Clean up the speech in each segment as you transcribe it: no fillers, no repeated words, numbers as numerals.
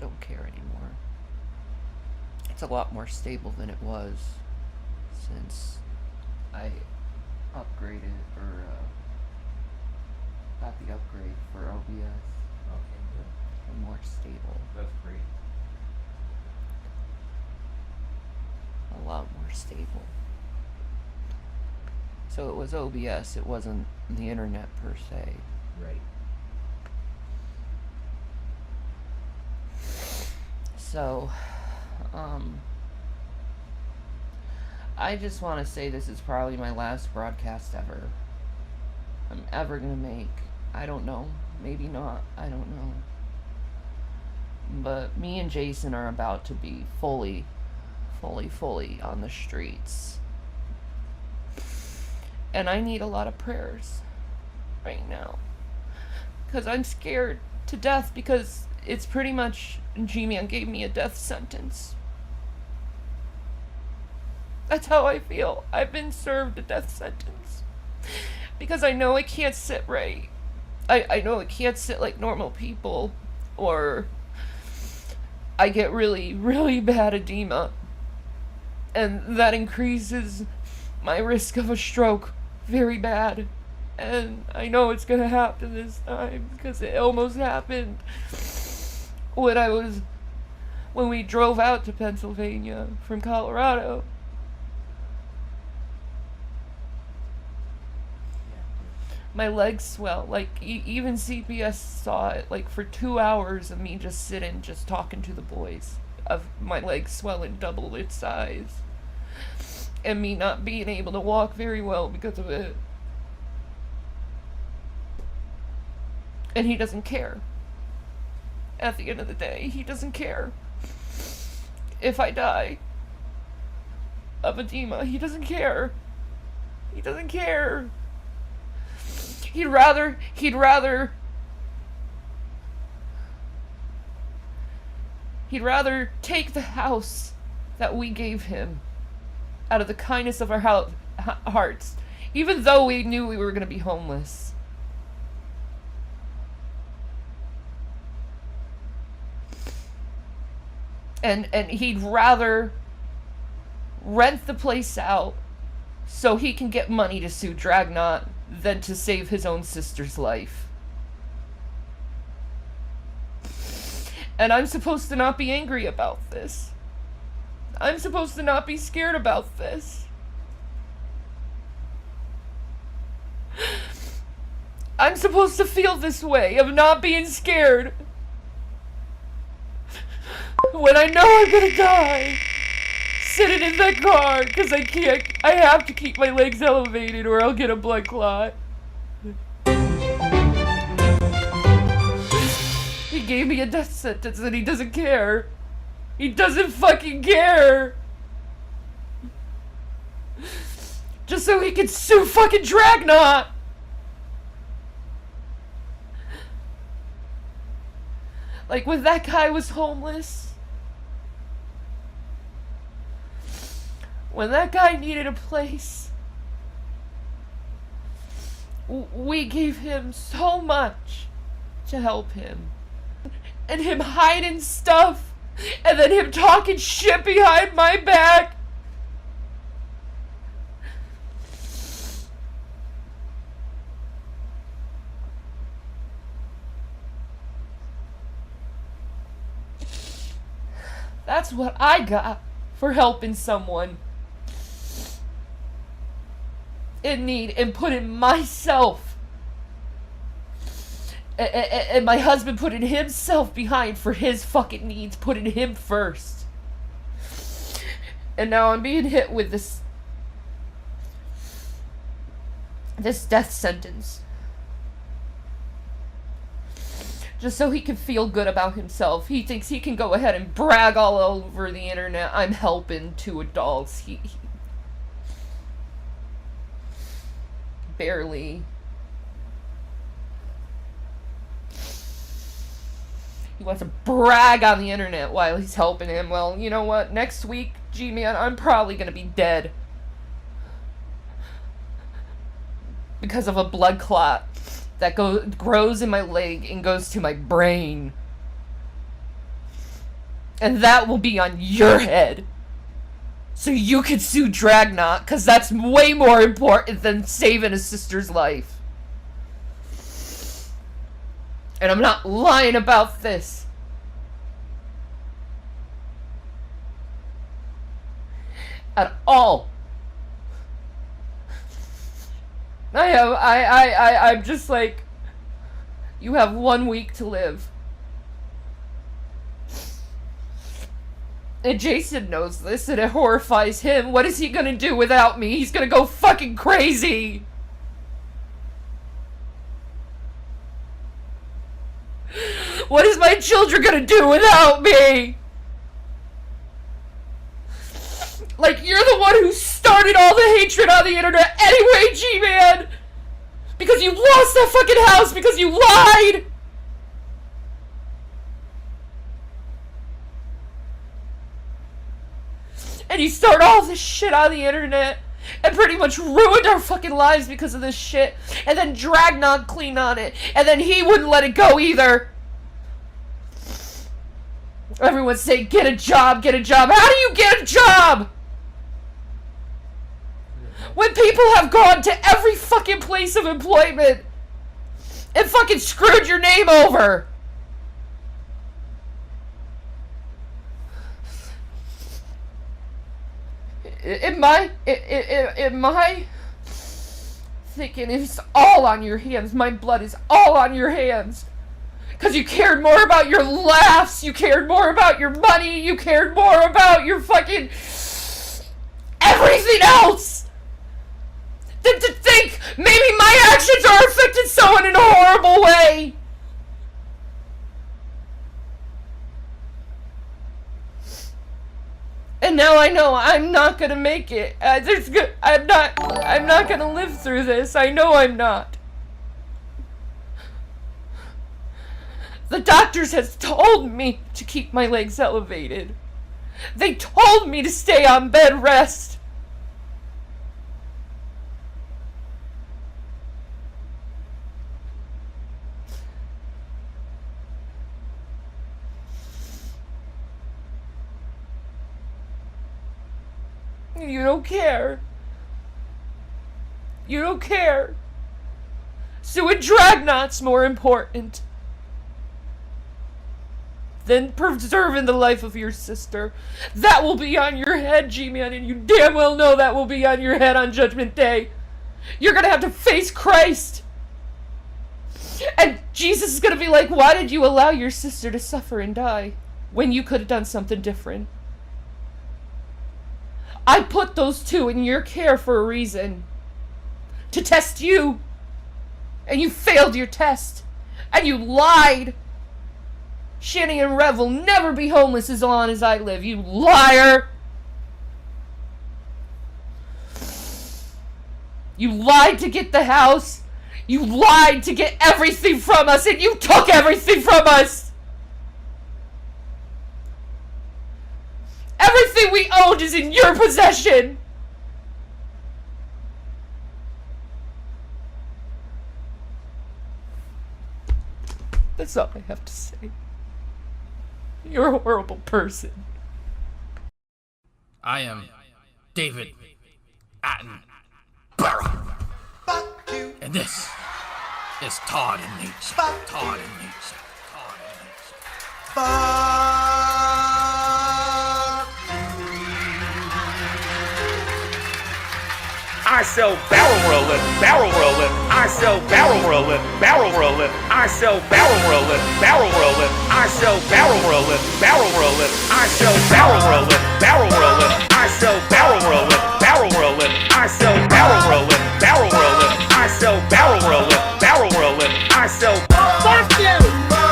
don't care anymore. It's a lot more stable than it was since I upgraded or got the upgrade for OBS. Okay, good. More stable. That's great. A lot more stable. So it was OBS, it wasn't the internet per se. Right. So, I just want to say this is probably my last broadcast ever. I'm ever gonna make. I don't know. Maybe not. I don't know. But me and Jason are about to be fully on the streets. And I need a lot of prayers right now. Because I'm scared to death because it's pretty much Gman gave me a death sentence. That's how I feel. I've been served a death sentence. Because I know I can't sit right. I know I can't sit like normal people. Or I get really, really bad edema. And that increases my risk of a stroke very bad. And I know it's gonna happen this time because it almost happened when we drove out to Pennsylvania from Colorado. My legs swell, like even CPS saw it, like for 2 hours of me just sitting, just talking to the boys, of my legs swelling double its size, and me not being able to walk very well because of it. And he doesn't care. At the end of the day, he doesn't care. If I die of edema, he doesn't care. He doesn't care. He'd rather take the house that we gave him out of the kindness of our hearts, even though we knew we were going to be homeless. And he'd rather rent the place out so he can get money to sue Dragnauct than to save his own sister's life. And I'm supposed to not be angry about this. I'm supposed to not be scared about this. I'm supposed to feel this way of not being scared when I know I'm gonna die sitting in that car because I have to keep my legs elevated or I'll get a blood clot. He gave me a death sentence and he doesn't care. He doesn't fucking care. Just so he can sue fucking Dragnauct. Like when that guy was homeless. When that guy needed a place, we gave him so much to help him. And him hiding stuff, and then him talking shit behind my back. That's what I got for helping someone in need and putting myself and my husband putting himself behind for his fucking needs, putting him first. And now I'm being hit with this death sentence just so he can feel good about himself. He thinks he can go ahead and brag all over the internet, I'm helping 2 adults. He barely. He wants to brag on the internet while he's helping him. Well, you know what? Next week, Gman, I'm probably gonna be dead. Because of a blood clot that grows in my leg and goes to my brain. And that will be on your head. So you can sue Dragnauct, because that's way more important than saving a sister's life. And I'm not lying about this. At all. I'm just like, you have 1 week to live. And Jason knows this, and it horrifies him. What is he gonna do without me? He's gonna go fucking crazy. What is my children gonna do without me? Like, you're the one who started all the hatred on the internet anyway, Gman! Because you lost that fucking house because you lied! And you start all this shit on the internet and pretty much ruined our fucking lives because of this shit. And then Dragnauct cleaned on it. And then he wouldn't let it go either. Everyone's saying, get a job, get a job. How do you get a job? When people have gone to every fucking place of employment and fucking screwed your name over. In my thinking, it's all on your hands. My blood is all on your hands. Because you cared more about your laughs, you cared more about your money, you cared more about your fucking everything else than to think maybe my actions are affecting someone in a horrible way. And now I know I'm not gonna make it. I'm not gonna live through this. I know I'm not. The doctors has told me to keep my legs elevated. They told me to stay on bed rest. You don't care. You don't care. So a Dragnauct's more important than preserving the life of your sister. That will be on your head, Gman, and you damn well know that will be on your head on Judgment Day. You're gonna have to face Christ. And Jesus is gonna be like, why did you allow your sister to suffer and die when you could have done something different? I put those two in your care for a reason. To test you. And you failed your test. And you lied. Shanny and Rev will never be homeless as long as I live, you liar! You lied to get the house. You lied to get everything from us, and you took everything from us! Everything we owned is in your possession! That's all I have to say. You're a horrible person. I am David Attenborough. And this is Todd and Nature. Todd and Nature. Todd and Nature. I sell barrel rolling, barrel rolling. I sell barrel rolling, barrel rolling. I sell barrel rolling, barrel rolling. I sell barrel rolling, barrel rolling. I sell barrel rolling, barrel rolling. I sell barrel rolling, barrel rolling. I sell barrel rolling, barrel rolling. I sell barrel rolling, barrel rolling. I sell. Fuck you!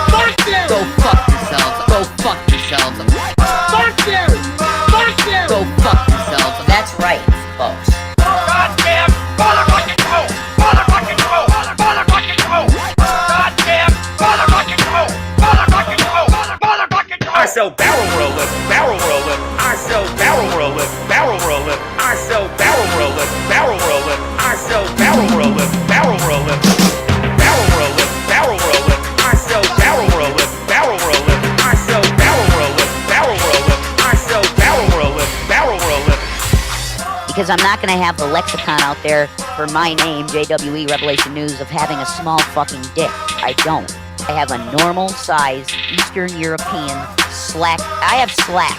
Fuck you! Go fuck yourselves. Go fuck yourselves. Fuck you! Fuck you! Go fuck yourselves. That's right, folks. Goddamn motherfucking go! Motherfucking go! Motherfucking go! Goddamn motherfucking go! Motherfucking go! Motherfucking go! I sell barrel rolling, barrel rolling. I sell barrel rolling, barrel rolling. I sell barrel rolling, barrel rolling. I sell barrel rolling, barrel rolling. Barrel rolling, barrel rolling. I sell barrel rolling, barrel rolling. I sell barrel rolling, barrel rolling. Because I'm not going to have the lexicon out there for my name, JWE Revelation News, of having a small fucking dick. I don't. I have a normal size Eastern European slack. I have slack.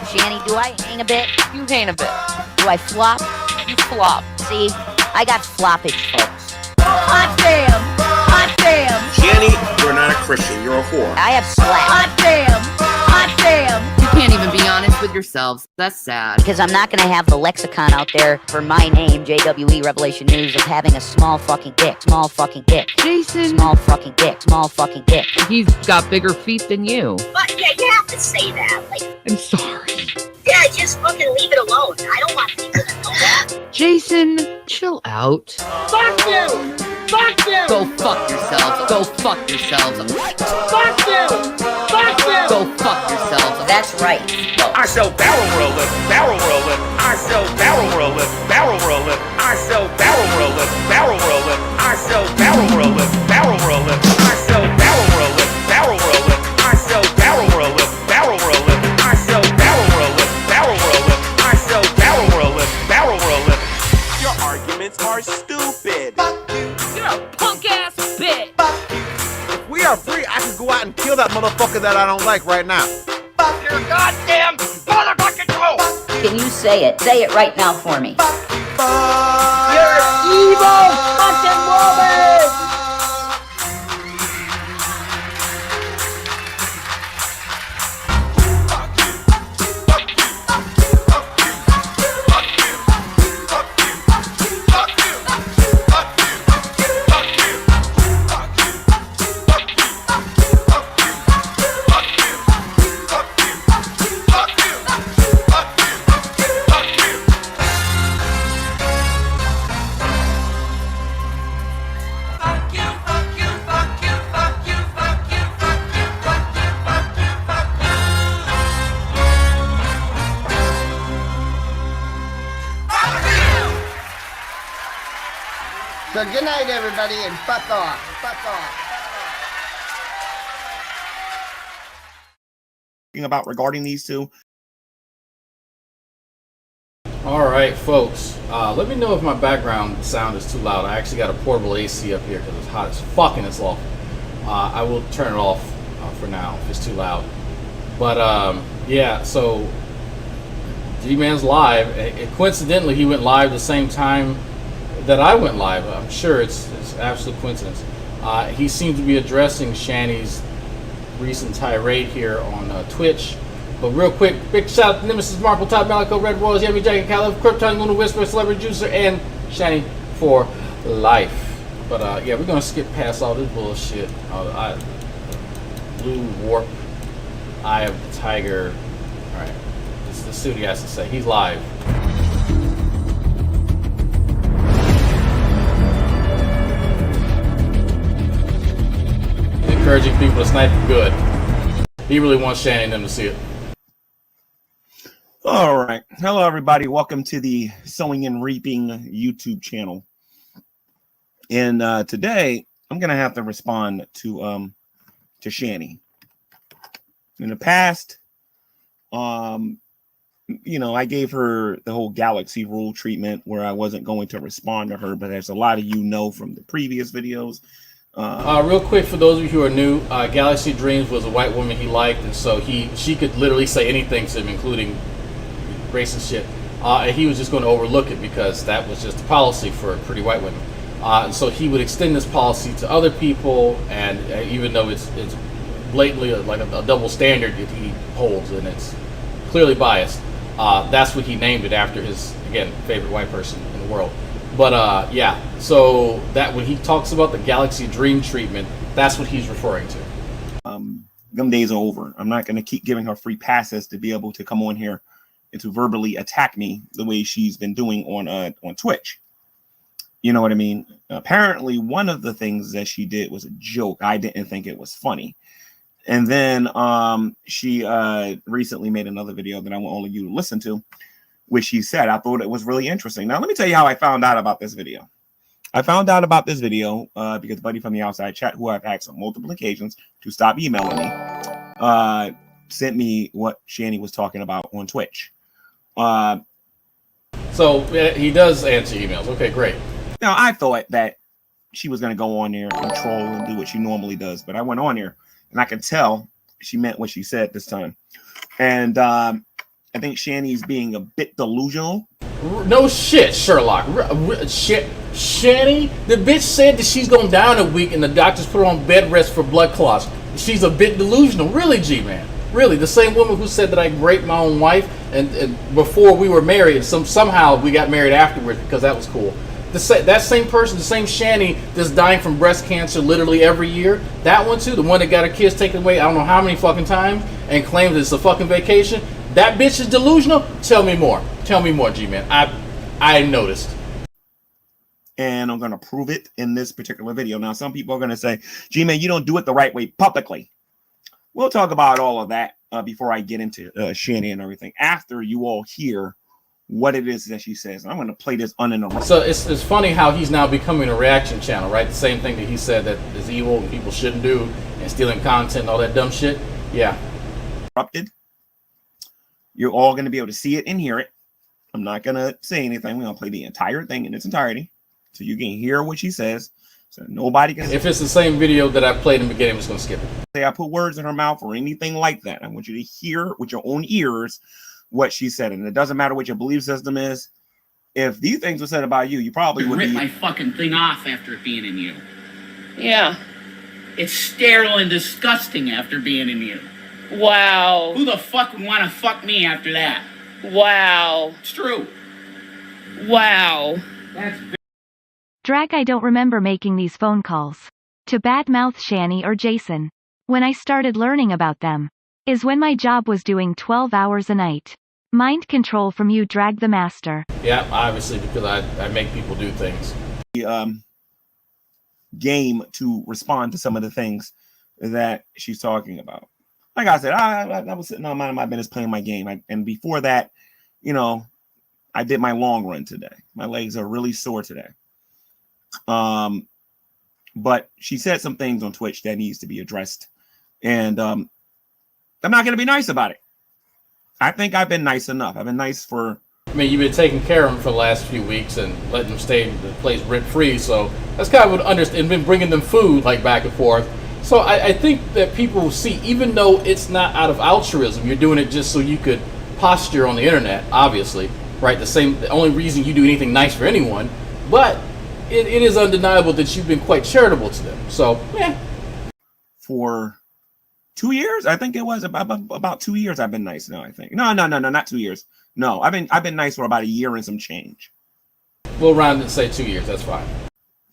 Shanny, do I hang a bit? You hang a bit. Do I flop? You flop. See, I got floppage, folks. Hot damn! Hot damn! Shanny, you're not a Christian, you're a whore. I have slack. Hot damn! Hot damn! You can't even be honest with yourselves. That's sad. Because I'm not going to have the lexicon out there for my name, JWE Revelation News, of having a small fucking dick. Small fucking dick. Jason. Small fucking dick. Small fucking dick. He's got bigger feet than you. But yeah, you have to say that. Like, I'm sorry. yeah, just fucking leave it alone. I don't want people to know that. Jason, chill out. Fuck you! Fuck you! Go fuck yourselves. Go fuck yourselves. Fuck you! Fuck you! Go fuck yourselves. That's right, folks. I sell barrel rolling, barrel rolling. I sell barrel rolling, barrel rolling. I sell barrel rolling, barrel rolling. I sell barrel rolling, barrel rolling. I sell barrel rolling, barrel rolling. I sell barrel rolling, barrel rolling. I sell barrel rolling, barrel rolling. I sell barrel rolling, barrel rolling. Your arguments are stupid. You're a punk ass bitch. If we are free, I can go out and kill that motherfucker that I don't like right now. Your goddamn motherfucking toe! Can you say it? Say it right now for me. You're evil fucking woman! So good night, everybody, and fuck off. Fuck off. About regarding these two. All right, folks. Let me know if my background sound is too loud. I actually got a portable AC up here because it's hot as fuck in this loft. I will turn it off for now if it's too loud. But yeah, so Gman's live. Coincidentally, he went live the same time that I went live. I'm sure it's absolute coincidence. He seemed to be addressing Shanny's recent tirade here on Twitch. But real quick, big shout out to Nemesis, Marple, Top, Malico, Red Royals, Yummy Jacket, Caleb, Krypton, Luna Whisper, Celebrity Juicer, and Shanny for life. But yeah, we're gonna skip past all this bullshit. Blue Warp, Eye of the Tiger. Alright, let's see what he has to say. He's live. Encouraging people to snipe good. He really wants Shanny and them to see it. All right. Hello, everybody. Welcome to the Sowing and Reaping YouTube channel. And today, I'm going to have to respond to Shanny. In the past, you know, I gave her the whole Galaxy Rule treatment where I wasn't going to respond to her, but as a lot of you know from the previous videos. Real quick, for those of you who are new, Galaxy Dreams was a white woman he liked, and so she could literally say anything to him, including racist shit. And he was just going to overlook it because that was just the policy for pretty white women. And so he would extend this policy to other people, and even though it's blatantly like a double standard that he holds, and it's clearly biased, that's what he named it after his, again, favorite white person in the world. But yeah, so that when he talks about the Galaxy Dream treatment, that's what he's referring to. Them days are over. I'm not going to keep giving her free passes to be able to come on here and to verbally attack me the way she's been doing on Twitch. You know what I mean? Apparently, one of the things that she did was a joke. I didn't think it was funny. And then she recently made another video that I want all of you to listen to, which she said, I thought it was really interesting. Now, let me tell you how I found out about this video. I found out about this video because a buddy from the outside chat, who I've asked on multiple occasions to stop emailing me, sent me what Shanny was talking about on Twitch. So So he does answer emails. Okay, great. Now, I thought that she was going to go on there and troll and do what she normally does, but I went on there and I could tell she meant what she said this time. And I think Shanny's being a bit delusional. No shit, Sherlock. Shanny, the bitch said that she's going down a week and the doctors put her on bed rest for blood clots. She's a bit delusional. Really, G-Man. Really, the same woman who said that I raped my own wife and before we were married, somehow we got married afterwards because that was cool. That same person, the same Shanny that's dying from breast cancer literally every year, that one too, the one that got her kids taken away I don't know how many fucking times and claims it's a fucking vacation, that bitch is delusional? Tell me more. Tell me more, G-Man. I noticed. And I'm going to prove it in this particular video. Now, some people are going to say, G-Man, you don't do it the right way publicly. We'll talk about all of that before I get into Shanny and everything, after you all hear what it is that she says. I'm going to play this uninterrupted. So it's funny how he's now becoming a reaction channel, right? The same thing that he said that is evil and people shouldn't do, and stealing content and all that dumb shit. Yeah. You're all going to be able to see it and hear it. I'm not going to say anything. We're going to play the entire thing in its entirety so you can hear what she says. So nobody can. If it's the same video that I played in the beginning, I'm just going to skip it. Say I put words in her mouth or anything like that. I want you to hear with your own ears what she said. And it doesn't matter what your belief system is. If these things were said about you, you probably would rip my fucking thing off after being in you. Yeah. It's sterile and disgusting after being in you. Wow. Who the fuck would want to fuck me after that? Wow. It's true. Wow. Drag, I don't remember making these phone calls to badmouth Shanny or Jason. When I started learning about them is when my job was doing 12 hours a night. Mind control from you, Drag the Master. Yeah, obviously, because I make people do things. Game to respond to some of the things that she's talking about. Like I said, I was sitting on my business playing my game. And before that, you know, I did my long run today. My legs are really sore today. But she said some things on Twitch that needs to be addressed. And I'm not going to be nice about it. I think I've been nice enough. I've been nice for... I mean, you've been taking care of them for the last few weeks and letting them stay in the place rent-free. So that's kind of what and been bringing them food like back and forth. So I think that people see, even though it's not out of altruism, you're doing it just so you could posture on the internet, obviously, right? The only reason you do anything nice for anyone, but it is undeniable that you've been quite charitable to them. So, yeah. For 2 years, I think it was about 2 years. I've been nice now. I think no, not 2 years. No, I've been nice for about a year and some change. We'll round it and say 2 years. That's fine.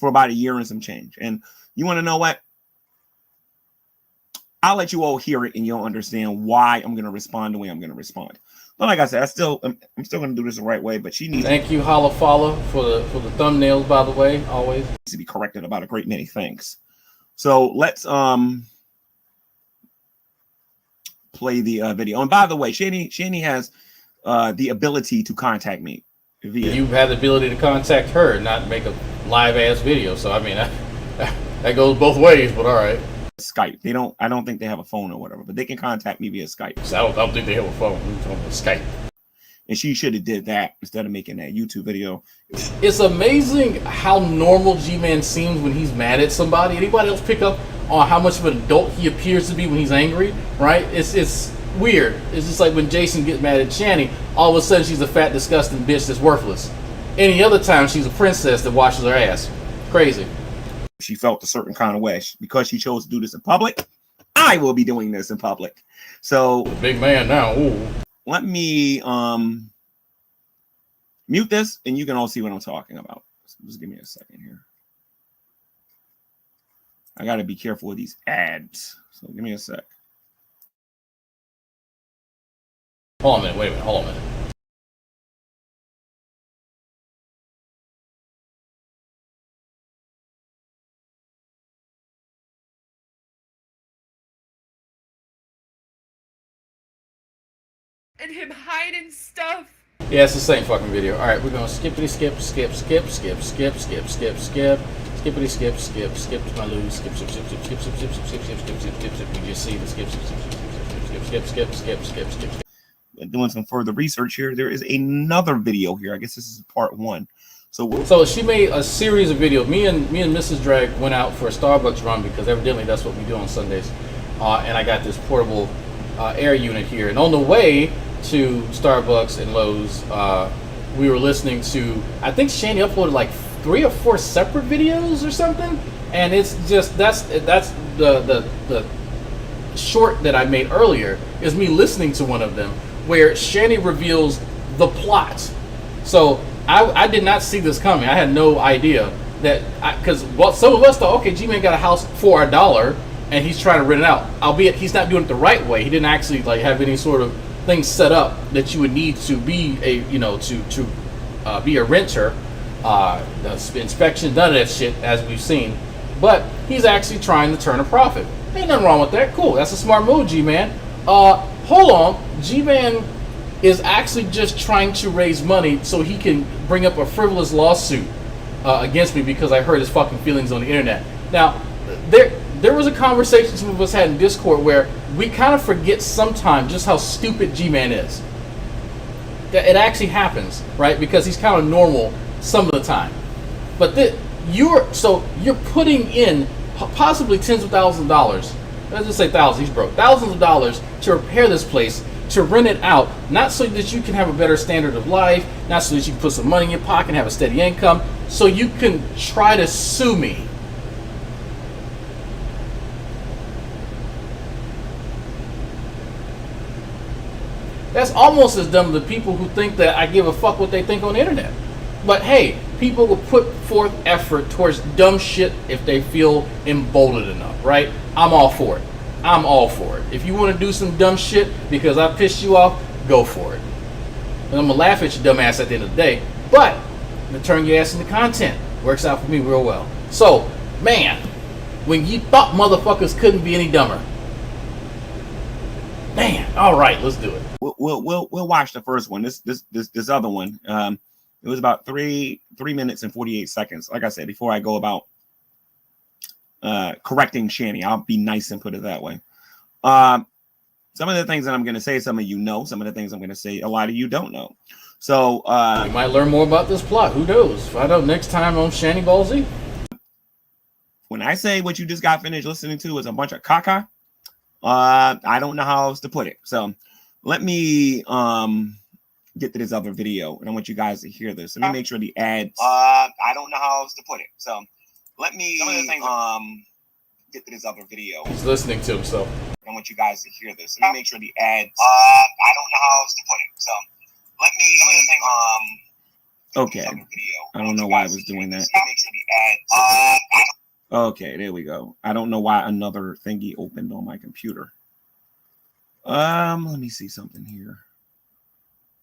For about a year and some change. And you want to know what? I'll let you all hear it and you'll understand why I'm going to respond the way I'm going to respond. But like I said, I'm still going to do this the right way. But she needs. Thank you, Holofala, for the thumbnails, by the way. Always needs to be corrected about a great many things. So let's play the video. And by the way, Shanny has the ability to contact me via. You have the ability to contact her, not make a live ass video. So I mean, that goes both ways. But all right. Skype. I don't think they have a phone or whatever, but they can contact me via Skype. So I don't think they have a phone. We're talking about Skype. And she should have did that instead of making that YouTube video. It's amazing how normal G-Man seems when he's mad at somebody. Anybody else pick up on how much of an adult he appears to be when he's angry? Right? It's weird. It's just like when Jason gets mad at Shanny, all of a sudden she's a fat, disgusting bitch that's worthless. Any other time she's a princess that washes her ass. Crazy. She felt a certain kind of way because she chose to do this in public. I will be doing this in public. So big man now. Ooh. Let me mute this and you can all see what I'm talking about. So just give me a second here. I got to be careful with these ads. So give me a sec. Hold on a minute. Wait a minute. Hold on a minute. And him hiding stuff. Yeah, it's the same fucking video. All right, we're gonna skippity skip, skip, skip, skip, skip, skip, skip, skip, skippity skip, skip, skip to my lose, skip, skip, skip, skip, skip, skip, skip, skip, skip, skip, skip, skip, skip. You just see the skip, skip, skip, skip, skip, skip, skip, skip, skip, skip. doing some further research here, there is another video here. I guess this is part 1. So she made a series of videos. Me and Mrs. Drag went out for a Starbucks run because evidently that's what we do on Sundays. And I got this portable air unit here. And on the way to Starbucks and Lowe's, we were listening to, I think Shanny uploaded like 3 or 4 separate videos or something. And it's just, that's the short that I made earlier is me listening to one of them where Shanny reveals the plot. So I did not see this coming. I had no idea that, because some of us thought, okay, Gman got a house for $1 and he's trying to rent it out. Albeit he's not doing it the right way. He didn't actually like have any sort of thing set up that you would need to be a, you know, to be a renter. The inspection, none of that shit, as we've seen. But he's actually trying to turn a profit. Ain't nothing wrong with that. Cool. That's a smart move, G-Man. Hold on. G-Man is actually just trying to raise money so he can bring up a frivolous lawsuit against me because I hurt his fucking feelings on the internet. Now, there was a conversation some of us had in Discord where we kind of forget sometimes just how stupid G-Man is. It actually happens, right? Because he's kind of normal some of the time. But you're putting in possibly tens of thousands of dollars. Let's just say thousands. He's broke. Thousands of dollars to repair this place, to rent it out, not so that you can have a better standard of life, not so that you can put some money in your pocket and have a steady income, so you can try to sue me. That's almost as dumb to people who think that I give a fuck what they think on the internet. But hey, people will put forth effort towards dumb shit if they feel emboldened enough, right? I'm all for it. I'm all for it. If you want to do some dumb shit because I pissed you off, go for it. And I'm going to laugh at your dumb ass at the end of the day, but I'm going to turn your ass into content. Works out for me real well. So, man, when you thought motherfuckers couldn't be any dumber. Man, all right, let's do it. We'll watch the first one. This other one. It was about 3 minutes and 48 seconds. Like I said, before I go about correcting Shanny, I'll be nice and put it that way. Some of the things that I'm going to say, some of you know. Some of the things I'm going to say, a lot of you don't know. So you might learn more about this plot. Who knows? Find out next time on Shanny Ballsy. When I say what you just got finished listening to is a bunch of caca, I don't know how else to put it. So let me get to this other video, and I want you guys to hear this. Let me make sure the ads. I don't know how else to put it. So let me get to this other video. He's listening to himself. I want you guys to hear this. Let me make sure the ads. I don't know how else to put it. So let me. Okay. I don't know why I was doing that. Okay, there we go. I don't know why another thingy opened on my computer. Let me see something here.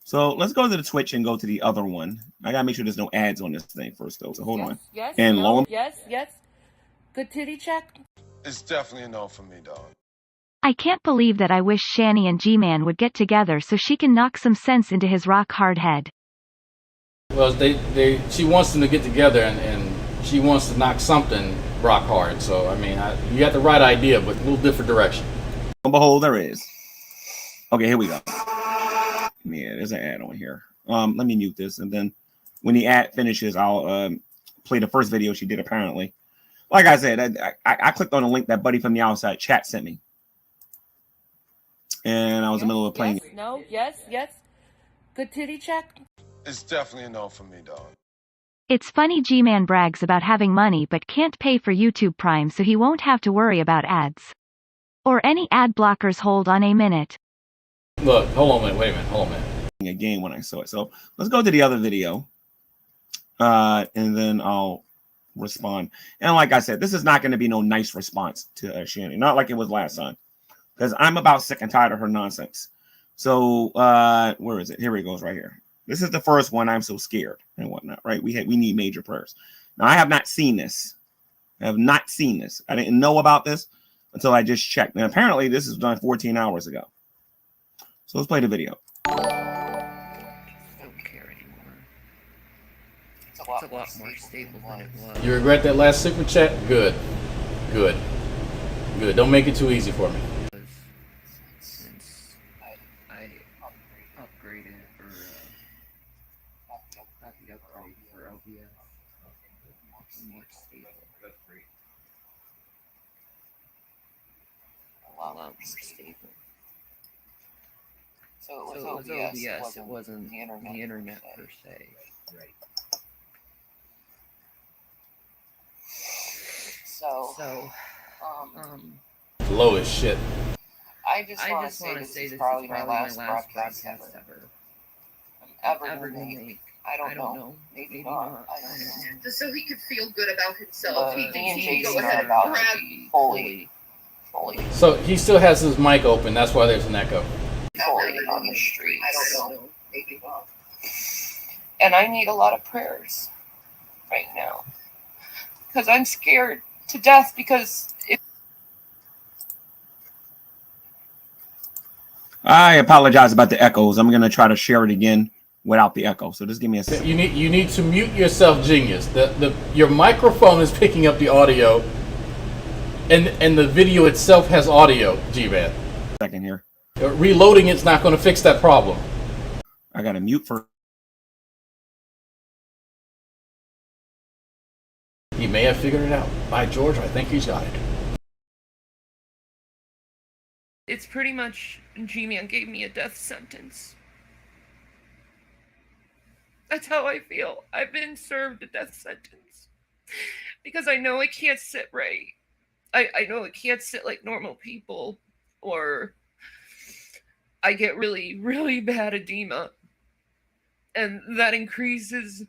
So let's go to the Twitch and go to the other one. I gotta make sure there's no ads on this thing first, though. So hold on. Yes. And no, lo, yes. Good titty check. It's definitely a no for me, dog. I can't believe that I wish Shanny and G-Man would get together so she can knock some sense into his rock hard head. Well, she wants them to get together and she wants to knock something rock hard. So I mean, you got the right idea, but a little different direction. Behold, there is. Okay, here we go. Yeah, there's an ad on here. Let me mute this, and then when the ad finishes, I'll play the first video she did. Apparently, like I said, I clicked on a link that Buddy from the outside chat sent me, and I was in the middle of playing. Yes. Good titty check. It's definitely a no for me, dog. It's funny G-Man brags about having money but can't pay for YouTube Prime, so he won't have to worry about ads. Or any ad blockers. Hold on a minute. Look, hold on a minute. Wait a minute. Hold on a minute. A game when I saw it. So let's go to the other video, and then I'll respond. And like I said, this is not going to be no nice response to Shanny, not like it was last time, because I'm about sick and tired of her nonsense. So where is it? Here it goes, right here. This is the first one. I'm so scared and whatnot. Right? We need major prayers. Now I have not seen this. I have not seen this. I didn't know about this until I just checked. And apparently this was done 14 hours ago. So let's play the video. Don't care anymore. It's a lot more stable than it was. You regret that last super chat? Good. Don't make it too easy for me. upgraded for got the upgrade for OBS. More stable. A lot more stable. So it was OBS, it wasn't the internet per se. Right. So, Low as shit. I just want to say this is probably my last broadcast ever. Ever to make. I don't know. Maybe not. I don't know. Just so he could feel good about himself. He can go ahead and grab fully. So he still has his mic open. That's why there's an echo. Fully on the streets. I don't know. Maybe not. And I need a lot of prayers right now. Because I'm scared to death because I apologize about the echoes. I'm gonna try to share it again without the echo. So just give me a second. You need to mute yourself, Genius. Your microphone is picking up the audio, and the video itself has audio. Gman. Second here. Reloading it's not going to fix that problem. I gotta mute for. He may have figured it out. By George, I think he's got it. It's pretty much Gman gave me a death sentence. That's how I feel. I've been served a death sentence. Because I know I can't sit right. I know I can't sit like normal people. Or I get really, really bad edema. And that increases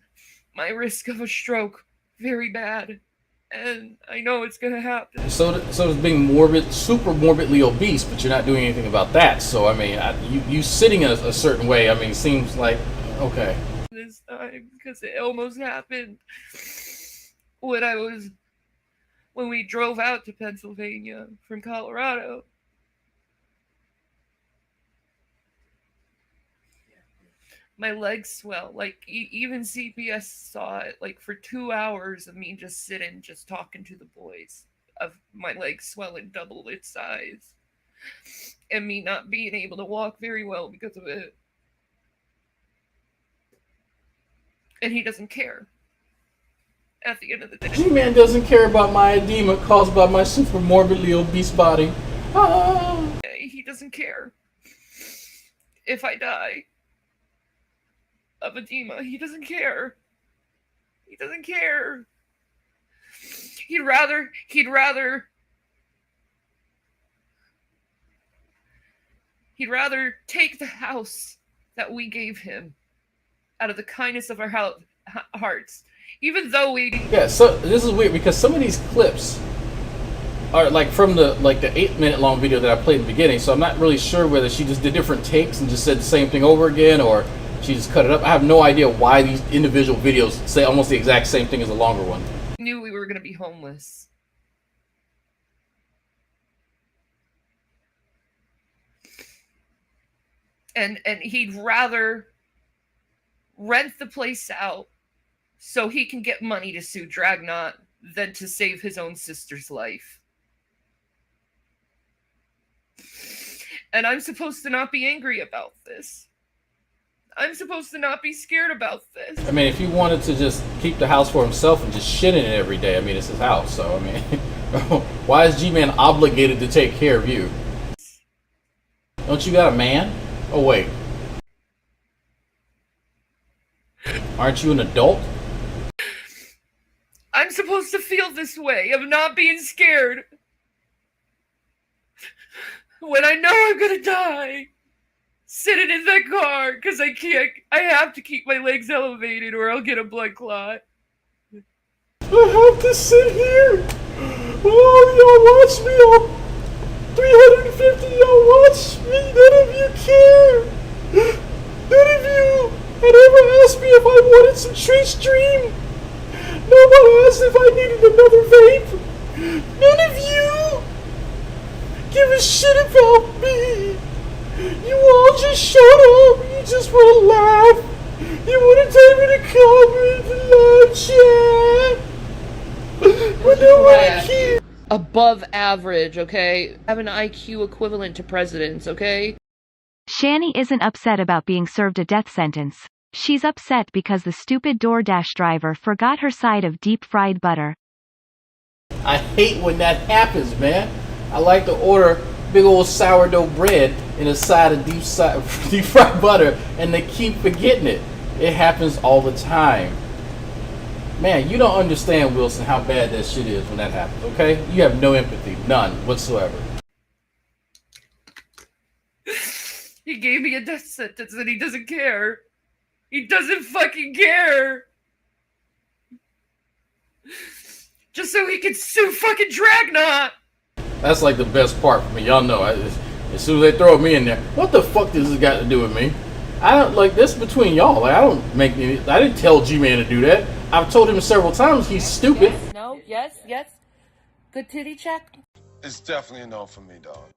my risk of a stroke very bad. And I know it's gonna happen. So it's being morbid, super morbidly obese, but you're not doing anything about that. So I mean, you sitting in a certain way. I mean, seems like okay. This time, because it almost happened when we drove out to Pennsylvania from Colorado. My legs swell. Like, even CPS saw it, like, for 2 hours of me just sitting, just talking to the boys, of my legs swelling double its size, and me not being able to walk very well because of it. And he doesn't care. At the end of the day. G-Man doesn't care about my edema caused by my super morbidly obese body. Ah. He doesn't care. If I die of edema, he doesn't care. He doesn't care. He'd rather take the house that we gave him out of the kindness of our hearts, even though we. Yeah, so this is weird because some of these clips are like from the 8-minute long video that I played in the beginning. So I'm not really sure whether she just did different takes and just said the same thing over again, or she just cut it up. I have no idea why these individual videos say almost the exact same thing as the longer one. Knew we were gonna be homeless. And he'd rather rent the place out so he can get money to sue Dragnauct than to save his own sister's life. And I'm supposed to not be angry about this. I'm supposed to not be scared about this. I mean, if he wanted to just keep the house for himself and just shit in it every day, I mean, it's his house. So, I mean, why is G-Man obligated to take care of you? Don't you got a man? Oh, wait. Aren't you an adult? I'm supposed to feel this way of not being scared when I know I'm gonna die sitting in that car because I have to keep my legs elevated or I'll get a blood clot. I have to sit here. Oh, y'all watch me. All 350 y'all watch me. None of you care. None of you had ever asked me if I wanted some Trace Dream. No one asked if I needed another vape. None of you give a shit about me. You all just shut up. You just want to laugh. You want to take me to comment, live chat. But no one cares. Above average, okay? Have an IQ equivalent to presidents, okay? Shanny isn't upset about being served a death sentence. She's upset because the stupid DoorDash driver forgot her side of deep-fried butter. I hate when that happens, man. I like to order big old sourdough bread and a side of deep fried butter, and they keep forgetting it. It happens all the time. Man, you don't understand, Wilson, how bad that shit is when that happens, okay? You have no empathy, none whatsoever. He gave me a death sentence and he doesn't care. He doesn't fucking care. Just so he can sue fucking Dragnauct. That's like the best part for me. Y'all know, as soon as they throw me in there, what the fuck does this got to do with me? I don't, like, this between y'all. Like, I don't make any, I didn't tell Gman to do that. I've told him several times he's stupid. Yes, no, yes. Good titty check. It's definitely a no for me, dog.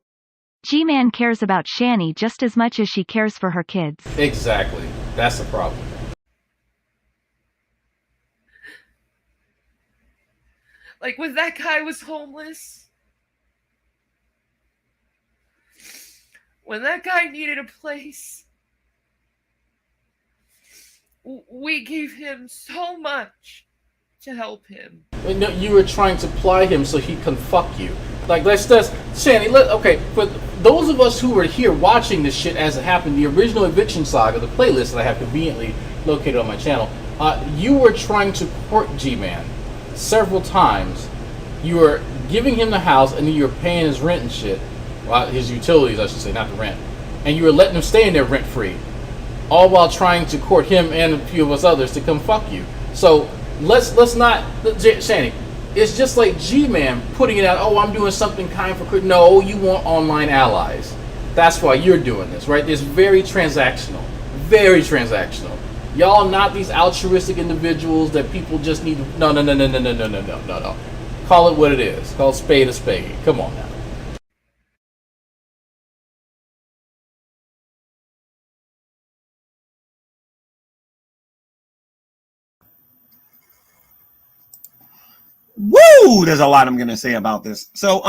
Gman cares about Shanny just as much as she cares for her kids. Exactly. That's the problem. Like when that guy was homeless. When that guy needed a place. We gave him so much to help him. No, you were trying to ply him so he can fuck you. Like, that's Shanny, okay, for those of us who were here watching this shit as it happened, the original Eviction Saga, the playlist that I have conveniently located on my channel, you were trying to court Gman several times. You were giving him the house, and then you were paying his rent and shit. Well, his utilities, I should say, not the rent. And you were letting him stay in there rent-free. All while trying to court him and a few of us others to come fuck you. So, let's not, Shanny, it's just like Gman putting it out, oh, I'm doing something kind for, no, you want online allies. That's why you're doing this, right? It's very transactional. Very transactional. Y'all not these altruistic individuals that people just need to, no. Call it what it is. Call spade a spade. Come on now. Woo! There's a lot I'm gonna say about this. So,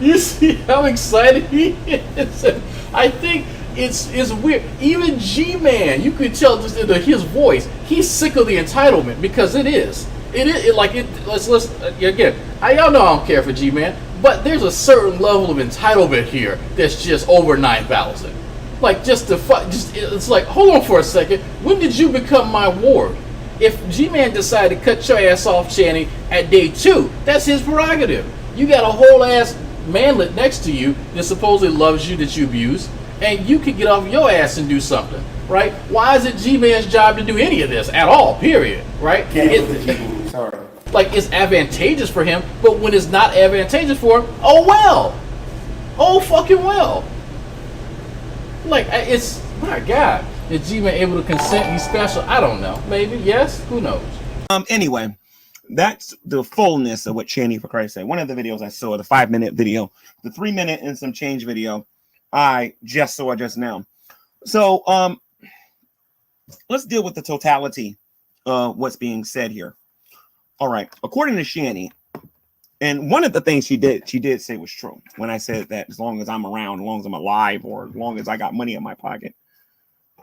you see how excited he is? I think it's weird. Even Gman, you could tell just in his voice, he's sick of the entitlement because it is. Let's again. Y'all know I don't care for Gman, but there's a certain level of entitlement here that's just over 9,000. Like it's like, hold on for a second. When did you become my ward? If Gman decided to cut your ass off, Shanny, at day 2, that's his prerogative. You got a whole ass manlet next to you that supposedly loves you, that you abuse, and you could get off your ass and do something, right? Why is it Gman's job to do any of this at all, period, right? Sorry. Like, it's advantageous for him, but when it's not advantageous for him, oh well. Oh fucking well. Like, it's, my God. Is Gman able to consent? He's special? I don't know. Maybe, yes? Who knows? Anyway, that's the fullness of what Shanny, for Christ's sake. One of the videos I saw, the 5-minute video, the 3-minute and some change video, I just saw just now. So, let's deal with the totality of what's being said here. All right. According to Shanny, and one of the things she did say was true when I said that as long as I'm around, as long as I'm alive, or as long as I got money in my pocket,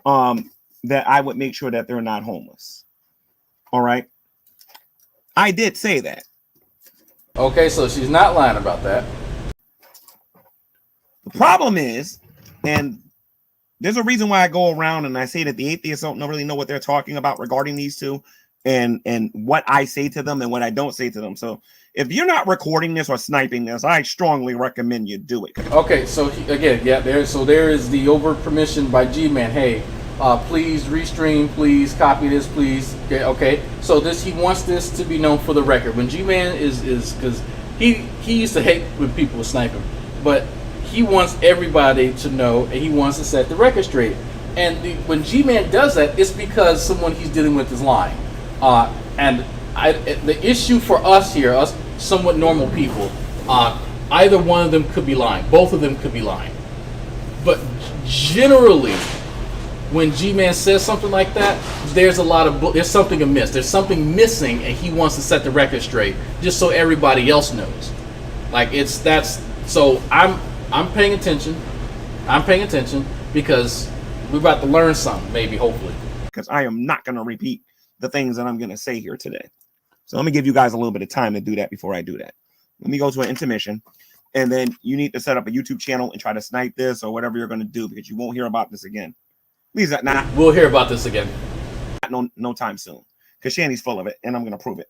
that I would make sure that they're not homeless. All right. I did say that. Okay, so she's not lying about that. The problem is, and there's a reason why I go around and I say that the atheists don't really know what they're talking about regarding these two, and what I say to them and what I don't say to them. So if you're not recording this or sniping this, I strongly recommend you do it. Okay, so again, yeah, there is the over permission by Gman. Hey, please restream, please copy this, please. Okay, so he wants this to be known for the record. When Gman is because he used to hate when people were sniping, but he wants everybody to know, and he wants to set the record straight. And when Gman does that, it's because someone he's dealing with is lying. The issue for us here, us somewhat normal people, either one of them could be lying. Both of them could be lying. But generally, when Gman says something like that, there's something amiss. There's something missing, and he wants to set the record straight, just so everybody else knows. Like so I'm paying attention. I'm paying attention because we're about to learn something, maybe, hopefully. Because I am not going to repeat the things that I'm going to say here today. So let me give you guys a little bit of time to do that before I do that. Let me go to an intermission, and then you need to set up a YouTube channel and try to snipe this or whatever you're going to do, because you won't hear about this again. Please, we'll hear about this again. No time soon, because Shanny's full of it, and I'm going to prove it.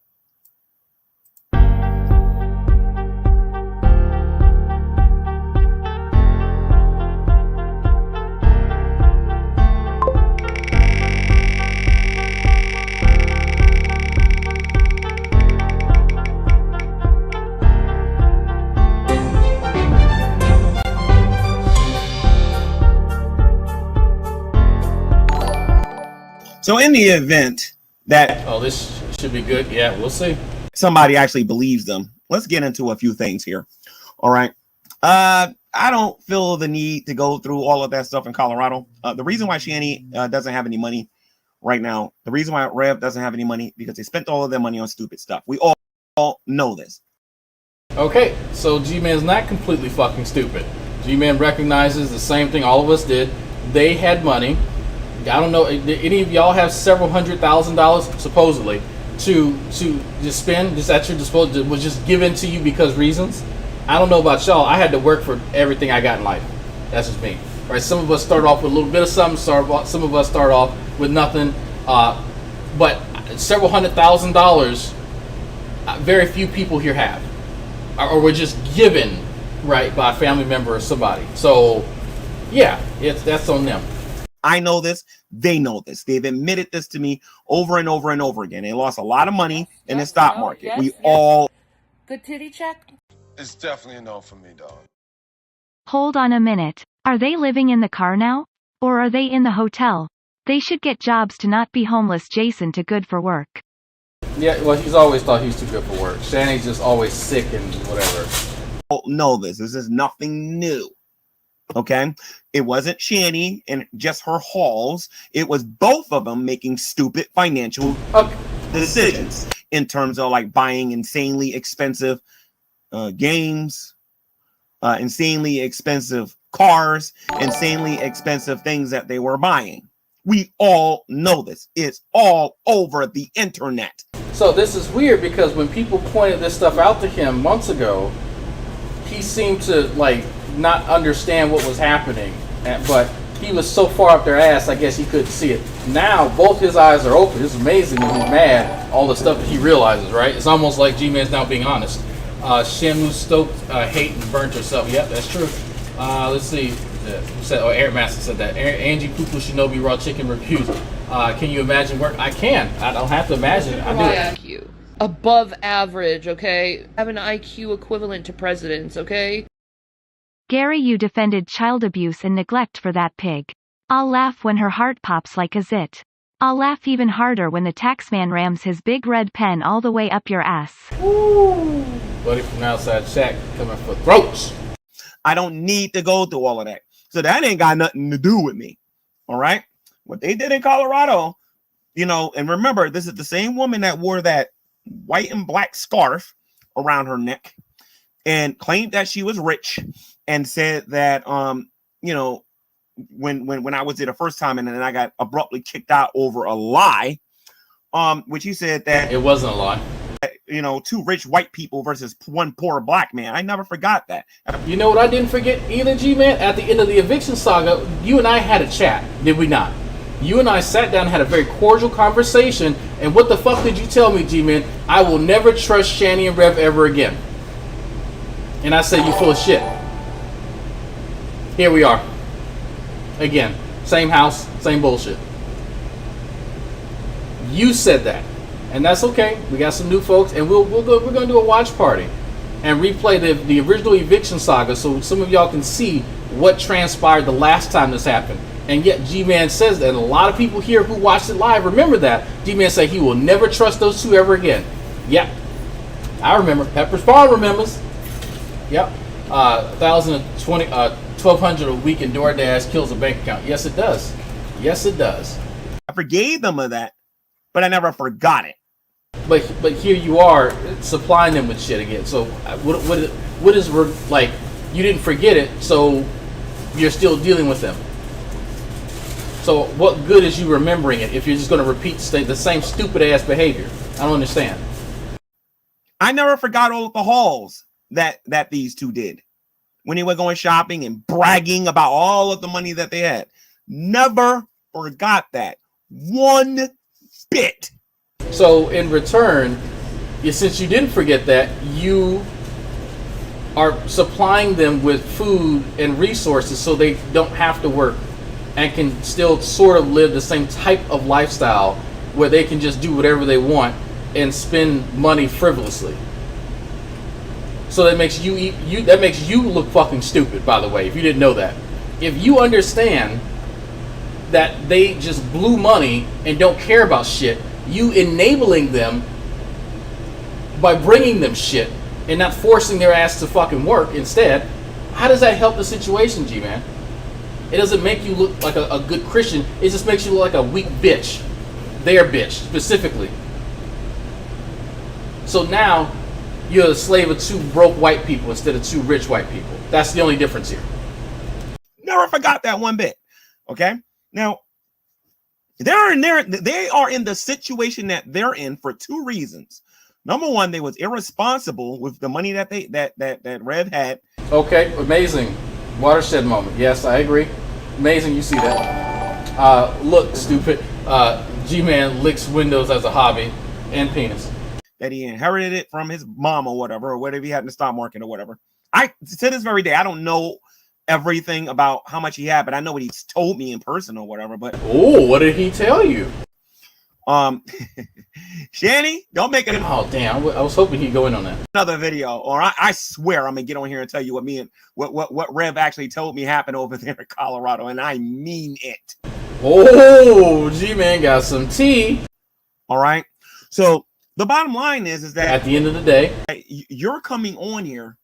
So in the event that this should be good, yeah, we'll see. Somebody actually believes them. Let's get into a few things here. All right. I don't feel the need to go through all of that stuff in Colorado. The reason why Shanny doesn't have any money right now, the reason why Rev doesn't have any money, because they spent all of their money on stupid stuff. We all know this. Okay, so G-Man's not completely fucking stupid. G-Man recognizes the same thing all of us did. They had money. I don't know, any of y'all have several $100,000 supposedly to just spend, just at your disposal, was just given to you because reasons? I don't know about y'all. I had to work for everything I got in life. That's just me. Right? Some of us start off with a little bit of something. Some of us start off with nothing. But several $100,000, very few people here have, or were just given, right, by a family member or somebody. So, yeah, that's on them. I know this. They know this. They've admitted this to me over and over and over again. They lost a lot of money in the stock market. We all. Good titty check? It's definitely a no for me, dog. Hold on a minute. Are they living in the car now? Or are they in the hotel? They should get jobs to not be homeless. Jason too good for work. Yeah, well, he's always thought he was too good for work. Shanny's just always sick and whatever. Know this. This is nothing new. Okay, it wasn't Shanny and just her hauls. It was both of them making stupid financial decisions in terms of like buying insanely expensive games, insanely expensive cars, insanely expensive things that they were buying. We all know this. It's all over the internet. So this is weird because when people pointed this stuff out to him months ago, he seemed to like not understand what was happening, but he was so far up their ass, I guess he couldn't see it. Now both his eyes are open. It's amazing when he's mad, all the stuff that he realizes, right? It's almost like G-Man's now being honest. Shamu stoked, hate and burnt herself. Yep, that's true. Let's see. Who said? Oh, Air Master said that. Angie Poo-Poo Shinobi Raw Chicken reviews. Can you imagine work? I can. I don't have to imagine it. I do it. IQ. Above average, okay? Have an IQ equivalent to presidents, okay? Gary, you defended child abuse and neglect for that pig. I'll laugh when her heart pops like a zit. I'll laugh even harder when the taxman rams his big red pen all the way up your ass. Woo! Buddy from outside Shack coming for throats. I don't need to go through all of that. So that ain't got nothing to do with me. All right? What they did in Colorado, you know, and remember, this is the same woman that wore that white and black scarf around her neck and claimed that she was rich and said that, you know, when I was there the first time and then I got abruptly kicked out over a lie, which he said that it wasn't a lie. You know, 2 rich white people versus 1 poor black man. I never forgot that. You know what I didn't forget either, G-Man? At the end of the eviction saga, you and I had a chat, did we not? You and I sat down and had a very cordial conversation, and what the fuck did you tell me, G-Man? I will never trust Shanny and Rev ever again. And I said, you full of shit. Here we are. Again, same house, same bullshit. You said that. And that's okay. We got some new folks, and we're going to do a watch party and replay the original eviction saga so some of y'all can see what transpired the last time this happened. And yet G-Man says that, and a lot of people here who watched it live remember that. G-Man said he will never trust those 2 ever again. Yep. I remember. Pepper's Farm remembers. Yep. 1,200 a week in DoorDash kills a bank account. Yes, it does. Yes, it does. I forgave them of that, but I never forgot it. But here you are supplying them with shit again. So what is like? You didn't forget it, so you're still dealing with them. So what good is you remembering it if you're just going to repeat the same stupid ass behavior? I don't understand. I never forgot all of the hauls that these two did when they were going shopping and bragging about all of the money that they had. Never forgot that one bit. So in return, since you didn't forget that, you are supplying them with food and resources so they don't have to work and can still sort of live the same type of lifestyle where they can just do whatever they want and spend money frivolously. So that makes that makes you look fucking stupid, by the way, if you didn't know that. If you understand that they just blew money and don't care about shit, you enabling them by bringing them shit and not forcing their ass to fucking work instead, how does that help the situation, G-Man? It doesn't make you look like a good Christian. It just makes you look like a weak bitch. Their bitch, specifically. So now, you're a slave of two broke white people instead of two rich white people. That's the only difference here. Never forgot that one bit. Okay? Now, they are in the situation that they're in for two reasons. Number one, they was irresponsible with the money that that Rev had. Okay, amazing. Watershed moment. Yes, I agree. Amazing you see that. Look, stupid. G-Man licks windows as a hobby and penis. That he inherited it from his mom or whatever he had in the stock market or whatever. To this very day, I don't know everything about how much he had, but I know what he's told me in person or whatever. But oh, what did he tell you? Shanny, don't make it. Oh damn! I was hoping he'd go in on that. Another video, or I swear I'm gonna get on here and tell you what Rev actually told me happened over there in Colorado, and I mean it. Oh, G-Man got some tea. All right. So the bottom line is that at the end of the day, you're coming on here.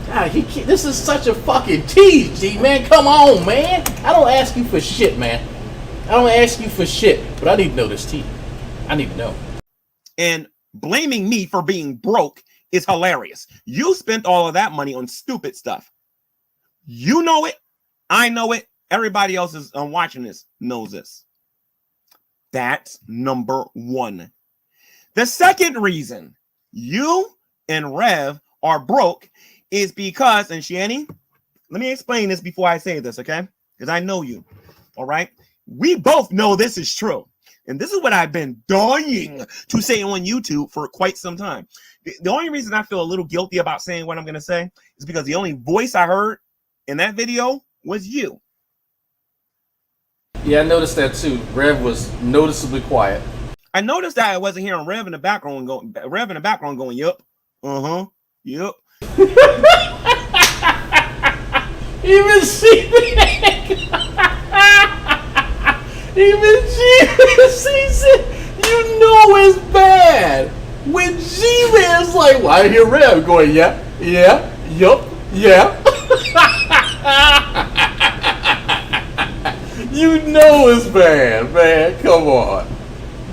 God, this is such a fucking tease, G-Man. Come on, man. I don't ask you for shit, man. I don't ask you for shit, but I need to know this tea. I need to know. And blaming me for being broke is hilarious. You spent all of that money on stupid stuff. You know it. I know it. Everybody else is watching this knows this. That's number one. The second reason you and Rev are broke is because, and Shanny, let me explain this before I say this, okay? Because I know you, all right? We both know this is true. And this is what I've been dying to say on YouTube for quite some time. The only reason I feel a little guilty about saying what I'm going to say is because the only voice I heard in that video was you. Yeah, I noticed that too. Rev was noticeably quiet. I noticed that I wasn't hearing Rev in the background going, yup, yup. Even G-Man, even G-Man sees it. You know it's bad when G-Man's like, well, I hear Rev going, yeah, yup, yeah. You know it's bad, man. Come on.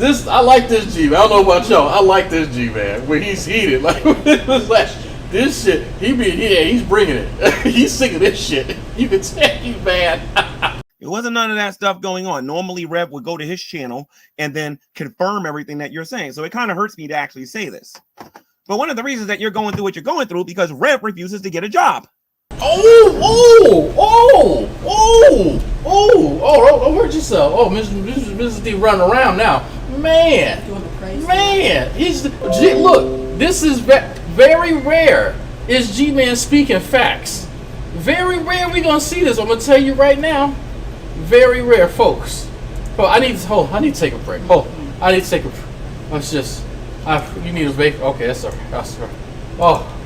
I like this G-Man. I don't know about y'all. I like this G-Man when he's heated. Like this shit. He's bringing it. He's singing this shit. You can tell he's bad. It wasn't none of that stuff going on. Normally, Rev would go to his channel and then confirm everything that you're saying. So it kind of hurts me to actually say this. But one of the reasons that you're going through what you're going through because Rev refuses to get a job. Don't hurt yourself. Oh, Mrs. D running around now. Man, look, this is very rare. Is G-Man speaking facts? Very rare we gonna see this. I'm gonna tell you right now. Very rare, folks. Oh, I need to take a break. I need to take a break. Let's just, you need a break? Okay, that's all right. That's all right. Oh.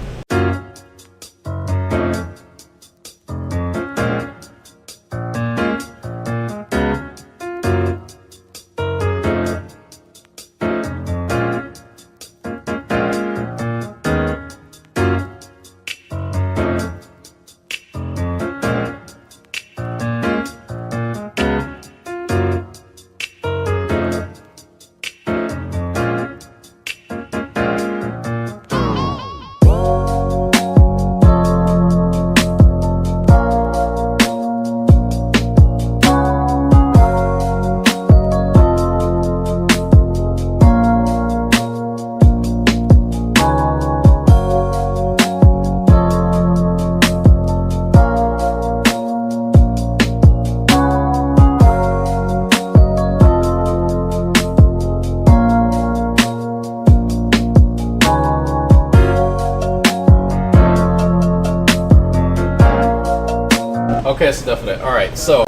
Okay, that's enough of that. All right, so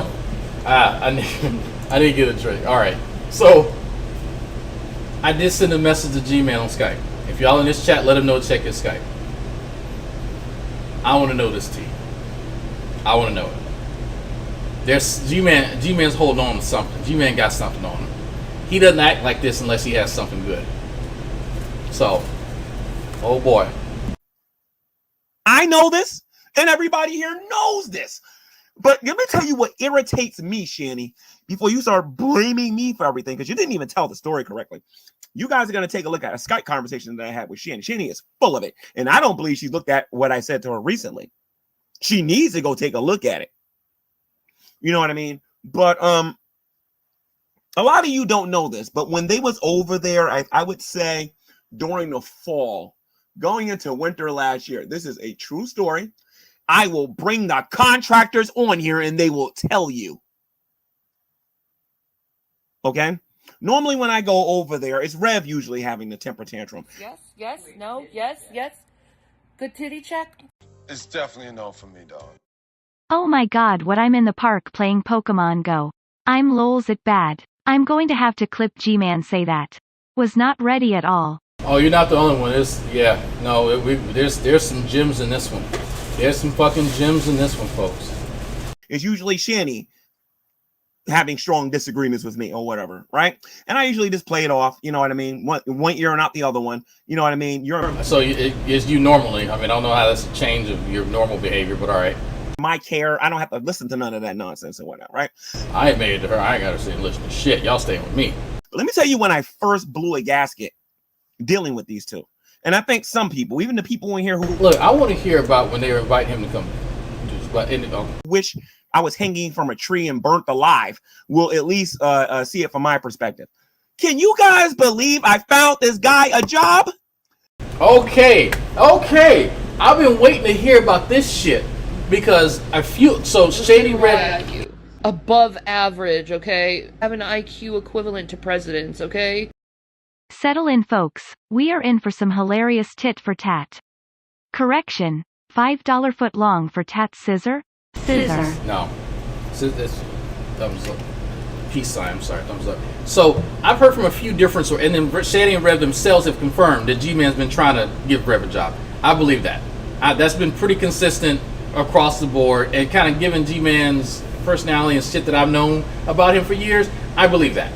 I need to get a drink. All right, so I did send a message to Gman on Skype. If y'all in this chat, let him know to check his Skype. I want to know this, T. I want to know it. There's Gman's holding on to something. Gman got something on him. He doesn't act like this unless he has something good. So, oh boy. I know this, and everybody here knows this. But let me tell you what irritates me, Shanny, before you start blaming me for everything, because you didn't even tell the story correctly. You guys are going to take a look at a Skype conversation that I had with Shanny. Shanny is full of it, and I don't believe she's looked at what I said to her recently. She needs to go take a look at it. You know what I mean? But a lot of you don't know this, but when they was over there, I would say during the fall, going into winter last year, this is a true story. I will bring the contractors on here and they will tell you. Okay? Normally when I go over there, it's Rev usually having the temper tantrum. Yes, yes, no, yes, yes. Good titty check. It's definitely a no for me, dog. Oh my god, what I'm in the park playing Pokemon Go. I'm lols it bad. I'm going to have to clip Gman say that. Was not ready at all. Oh, you're not the only one. There's some gems in this one. There's some fucking gems in this one, folks. It's usually Shanny having strong disagreements with me or whatever, right? And I usually just play it off, you know what I mean? One ear and out the other one, you know what I mean? So is you normally, I mean, I don't know how that's a change of your normal behavior, but all right. My care, I don't have to listen to none of that nonsense and whatnot, right? I ain't made it to her. I ain't got to sit and listen to shit. Y'all staying with me. Let me tell you when I first blew a gasket dealing with these two. And I think some people, even the people in here who... Look, I want to hear about when they were inviting him to come. But wish I was hanging from a tree and burnt alive will at least see it from my perspective. Can you guys believe I found this guy a job? Okay. I've been waiting to hear about this shit because I feel so Shady Red. Above average, okay? Have an IQ equivalent to presidents, okay? Settle in, folks. We are in for some hilarious tit for tat. Correction. $5 foot long for tat scissor? Scissor. No. It's thumbs up. Peace sign, I'm sorry, thumbs up. So I've heard from a few different sources, and then Shady and Rev themselves have confirmed that G-Man's been trying to give Rev a job. I believe that. That's been pretty consistent across the board, and kind of given G-Man's personality and shit that I've known about him for years, I believe that.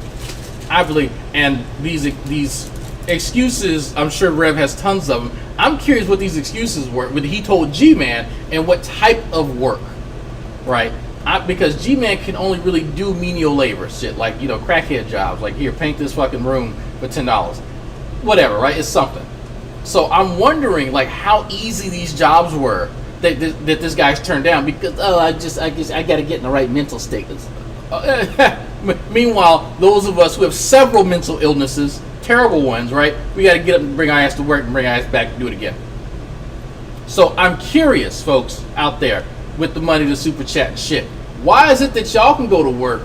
I believe, and these excuses, I'm sure Rev has tons of them. I'm curious what these excuses were, what he told G-Man, and what type of work, right? Because G-Man can only really do menial labor shit, like, you know, crackhead jobs, like, here, paint this fucking room for $10. Whatever, right? It's something. So I'm wondering, like, how easy these jobs were that this guy's turned down because, I gotta get in the right mental state. Meanwhile, those of us who have several mental illnesses, terrible ones, right? We got to get up and bring our ass to work and bring our ass back and do it again. So I'm curious, folks out there with the money to super chat and shit. Why is it that y'all can go to work,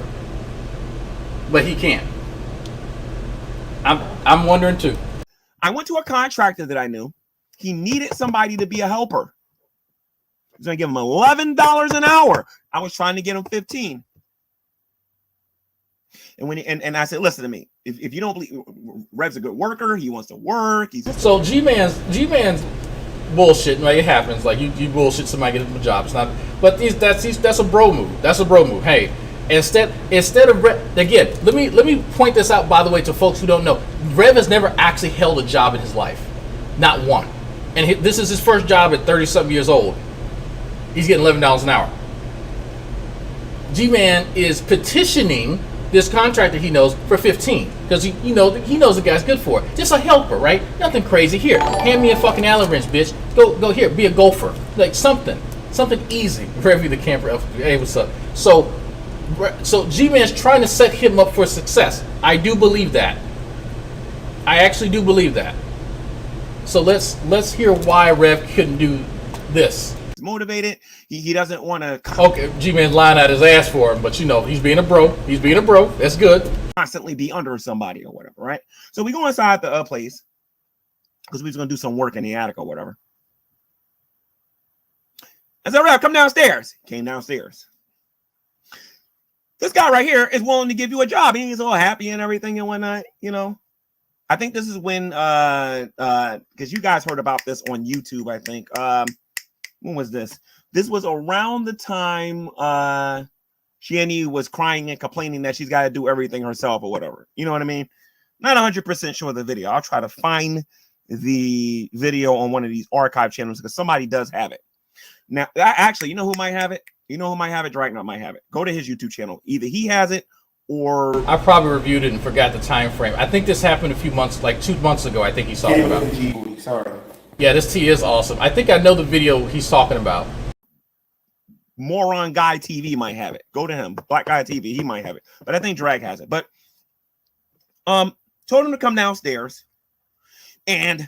but he can't? I'm wondering too. I went to a contractor that I knew. He needed somebody to be a helper. I was going to give him $11 an hour. I was trying to get him 15. And when and I said, listen to me. If you don't believe Rev's a good worker, he wants to work. So G-Man's bullshit. Like, it happens. Like you bullshit somebody get him a job. It's not. But that's a bro move. That's a bro move. Hey, instead of Rev, again, let me point this out, by the way, to folks who don't know. Rev has never actually held a job in his life, not one. And this is his first job at 30-something years old. He's getting $11 an hour. G-Man is petitioning this contractor he knows for 15 because he knows the guy's good for it. Just a helper, right? Nothing crazy. Here, hand me a fucking Allen wrench, bitch. Go here, be a gopher. Like something easy. Revy the camper. Hey, what's up? So G-Man's trying to set him up for success. I do believe that. I actually do believe that. So let's hear why Rev couldn't do this. He's motivated. He doesn't want to. Okay, G-Man's lying out his ass for him, but he's being a bro. He's being a bro. That's good. Constantly be under somebody or whatever, right? So we go inside the place because we was gonna do some work in the attic or whatever. I said, Rev, come downstairs. Came downstairs. This guy right here is willing to give you a job. He's all happy and everything and whatnot, you know. I think this is when because you guys heard about this on YouTube, I think. When was this? This was around the time Shanny was crying and complaining that she's got to do everything herself or whatever. You know what I mean? Not 100% sure of the video. I'll try to find the video on one of these archive channels because somebody does have it. Now, actually, you know who might have it? You know who might have it? Dragnauct might have it. Go to his YouTube channel. Either he has it or I probably reviewed it and forgot the time frame. I think this happened a few months, like 2 months ago. I think he's talking about. Sorry. Yeah, this tea is awesome. I think I know the video he's talking about. Moron Guy TV might have it. Go to him. Black Guy TV, he might have it. But I think Drag has it. But told him to come downstairs, and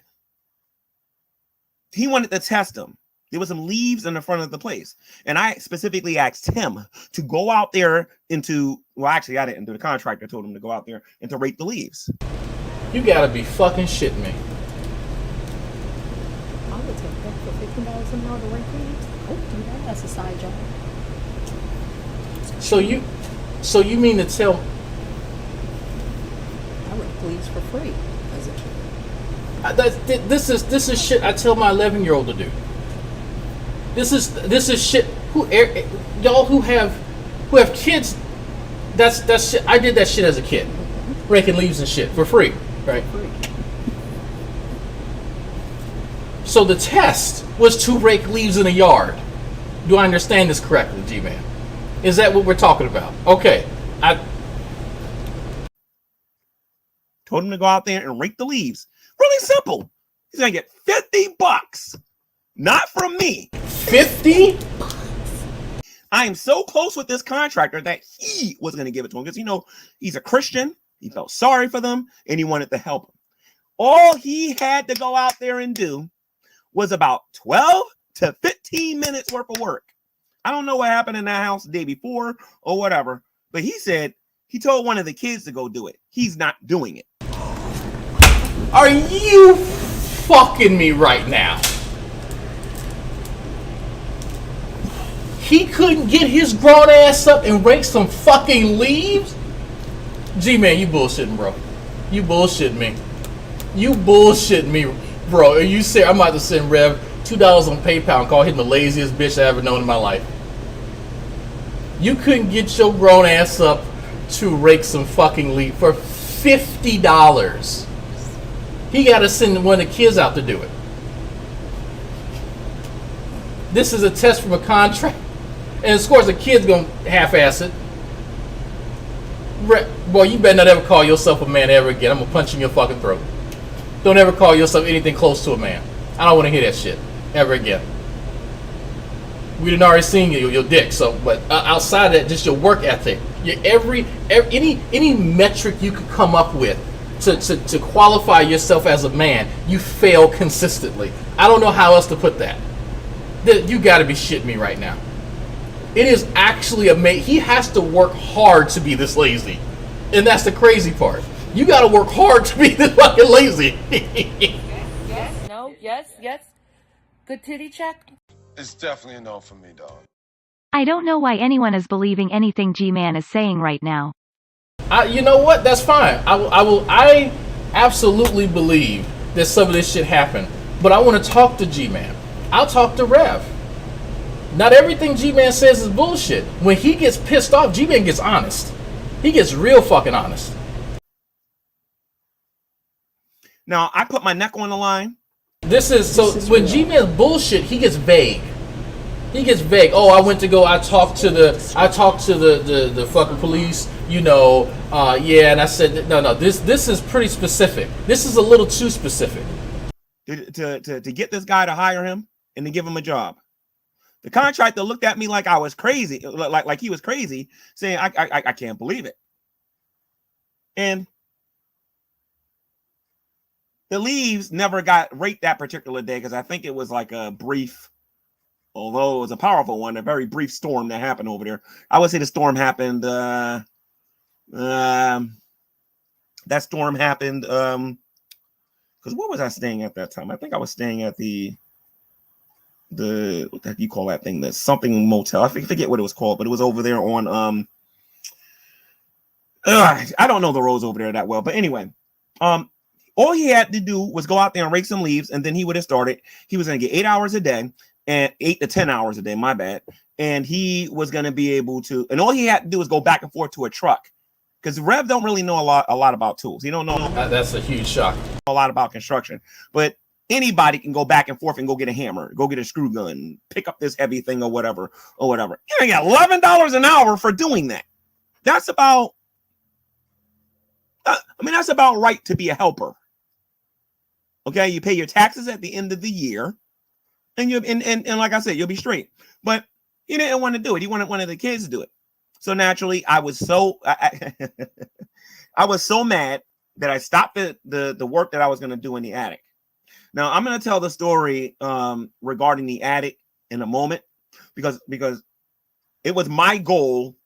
he wanted to test him. There was some leaves in the front of the place, and I specifically asked him to go out there into. Well, actually, I didn't do the contractor. Told him to go out there and to rake the leaves. You gotta be fucking shitting me. I would take that for $15 an hour to rake leaves. I would do that as a side job. So you mean to tell? I rake leaves for free as a kid. This is shit I tell my 11-year-old to do. This is shit. Y'all who have kids, that's shit. I did that shit as a kid, raking leaves and shit for free, right? So the test was to rake leaves in a yard. Do I understand this correctly, Gman? Is that what we're talking about? Okay, I told him to go out there and rake the leaves. Really simple. He's gonna get $50, not from me. 50? I am so close with this contractor that he was going to give it to him because, you know, he's a Christian. He felt sorry for them and he wanted to help them. All he had to go out there and do was about 12 to 15 minutes worth of work. I don't know what happened in that house the day before or whatever, but he said he told one of the kids to go do it. He's not doing it. Are you fucking me right now? He couldn't get his grown ass up and rake some fucking leaves? G-Man, you bullshitting, bro. You bullshitting me. You bullshitting me, bro. Are you serious? I'm about to send Rev $2 on PayPal and call him the laziest bitch I ever known in my life. You couldn't get your grown ass up to rake some fucking leaves for $50. He got to send one of the kids out to do it. This is a test from a contract. And of course, the kid's gonna half-ass it. Boy, you better not ever call yourself a man ever again. I'm gonna punch you in your fucking throat. Don't ever call yourself anything close to a man. I don't want to hear that shit ever again. We done already seen your dick. So, but outside of that, just your work ethic, your any metric you could come up with to qualify yourself as a man, you fail consistently. I don't know how else to put that. You got to be shitting me right now. It is actually amazing. He has to work hard to be this lazy. And that's the crazy part. You got to work hard to be this fucking lazy. Yes, no, yes. Good titty check? It's definitely a no for me, dog. I don't know why anyone is believing anything G-Man is saying right now. You know what? That's fine. I absolutely believe that some of this shit happened. But I want to talk to G-Man. I'll talk to Rev. Not everything G-Man says is bullshit. When he gets pissed off, G-Man gets honest. He gets real fucking honest. Now, I put my neck on the line. This is when G-Man's bullshit, he gets vague. He gets vague. Oh, I talked to the fucking police, you know, yeah, and I said no, this is pretty specific. This is a little too specific. To get this guy to hire him and to give him a job. The contractor looked at me like I was crazy, like he was crazy, saying I can't believe it. And the leaves never got raked that particular day because I think it was like a brief, although it was a powerful one, a very brief storm that happened over there. I would say the storm happened. That storm happened. Because where was I staying at that time? I think I was staying at the what the heck you call that thing? The something motel. I forget what it was called, but it was over there on I don't know the roads over there that well, but anyway, all he had to do was go out there and rake some leaves, and then he would have started. He was going to get 8 hours a day, and 8 to 10 hours a day, my bad. And he was going to be able to, and all he had to do was go back and forth to a truck, because Rev don't really know a lot about tools. He don't know. That's a huge shock. A lot about construction, but anybody can go back and forth and go get a hammer, go get a screw gun, pick up this heavy thing or whatever. You get $11 an hour for doing that. That's about, that's about right to be a helper. Okay, you pay your taxes at the end of the year, and like I said, you'll be straight. But he didn't want to do it. He wanted one of the kids to do it. So naturally, I was so mad that I stopped the work that I was going to do in the attic. Now I'm going to tell the story regarding the attic in a moment, because it was my goal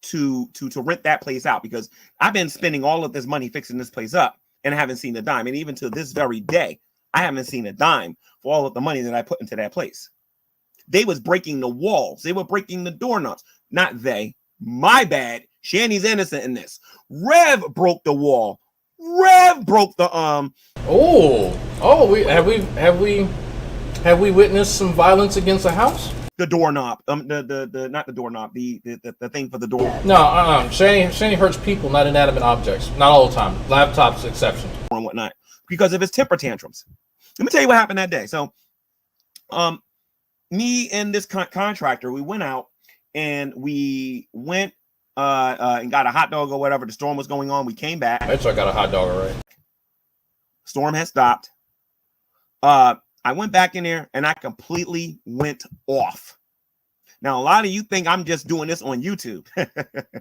to rent that place out, because I've been spending all of this money fixing this place up and I haven't seen a dime. And even to this very day, I haven't seen a dime for all of the money that I put into that place. They was breaking the walls. They were breaking the doorknobs. Not they. My bad. Shanny's innocent in this. Rev broke the wall. Rev broke the have we witnessed some violence against the house? The doorknob. The not the doorknob. The thing for the door. No, Shanny hurts people, not inanimate objects. Not all the time. Laptops exception. And whatnot. Because of his temper tantrums. Let me tell you what happened that day. So me and this contractor, we went out and we went and got a hot dog or whatever. The storm was going on. We came back. I got a hot dog already. Storm had stopped. I went back in there and I completely went off. Now, a lot of you think I'm just doing this on YouTube.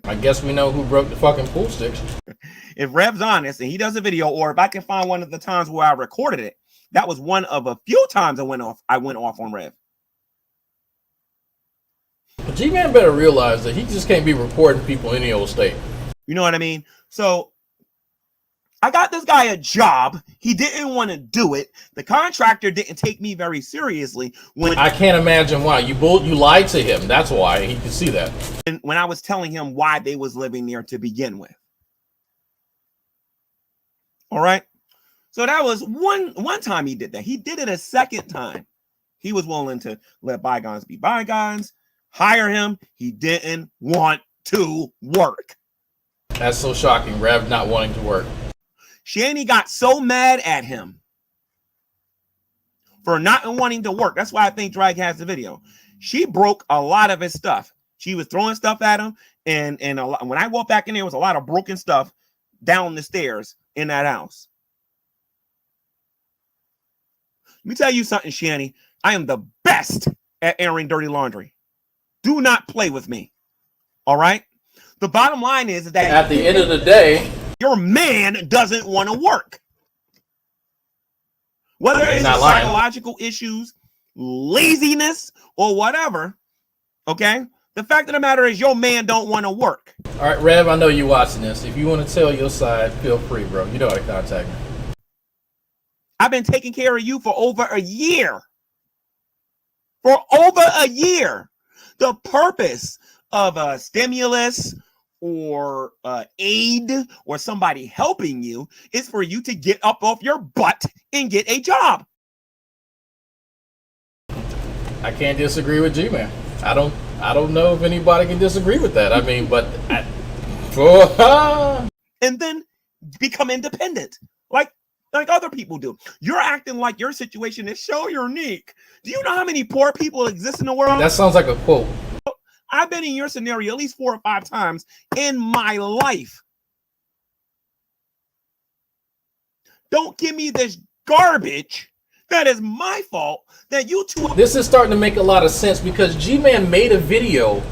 I guess we know who broke the fucking pool sticks. If Rev's honest and he does a video, or if I can find one of the times where I recorded it, that was one of a few times I went off on Rev. Gman better realize that he just can't be reporting people in any old state. You know what I mean? So I got this guy a job. He didn't want to do it. The contractor didn't take me very seriously. When I can't imagine why. You lied to him. That's why. He could see that. And when I was telling him why they was living there to begin with. All right. So that was one time he did that. He did it a second time. He was willing to let bygones be bygones. Hire him. He didn't want to work. That's so shocking. Rev not wanting to work. Shanny got so mad at him for not wanting to work. That's why I think Drag has the video. She broke a lot of his stuff. She was throwing stuff at him, and when I walked back in, there was a lot of broken stuff down the stairs in that house. Let me tell you something, Shanny. I am the best at airing dirty laundry. Do not play with me. All right? The bottom line is that at the end of the day, your man doesn't want to work. Whether it's psychological issues, laziness, or whatever, okay? The fact of the matter is your man don't want to work. All right, Rev, I know you're watching this. If you want to tell your side, feel free, bro. You know how to contact me. I've been taking care of you for over a year. For over a year. The purpose of a stimulus or aid or somebody helping you is for you to get up off your butt and get a job. I can't disagree with Gman. I don't know if anybody can disagree with that. I mean, but and then become independent like other people do. You're acting like your situation is so unique. Do you know how many poor people exist in the world? That sounds like a quote. I've been in your scenario at least 4 or 5 times in my life. Don't give me this garbage. That is my fault that you two. This is starting to make a lot of sense because Gman made a video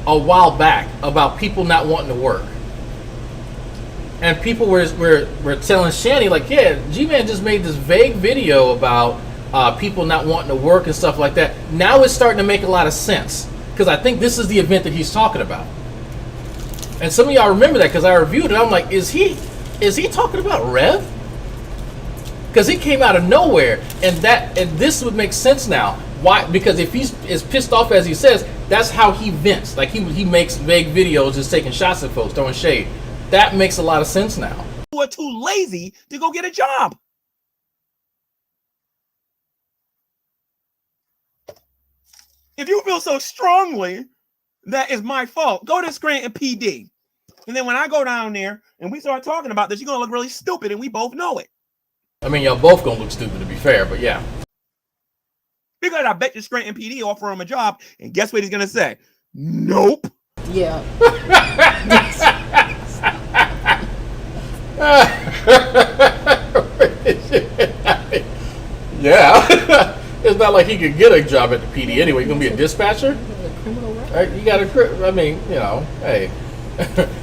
a while back about people not wanting to work. And people were telling Shanny, like, yeah, Gman just made this vague video about people not wanting to work and stuff like that. Now it's starting to make a lot of sense. Because I think this is the event that he's talking about. And some of y'all remember that because I reviewed it. I'm like, is he talking about Rev? Because he came out of nowhere, and this would make sense now. Why? Because if he's as pissed off as he says, that's how he vents. Like he makes vague videos just taking shots at folks, throwing shade. That makes a lot of sense now. You are too lazy to go get a job. If you feel so strongly that is my fault, go to Scranton PD. And then when I go down there and we start talking about this, you're going to look really stupid, and we both know it. I mean, y'all both gonna look stupid, to be fair, but yeah. Because I bet you Scranton PD offer him a job, and guess what he's going to say? Nope. Yeah. Yeah. It's not like he could get a job at the PD anyway. He's gonna be a dispatcher. Right? You got to. I mean, you know, hey.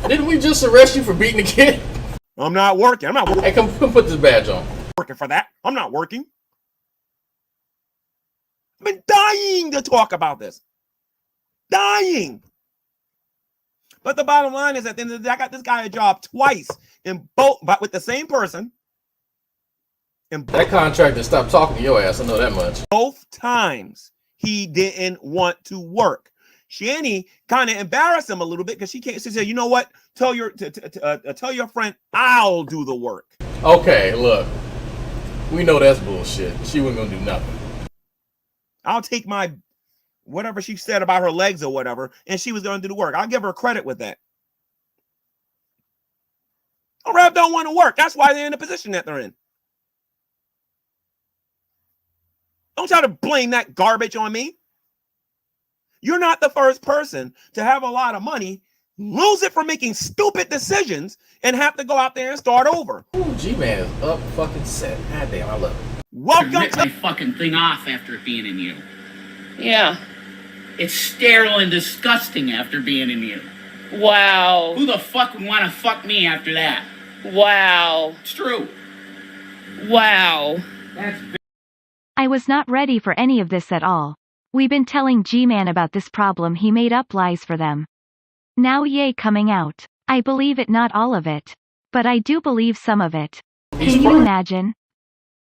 Didn't we just arrest you for beating a kid? I'm not working. I'm not working. Hey, come put this badge on. Working for that. I'm not working. I've been dying to talk about this. Dying. But the bottom line is, at the end of the day, I got this guy a job twice in both, but with the same person. That contractor stopped talking to your ass. I know that much. Both times he didn't want to work. Shanny kind of embarrassed him a little bit because she said, "You know what? Tell your friend I'll do the work." Okay, look, we know that's bullshit. She wasn't gonna do nothing. I'll take my whatever she said about her legs or whatever, and she was gonna do the work. I'll give her credit with that. Rev don't want to work. That's why they're in the position that they're in. Don't try to blame that garbage on me. You're not the first person to have a lot of money, lose it for making stupid decisions, and have to go out there and start over. Ooh, Gman is up fucking set. God damn, I love it. Welcome to my fucking thing off after being in you. Yeah. It's sterile and disgusting after being in you. Wow. Who the fuck would want to fuck me after that? Wow. It's true. Wow. That's I was not ready for any of this at all. We've been telling Gman about this problem. He made up lies for them. Now yay coming out. I believe it, not all of it. But I do believe some of it. Can you imagine?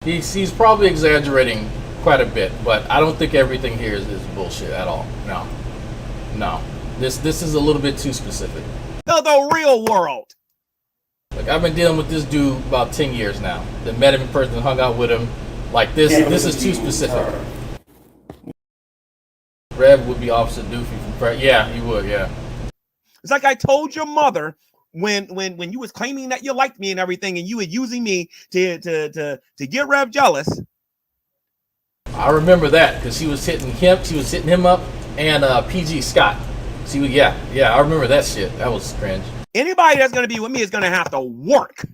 He's probably exaggerating quite a bit, but I don't think everything here is bullshit at all. No. This is a little bit too specific. The real world. Like, I've been dealing with this dude about 10 years now. Then met him in person, hung out with him. Like, this is too specific. Rev would be Officer Doofy from yeah, he would, yeah. It's like I told your mother when you was claiming that you liked me and everything, and you were using me to get Rev jealous. I remember that because she was hitting him up, and PG Scott. Yeah, I remember that shit. That was cringe. Anybody that's gonna be with me is gonna have to work.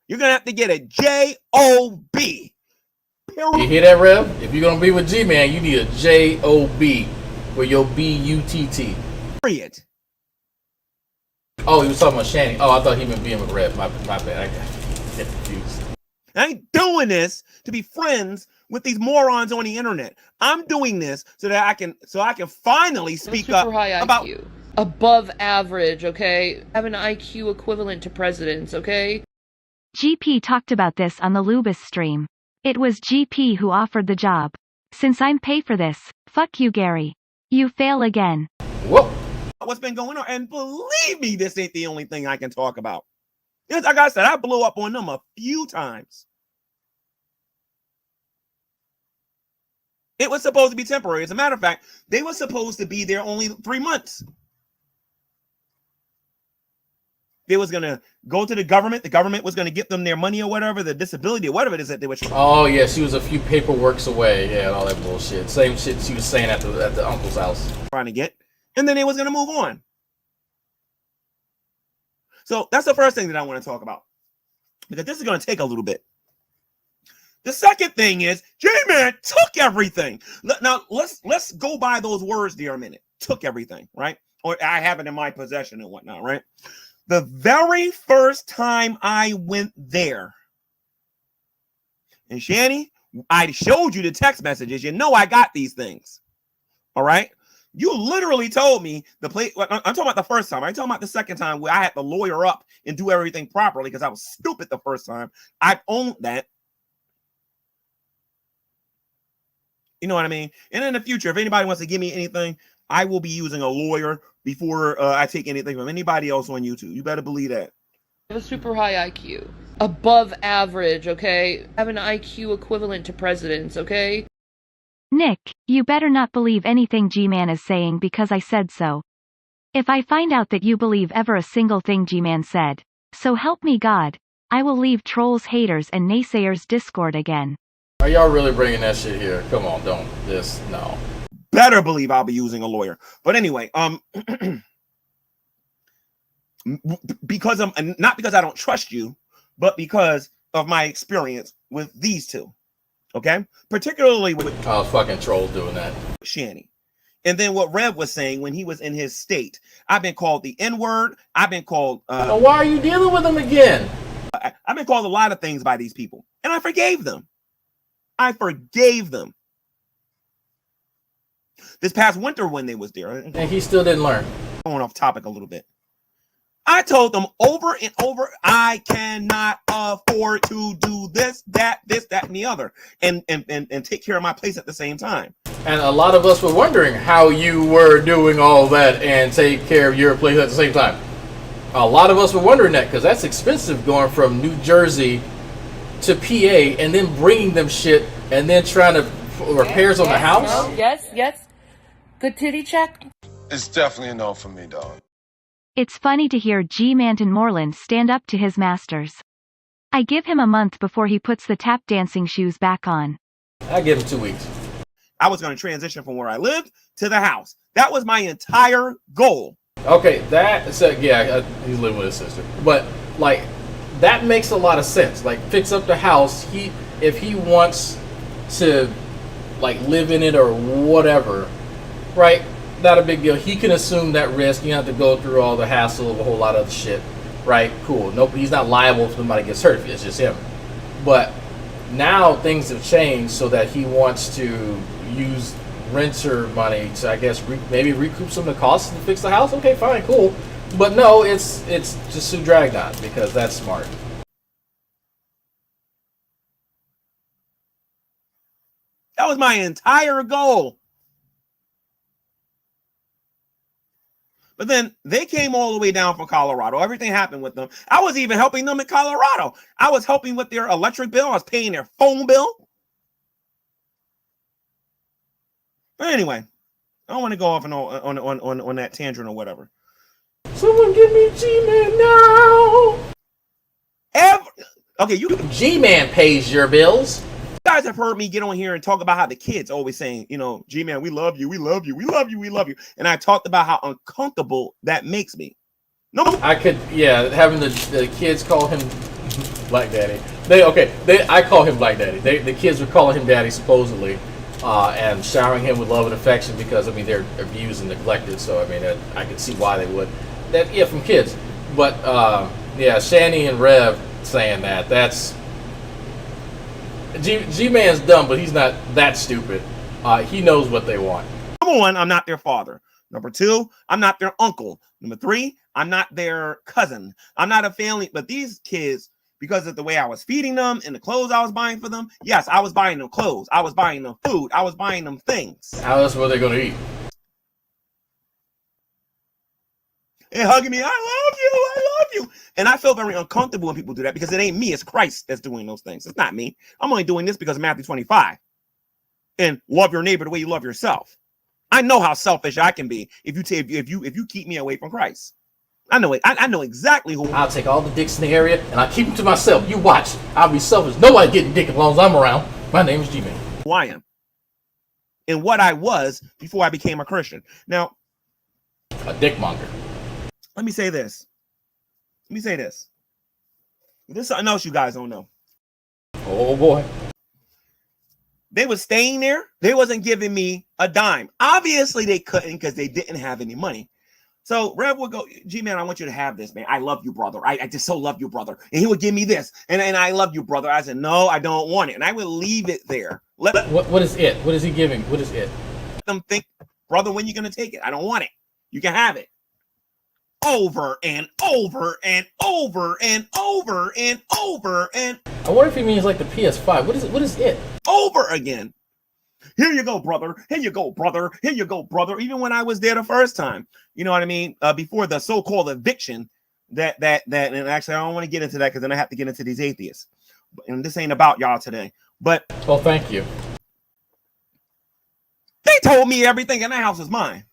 You're gonna have to get a J-O-B. You hear that, Rev? If you're gonna be with G-Man, you need a J-O-B for your B-U-T-T. Period. Oh, he was talking about Shanny. Oh, I thought he meant being with Rev. My bad. I got confused. I ain't doing this to be friends with these morons on the internet. I'm doing this so that I can finally speak up high about IQ. Above average, okay? Have an IQ equivalent to presidents, okay? GP talked about this on the Lubis stream. It was GP who offered the job. Since I'm pay for this, fuck you, Gary. You fail again. Whoa. What's been going on? And believe me, this ain't the only thing I can talk about. Like I said, I blew up on them a few times. It was supposed to be temporary. As a matter of fact, they were supposed to be there only 3 months. They was going to go to the government. The government was going to get them their money or whatever, the disability or whatever it is that they were. Oh, yeah, she was a few paperworks away. Yeah, and all that bullshit. Same shit she was saying at the uncle's house. Trying to get. And then they was going to move on. So that's the first thing that I want to talk about, because this is going to take a little bit. The second thing is J-Man took everything. Now let's go by those words there a minute. Took everything, right? Or I have it in my possession and whatnot, right? The very first time I went there, and Shanny, I showed you the text messages. You know I got these things. All right. You literally told me the place. I'm talking about the first time. I'm talking about the second time where I had to lawyer up and do everything properly because I was stupid the first time. I owned that. You know what I mean? And in the future, if anybody wants to give me anything, I will be using a lawyer before I take anything from anybody else on YouTube. You better believe that. I have a super high IQ. Above average, okay? I have an IQ equivalent to presidents, okay? Nick, you better not believe anything Gman is saying because I said so. If I find out that you believe ever a single thing Gman said, so help me God, I will leave trolls, haters, and naysayers Discord again. Are y'all really bringing that shit here? Come on, don't. No. Better believe I'll be using a lawyer. But anyway, because not because I don't trust you, but because of my experience with these two. Okay? Particularly with fucking trolls doing that. Shanny. And then what Rev was saying when he was in his state. I've been called the N-word. I've been called why are you dealing with them again? I've been called a lot of things by these people. And I forgave them. I forgave them. This past winter when they was there. And he still didn't learn. Going off topic a little bit. I told them over and over, I cannot afford to do this, that, and the other, and take care of my place at the same time. And a lot of us were wondering how you were doing all that and take care of your place at the same time. A lot of us were wondering that because that's expensive going from New Jersey to PA and then bringing them shit and then trying to repairs on the house. No, yes. Good titty check. It's definitely a no for me, dog. It's funny to hear Gman and Moreland stand up to his masters. I give him a month before he puts the tap dancing shoes back on. I give him 2 weeks. I was going to transition from where I lived to the house. That was my entire goal. Okay, he's living with his sister. But, like, that makes a lot of sense. Like, fix up the house. If he wants to, like, live in it or whatever, right? Not a big deal. He can assume that risk. You don't have to go through all the hassle of a whole lot of other shit, right? Cool. Nope. He's not liable if somebody gets hurt. It's just him. But now things have changed so that he wants to use renter money to, I guess, maybe recoup some of the costs to fix the house. Okay, fine, cool. But no, it's just sue Dragnauct because that's smart. That was my entire goal. But then they came all the way down from Colorado. Everything happened with them. I was even helping them in Colorado. I was helping with their electric bill. I was paying their phone bill. But anyway, I don't want to go off on that tangent or whatever. Someone give me G-Man now. Okay, G-Man pays your bills. You guys have heard me get on here and talk about how the kids always saying, G-Man, we love you, we love you, we love you, we love you. And I talked about how uncomfortable that makes me. No, having the kids call him Black Daddy. I call him Black Daddy. The kids were calling him Daddy supposedly, and showering him with love and affection because they're abused and neglected. So I can see why they would. From kids. But Shanny and Rev saying that's. G-Man's dumb, but he's not that stupid. He knows what they want. Number one, I'm not their father. Number two, I'm not their uncle. Number three, I'm not their cousin. I'm not a family. But these kids, because of the way I was feeding them and the clothes I was buying for them, yes, I was buying them clothes. I was buying them food. I was buying them things. How else were they going to eat? And hugging me, I love you. And I feel very uncomfortable when people do that because it ain't me, it's Christ that's doing those things. It's not me. I'm only doing this because of Matthew 25. And love your neighbor the way you love yourself. I know how selfish I can be if you keep me away from Christ. I know it. I know exactly who. I'll take all the dicks in the area and I'll keep them to myself. You watch. I'll be selfish. Nobody getting dick as long as I'm around. My name is G-Man. Who I am. And what I was before I became a Christian. Now, a dick monger. Let me say this. This is something else you guys don't know. Oh boy. They were staying there. They wasn't giving me a dime. Obviously they couldn't because they didn't have any money. So Rev would go, G-Man, I want you to have this, man. I love you, brother. I just so love you, brother. And he would give me this. And I love you, brother. I said, no, I don't want it. And I would leave it there. What is it? What is he giving? What is it? Let them think, brother, when you going to take it? I don't want it. You can have it. Over and over and over and over and over and I wonder if he means like the PS5. What is it? Over again. Here you go, brother. Here you go, brother. Here you go, brother. Even when I was there the first time, you know what I mean? Before the so-called eviction, and actually I don't want to get into that because then I have to get into these atheists. And this ain't about y'all today. But well, thank you. They told me everything in the house is mine.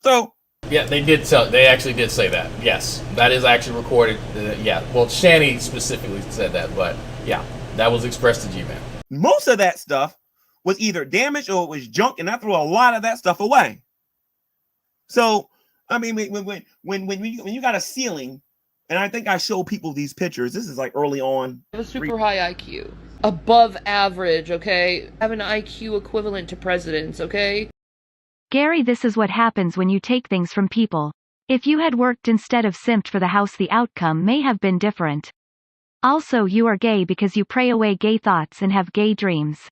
So yeah, they actually did say that. Yes, that is actually recorded. Yeah, well, Shanny specifically said that, but yeah, that was expressed to Gman. Most of that stuff was either damaged or it was junk, and I threw a lot of that stuff away. So I mean, when you got a ceiling, and I think I show people these pictures. This is like early on. I have a super high IQ, above average. Okay, I have an IQ equivalent to presidents. Okay. Gary, this is what happens when you take things from people. If you had worked instead of simped for the house, the outcome may have been different. Also, you are gay because you pray away gay thoughts and have gay dreams.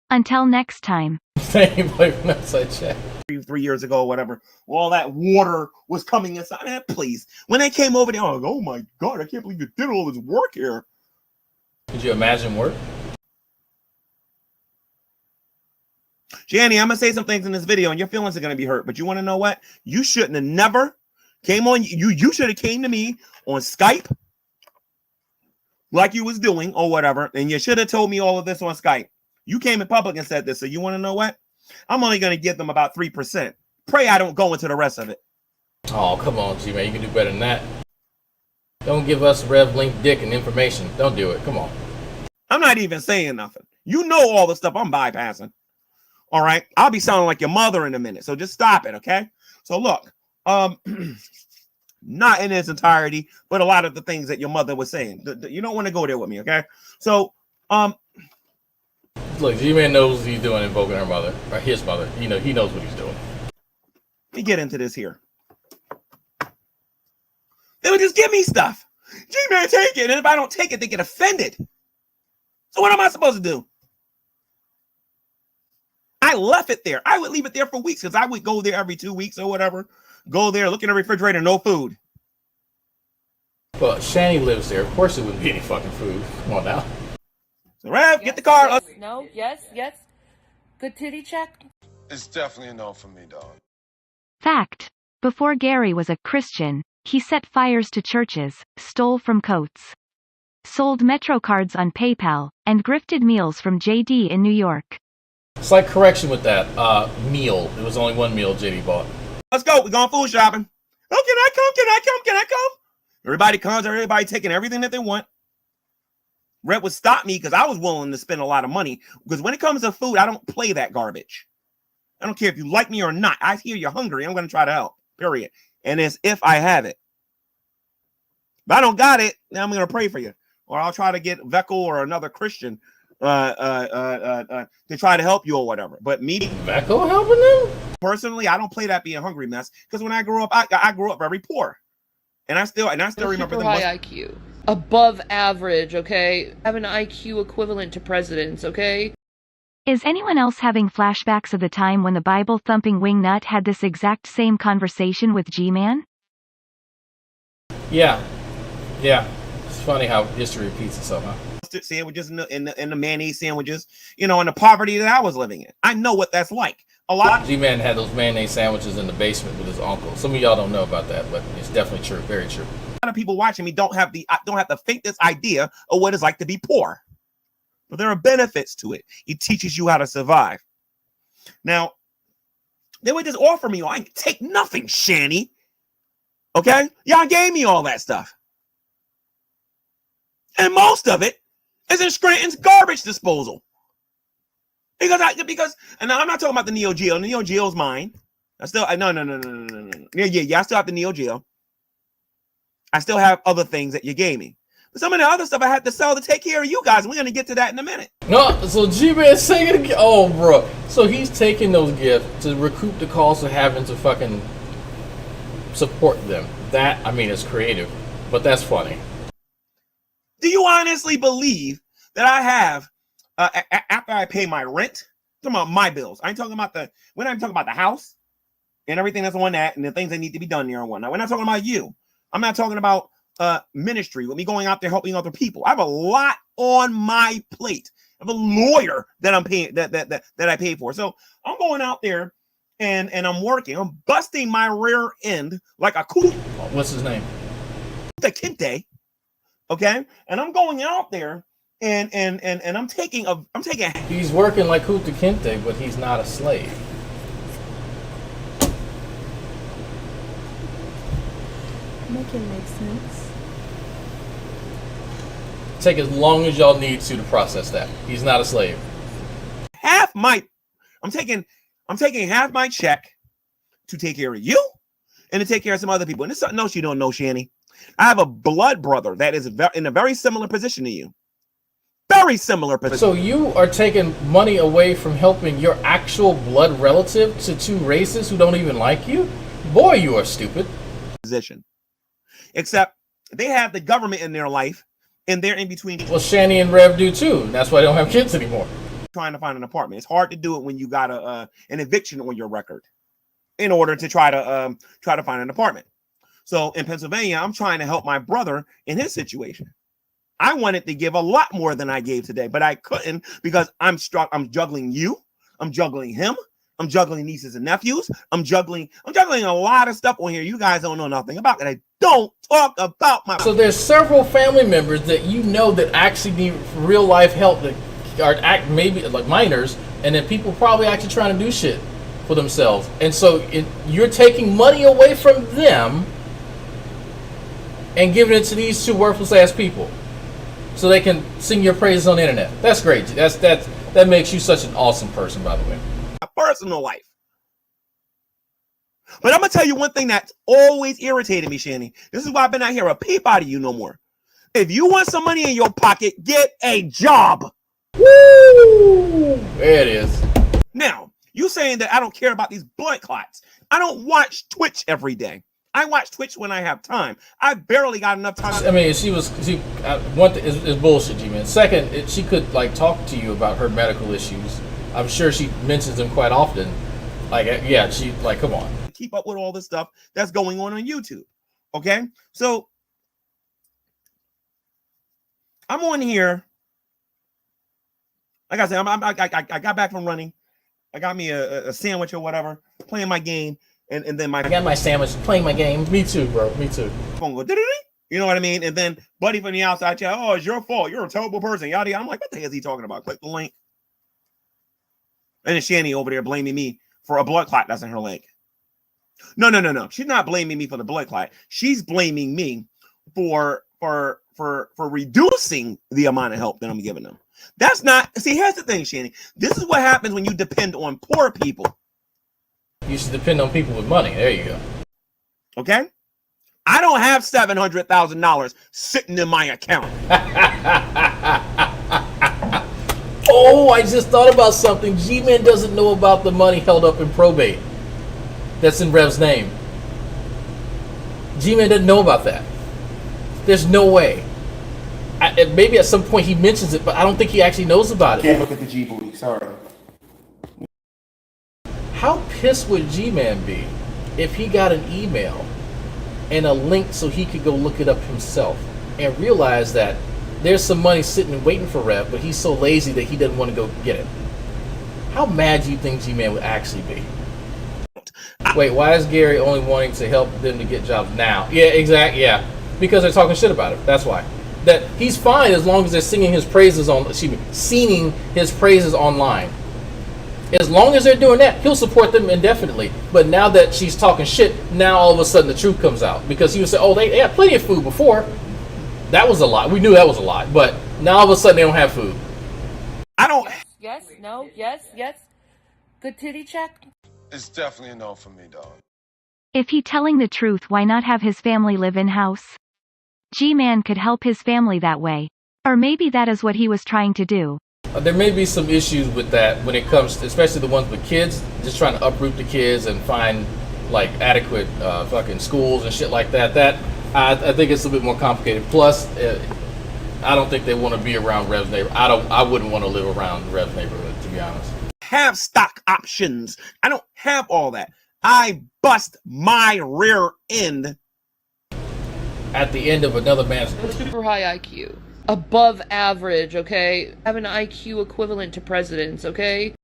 Until next time. Thank you, boy, from outside chat. 3 years ago, whatever. All that water was coming inside. Man, please. When they came over there, I was like, oh my God, I can't believe you did all this work here. Could you imagine work? Shanny, I'm gonna say some things in this video and your feelings are gonna be hurt, but you want to know what? You shouldn't have never came on. You should have came to me on Skype like you was doing or whatever, and you should have told me all of this on Skype. You came in public and said this, so you want to know what? I'm only gonna give them about 3%. Pray I don't go into the rest of it. Oh, come on, G-Man, you can do better than that. Don't give us Rev Link dick and information. Don't do it. Come on. I'm not even saying nothing. You know all the stuff I'm bypassing. All right, I'll be sounding like your mother in a minute, so just stop it, okay? So look, not in its entirety, but a lot of the things that your mother was saying. You don't want to go there with me, okay? So, look, G-Man knows what he's doing, invoking her mother, or his mother. You know, he knows what he's doing. Let me get into this here. They would just give me stuff. G-Man, take it, and if I don't take it, they get offended. So what am I supposed to do? I left it there. I would leave it there for weeks because I would go there every 2 weeks or whatever. Go there, look in the refrigerator, no food. Well, Shanny lives there. Of course it wouldn't be any fucking food. Come on now. So, Rev, yes, get the car. Yes, no, yes. Good titty check. It's definitely a no for me, dog. Fact. Before Gary was a Christian, he set fires to churches, stole from coats, sold Metro cards on PayPal, and grifted meals from JD in New York. Slight correction with that meal. There was only one meal JD bought. Let's go. We're going food shopping. Oh, can I come? Can I come? Can I come? Everybody comes. Everybody taking everything that they want. Red would stop me because I was willing to spend a lot of money. Because when it comes to food, I don't play that garbage. I don't care if you like me or not. I hear you're hungry. I'm going to try to help. Period. And it's if I have it. If I don't got it, then I'm going to pray for you. Or I'll try to get Veckel or another Christian to try to help you or whatever. But me, Veckel helping them? Personally, I don't play that being hungry mess because when I grew up, I grew up very poor, and I still remember the high IQ, above average. Okay, I have an IQ equivalent to presidents. Okay. Is anyone else having flashbacks of the time when the Bible-thumping wingnut had this exact same conversation with G-Man? Yeah. It's funny how history repeats itself, huh? Sandwiches in the mayonnaise sandwiches, you know, in the poverty that I was living in. I know what that's like. A lot. G-Man had those mayonnaise sandwiches in the basement with his uncle. Some of y'all don't know about that, but it's definitely true. Very true. A lot of people watching me don't have the faintest idea of what it's like to be poor. But there are benefits to it. It teaches you how to survive. Now, they would just offer me, I ain't take nothing, Shanny. Okay? Y'all gave me all that stuff. And most of it is in Scranton's garbage disposal. Because and now I'm not talking about the Neo Geo. The Neo Geo's mine. I still no. Yeah, I still have the Neo Geo. I still have other things that you gave me. But some of the other stuff I had to sell to take care of you guys. We're gonna get to that in a minute. No, so G-Man saying it again. Oh, bro. So he's taking those gifts to recoup the cost of having to fucking support them. That, I mean, is creative, but that's funny. Do you honestly believe that I have, after I pay my rent, I'm talking about my bills. I ain't talking about when I'm talking about the house and everything that's on that and the things that need to be done there and whatnot. We're not talking about you. I'm not talking about ministry with me going out there helping other people. I have a lot on my plate. I have a lawyer that I'm paying that I pay for. So I'm going out there and I'm working. I'm busting my rear end like a cool. What's his name? The Kinte. Okay, and I'm going out there and I'm taking. He's working like Kunta Kinte, but he's not a slave. Make it make sense. Take as long as y'all need to process that. He's not a slave. I'm taking half my check to take care of you and to take care of some other people. And it's something else you don't know, Shanny. I have a blood brother that is in a very similar position to you. Very similar position. So you are taking money away from helping your actual blood relative to two races who don't even like you? Boy, you are stupid. Position. Except they have the government in their life and they're in between. Well, Shanny and Rev do too. That's why they don't have kids anymore. Trying to find an apartment. It's hard to do it when you got an eviction on your record in order to try to find an apartment. So in Pennsylvania, I'm trying to help my brother in his situation. I wanted to give a lot more than I gave today, but I couldn't because I'm juggling you. I'm juggling him. I'm juggling nieces and nephews. I'm juggling a lot of stuff on here you guys don't know nothing about that I don't talk about. So there's several family members that you know that actually need real life help that are maybe like minors, and then people probably actually trying to do shit for themselves. And so you're taking money away from them and giving it to these two worthless ass people so they can sing your praises on the internet. That's great. That makes you such an awesome person, by the way. My personal life. But I'm gonna tell you one thing that's always irritated me, Shanny. This is why I've been out here a peep out of you no more. If you want some money in your pocket, get a job. Woo! There it is. Now, you saying that I don't care about these blood clots. I don't watch Twitch every day. I watch Twitch when I have time. I barely got enough time. I mean, one thing is bullshit, Gman. Second, she could like talk to you about her medical issues. I'm sure she mentions them quite often. Like, yeah, she like, come on. Keep up with all this stuff that's going on YouTube. Okay, so I'm on here. Like I said, I got back from running. I got me a sandwich or whatever, playing my game. And then I got my sandwich, playing my game. Me too, bro. Me too. Phone go, you know what I mean? And then buddy from the outside chat, oh, it's your fault. You're a terrible person. Yada yada. I'm like, what the hell is he talking about? Click the link. And then Shanny over there blaming me for a blood clot that's in her leg. No. She's not blaming me for the blood clot. She's blaming me for reducing the amount of help that I'm giving them. That's not. See, here's the thing, Shanny. This is what happens when you depend on poor people. You should depend on people with money. There you go. Okay? I don't have $700,000 sitting in my account. Oh, I just thought about something. G-Man doesn't know about the money held up in probate. That's in Rev's name. G-Man doesn't know about that. There's no way. Maybe at some point he mentions it, but I don't think he actually knows about it. Can't look at the G-Booty. Sorry. How pissed would G-Man be if he got an email and a link so he could go look it up himself and realize that there's some money sitting and waiting for Rev, but he's so lazy that he doesn't want to go get it? How mad do you think G-Man would actually be? Wait, why is Gary only wanting to help them to get jobs now? Yeah, exactly. Yeah, because they're talking shit about it. That's why. That he's fine as long as they're singing his praises singing his praises online. As long as they're doing that, he'll support them indefinitely. But now that she's talking shit, now all of a sudden the truth comes out. Because he would say, oh, they had plenty of food before. That was a lie. We knew that was a lie. But now all of a sudden they don't have food. I don't. Yes, no, yes. Good titty check. It's definitely a no for me, dog. If he telling the truth, why not have his family live in-house? G-Man could help his family that way. Or maybe that is what he was trying to do. There may be some issues with that when it comes to, especially the ones with kids, just trying to uproot the kids and find like adequate fucking schools and shit like that. I think it's a bit more complicated. Plus, I don't think they want to be around Rev's neighborhood. I wouldn't want to live around Rev's neighborhood, to be honest. Have stock options. I don't have all that. I bust my rear end at the end of another man's super high IQ. above average, okay? Have an IQ equivalent to presidents, okay?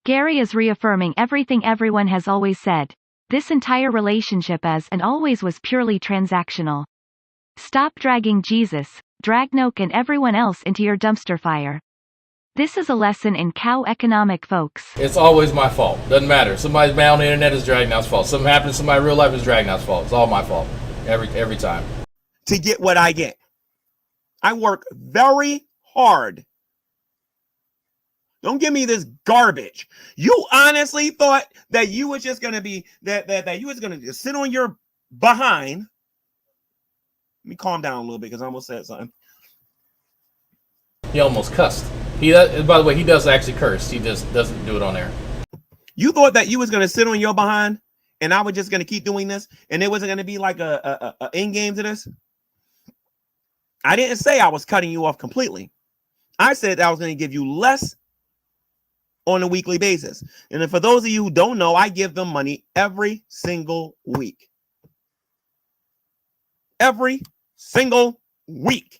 Gary is reaffirming everything everyone has always said. This entire relationship is and always was purely transactional. Stop dragging Jesus, Dragnauct and everyone else into your dumpster fire. This is a lesson in cow economic, folks. It's always my fault. Doesn't matter. Somebody's bad on the internet is Dragnauct's fault. Something happens to somebody in real life is Dragnauct's fault. It's all my fault. Every time. To get what I get. I work very hard. Don't give me this garbage. You honestly thought that you was just gonna be that you was gonna just sit on your behind. Let me calm down a little bit because I almost said something. He almost cussed. He does, by the way, he does actually curse. He just doesn't do it on air. You thought that you was gonna sit on your behind and I was just gonna keep doing this and it wasn't gonna be like a end game to this? I didn't say I was cutting you off completely. I said that I was going to give you less on a weekly basis. And then for those of you who don't know, I give them money every single week. Every single week.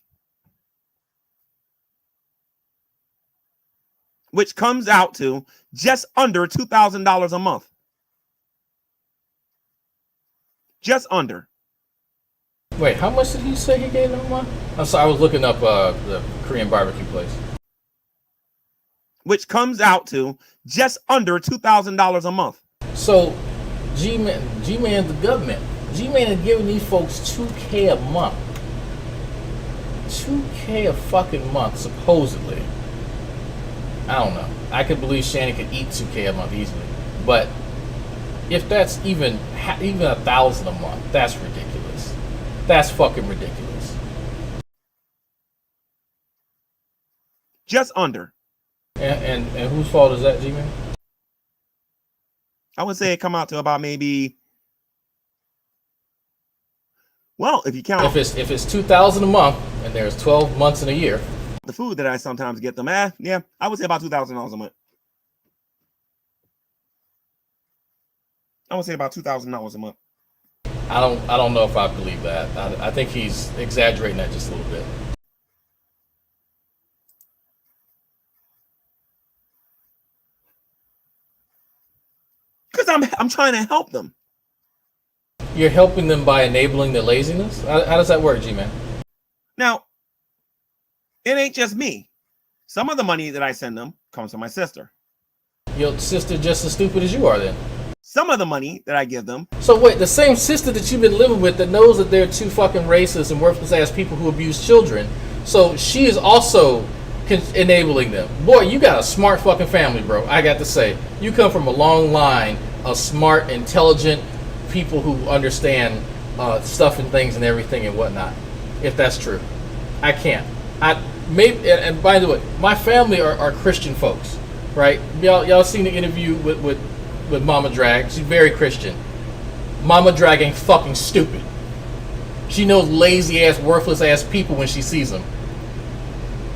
Which comes out to just under $2,000 a month. Just under. Wait, how much did he say he gave them a month? I'm sorry, I was looking up the Korean barbecue place. Which comes out to just under $2,000 a month. So, Gman's the government. Gman is giving these folks $2K a month. $2K a fucking month, supposedly. I don't know. I could believe Shanny could eat $2K a month easily. But if that's even $1,000 a month, that's ridiculous. That's fucking ridiculous. Just under. And whose fault is that, G-Man? I would say it come out to about maybe. Well, if you count. If it's $2,000 a month and there's 12 months in a year. The food that I sometimes get them, yeah, I would say about $2,000 a month. I would say about $2,000 a month. I don't know if I believe that. I think he's exaggerating that just a little bit. Because I'm trying to help them. You're helping them by enabling their laziness? How does that work, G-Man? Now, it ain't just me. Some of the money that I send them comes from my sister. Your sister just as stupid as you are then? Some of the money that I give them. So wait, the same sister that you've been living with that knows that they're two fucking racist and worthless ass people who abuse children. So she is also enabling them. Boy, you got a smart fucking family, bro. I got to say, you come from a long line of smart, intelligent people who understand stuff and things and everything and whatnot. If that's true, I can't. And by the way, my family are Christian folks, right? Y'all seen the interview with Mama Drag. She's very Christian. Mama Drag ain't fucking stupid. She knows lazy ass, worthless ass people when she sees them.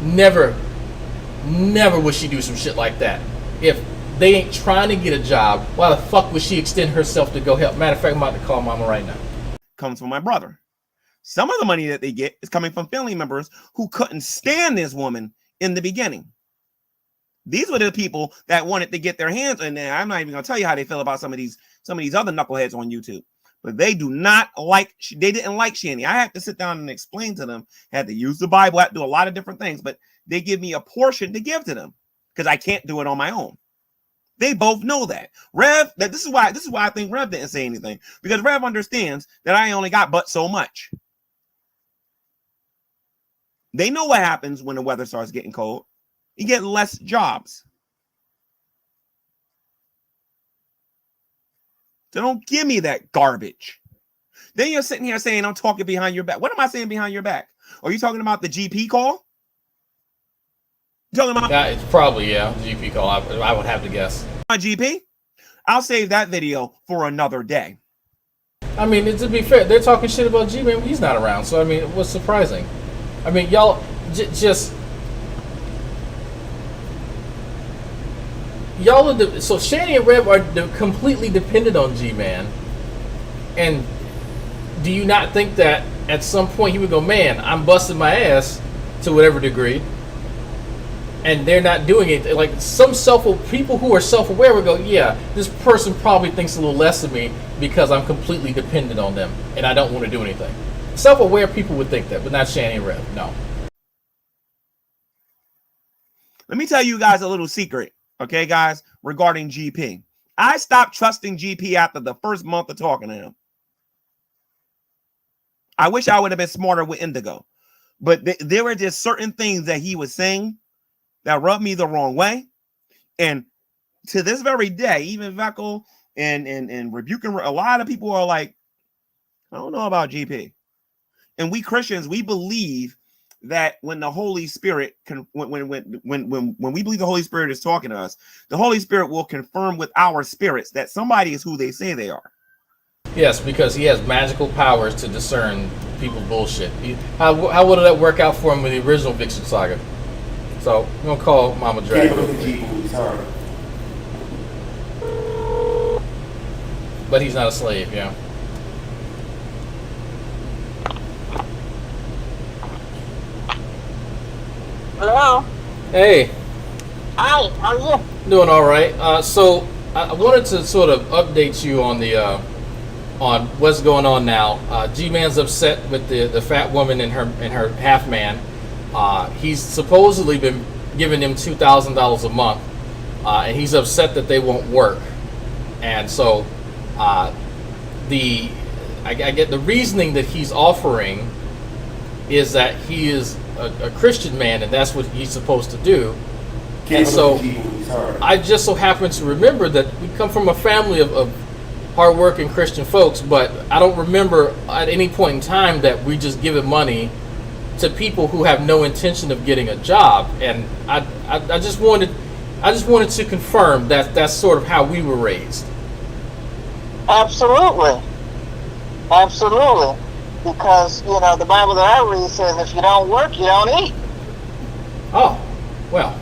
Never would she do some shit like that. If they ain't trying to get a job, why the fuck would she extend herself to go help? Matter of fact, I'm about to call Mama right now. Comes from my brother. Some of the money that they get is coming from family members who couldn't stand this woman in the beginning. These were the people that wanted to get their hands on there. I'm not even gonna tell you how they feel about some of these other knuckleheads on YouTube. But they do not like, they didn't like Shanny. I had to sit down and explain to them, had to use the Bible, I had to do a lot of different things, but they give me a portion to give to them because I can't do it on my own. They both know that. Rev, this is why I think Rev didn't say anything, because Rev understands that I only got but so much. They know what happens when the weather starts getting cold. You get less jobs. So don't give me that garbage. Then you're sitting here saying I'm talking behind your back. What am I saying behind your back? Are you talking about the GP call? You talking about? Yeah, it's probably, GP call. I would have to guess. My GP? I'll save that video for another day. I mean, to be fair, they're talking shit about G-Man when he's not around. So, I mean, what's surprising? I mean, y'all just... Y'all are so Shanny and Reb are completely dependent on G-Man. And do you not think that at some point he would go, man, I'm busting my ass to whatever degree, and they're not doing it. Like some people who are self-aware would go, yeah, this person probably thinks a little less of me because I'm completely dependent on them and I don't want to do anything. Self-aware people would think that, but not Shanny and Rev. No. Let me tell you guys a little secret, okay, guys, regarding GP. I stopped trusting GP after the first month of talking to him. I wish I would have been smarter with Indigo, but there were just certain things that he was saying that rubbed me the wrong way. And to this very day, even Veckel and Rebuking, a lot of people are like, I don't know about GP. And we Christians, we believe that when the Holy Spirit when we believe the Holy Spirit is talking to us, the Holy Spirit will confirm with our spirits that somebody is who they say they are. Yes, because he has magical powers to discern people's bullshit. How would that work out for him with the original Vixen Saga? So I'm gonna call Mama Dragon. But he's not a slave, yeah. Hello. Hey. Hi. How are you? Doing all right. So I wanted to sort of update you on the on what's going on now. Gman's upset with the fat woman and her half man. He's supposedly been giving them $2,000 a month, and he's upset that they won't work. And so I get the reasoning that he's offering is that he is a Christian man and that's what he's supposed to do. And so I just so happen to remember that we come from a family of hardworking Christian folks, but I don't remember at any point in time that we just giving money to people who have no intention of getting a job. And I just wanted to confirm that that's sort of how we were raised. Absolutely. Because, you know, the Bible that I read says if you don't work, you don't eat. Oh, well,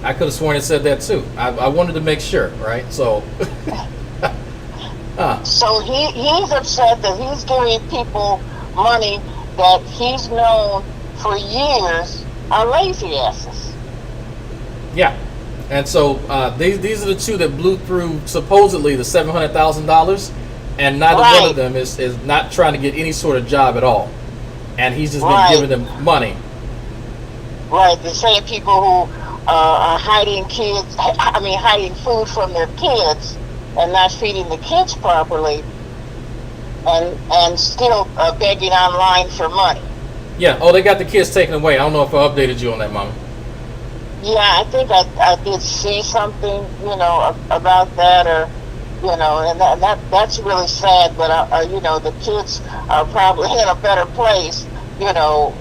I could have sworn it said that too. I wanted to make sure, right? So, So he's upset that he's giving people money that he's known for years are lazy asses. Yeah. And so these are the two that blew through supposedly the $700,000, and neither one of them is not trying to get any sort of job at all. And he's just been giving them money. Right. The same people who are hiding hiding food from their kids and not feeding the kids properly, and still begging online for money. Yeah. Oh, they got the kids taken away. I don't know if I updated you on that, Mama. Yeah, I think I did see something, you know, about that, or, you know, and that's really sad. But you know, the kids are probably in a better place, you know.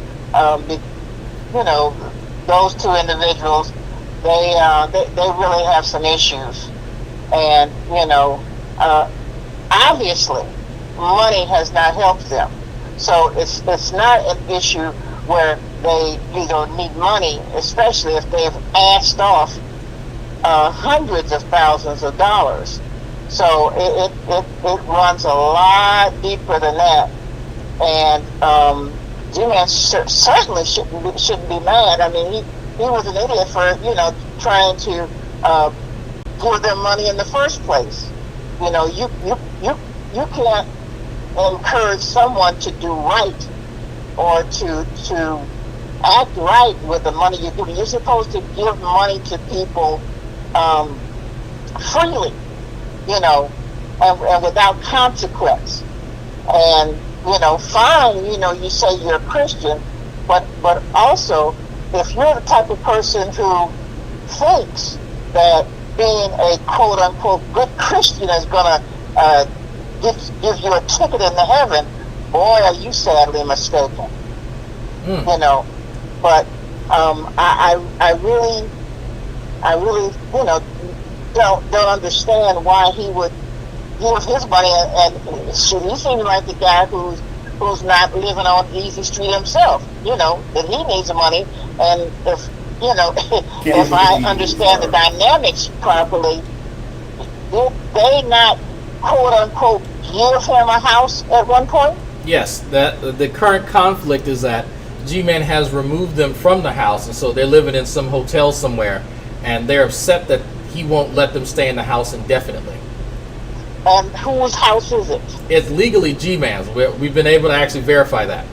You know, those two individuals, they really have some issues, and you know, obviously, money has not helped them. So it's not an issue where they need money, especially if they've asked off hundreds of thousands of dollars. So it runs a lot deeper than that, and Gman certainly shouldn't be mad. I mean, he was an idiot for, you know, trying to give them money in the first place. You know, you can't encourage someone to do right or to act right with the money you're giving. You're supposed to give money to people freely, you know, and without consequence. And you know, fine, you know, you say you're a Christian, but also, if you're the type of person who thinks that being a quote-unquote good Christian is going to give you a ticket into heaven, boy, are you sadly mistaken. You know, but I really, you know, don't understand why he would give his money, and should he seem like the guy who's not living on easy street himself, you know, that he needs the money. And if, you know, if I understand the dynamics properly, did they not quote unquote give him a house at one point? Yes, that the current conflict is that G-Man has removed them from the house, and so they're living in some hotel somewhere, and they're upset that he won't let them stay in the house indefinitely. And whose house is it? It's legally G-Man's. We've been able to actually verify that.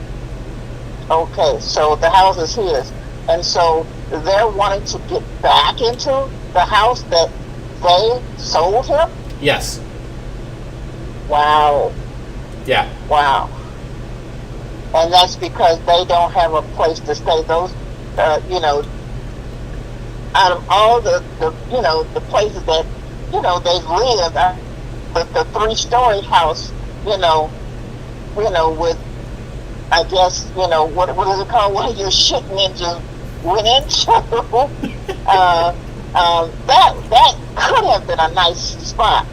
Okay, so the house is his. And so they're wanting to get back into the house that they sold him? Yes. Wow. Yeah. Wow. And that's because they don't have a place to stay. Those, you know, out of all the you know, the places that, you know, they've lived, the 3-story house, you know, with, I guess, you know, what is it called? One of your shit ninjas went into. That could have been a nice spot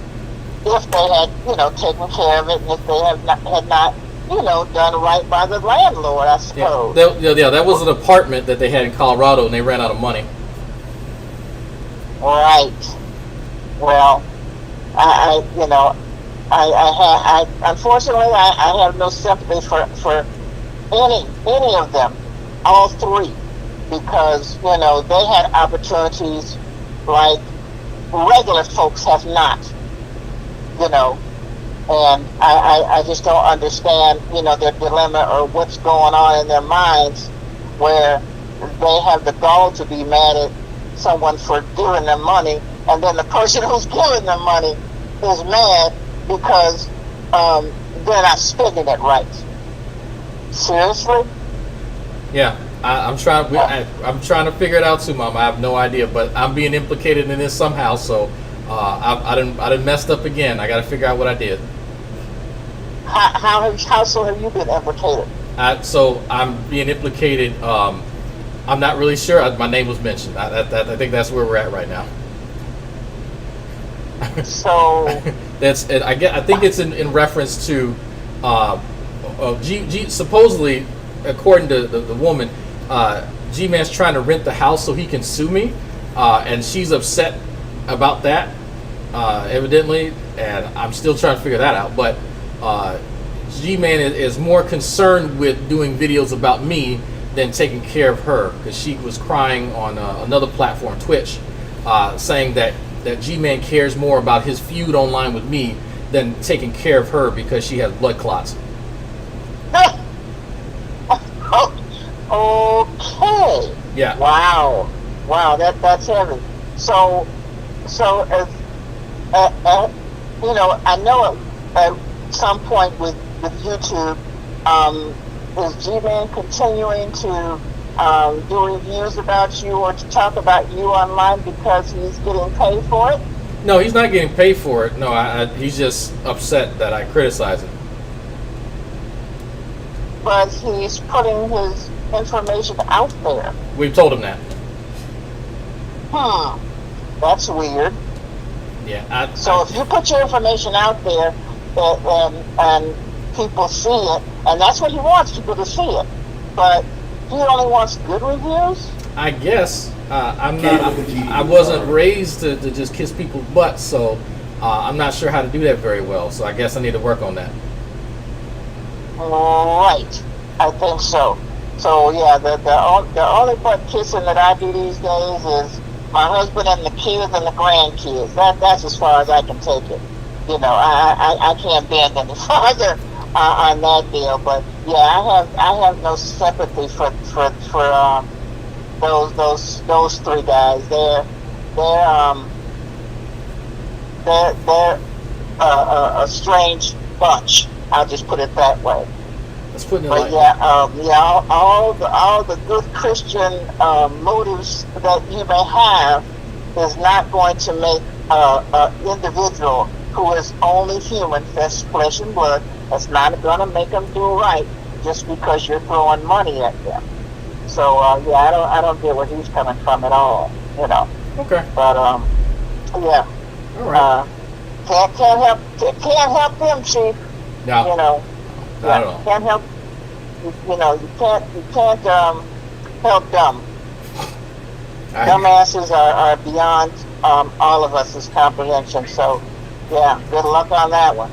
if they had, you know, taken care of it, and if they had not, you know, done right by the landlord, I suppose. Yeah, that was an apartment that they had in Colorado, and they ran out of money. Right. Well, I unfortunately, I have no sympathy for any of them, all three, because, you know, they had opportunities like regular folks have not, you know, and I just don't understand, you know, their dilemma or what's going on in their minds where they have the gall to be mad at someone for giving them money, and then the person who's giving them money is mad because they're not spending it right. Seriously? Yeah, I'm trying to figure it out too, Mom. I have no idea, but I'm being implicated in this somehow. So I done messed up again. I got to figure out what I did. How so have you been implicated? So I'm being implicated. I'm not really sure. My name was mentioned. I think that's where we're at right now. So that's it. I think it's in reference to supposedly, according to the woman, G-Man's trying to rent the house so he can sue me, and she's upset about that, evidently, and I'm still trying to figure that out. But G-Man is more concerned with doing videos about me than taking care of her, because she was crying on another platform, Twitch, saying that G-Man cares more about his feud online with me than taking care of her because she has blood clots. Okay. Yeah. Wow, that's heavy. So you know, I know at some point with YouTube, is G-Man continuing to do reviews about you or to talk about you online because he's getting paid for it? No, he's not getting paid for it. No, he's just upset that I criticize him. But he's putting his information out there. We've told him that. That's weird. Yeah. So if you put your information out there and people see it, and that's what he wants, people to see it, but he only wants good reviews? I guess. I wasn't raised to just kiss people's butts, so I'm not sure how to do that very well. So I guess I need to work on that. Right, I think so. So yeah, the only butt kissing that I do these days is my husband and the kids and the grandkids. That's as far as I can take it. You know, I can't bend any farther on that deal. But yeah, I have no sympathy for those three guys. They're a strange bunch. I'll just put it that way. Let's put it but like all the good Christian motives that you may have is not going to make an individual who is only human, that's flesh and blood. That's not going to make them do right just because you're throwing money at them. So I don't get where he's coming from at all. You know. Okay. But yeah. All right. Can't help them, Chief. No. You know. Not at all. Can't help. You know, you can't help dumb. Dumbasses are beyond all of us' comprehension. So, yeah, good luck on that one.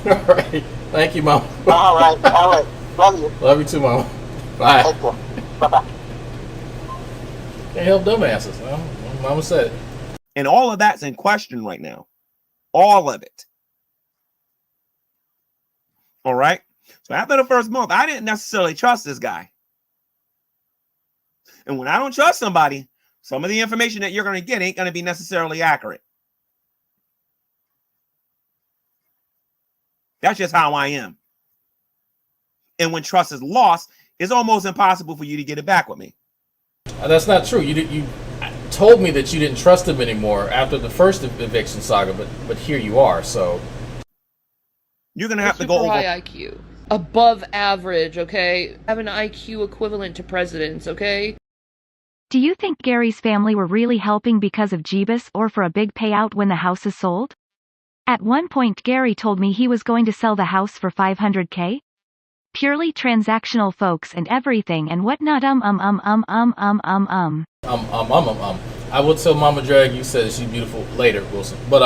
All right. Thank you, Mom. All right. Love you. Love you too, Mom. Bye. Take care. Bye-bye. Can't help dumbasses. Well, Mama said it. And all of that's in question right now. All of it. All right. So after the first month, I didn't necessarily trust this guy. And when I don't trust somebody, some of the information that you're going to get ain't going to be necessarily accurate. That's just how I am. And when trust is lost, it's almost impossible for you to get it back with me. That's not true. You told me that you didn't trust him anymore after the first eviction saga, but here you are. So you're gonna have to super go over high IQ, above average. Okay, have an IQ equivalent to presidents. Okay. Do you think Gary's family were really helping because of Jeebus or for a big payout when the house is sold? At one point Gary told me he was going to sell the house for $500K. Purely transactional, folks, and everything and whatnot. I will tell Mama Drag you said she's beautiful later, Wilson. But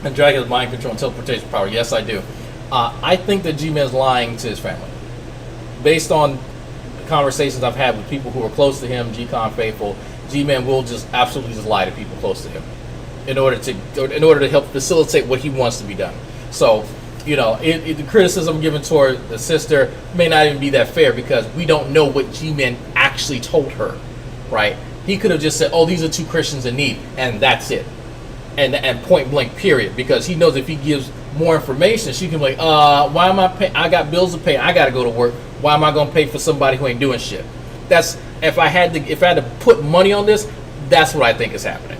and Drag has mind control and teleportation power. Yes, I do. I think that Gman's lying to his family, based on conversations I've had with people who are close to him. G-Con faithful, Gman will just absolutely just lie to people close to him in order to help facilitate what he wants to be done. So, you know, the criticism given toward the sister may not even be that fair because we don't know what Gman actually told her, right? He could have just said, "Oh, these are two Christians in need," and that's it, and point blank, period. Because he knows if he gives more information, she can be like, "Why am I paying? I got bills to pay. I got to go to work. Why am I going to pay for somebody who ain't doing shit?" That's if I had to put money on this, that's what I think is happening.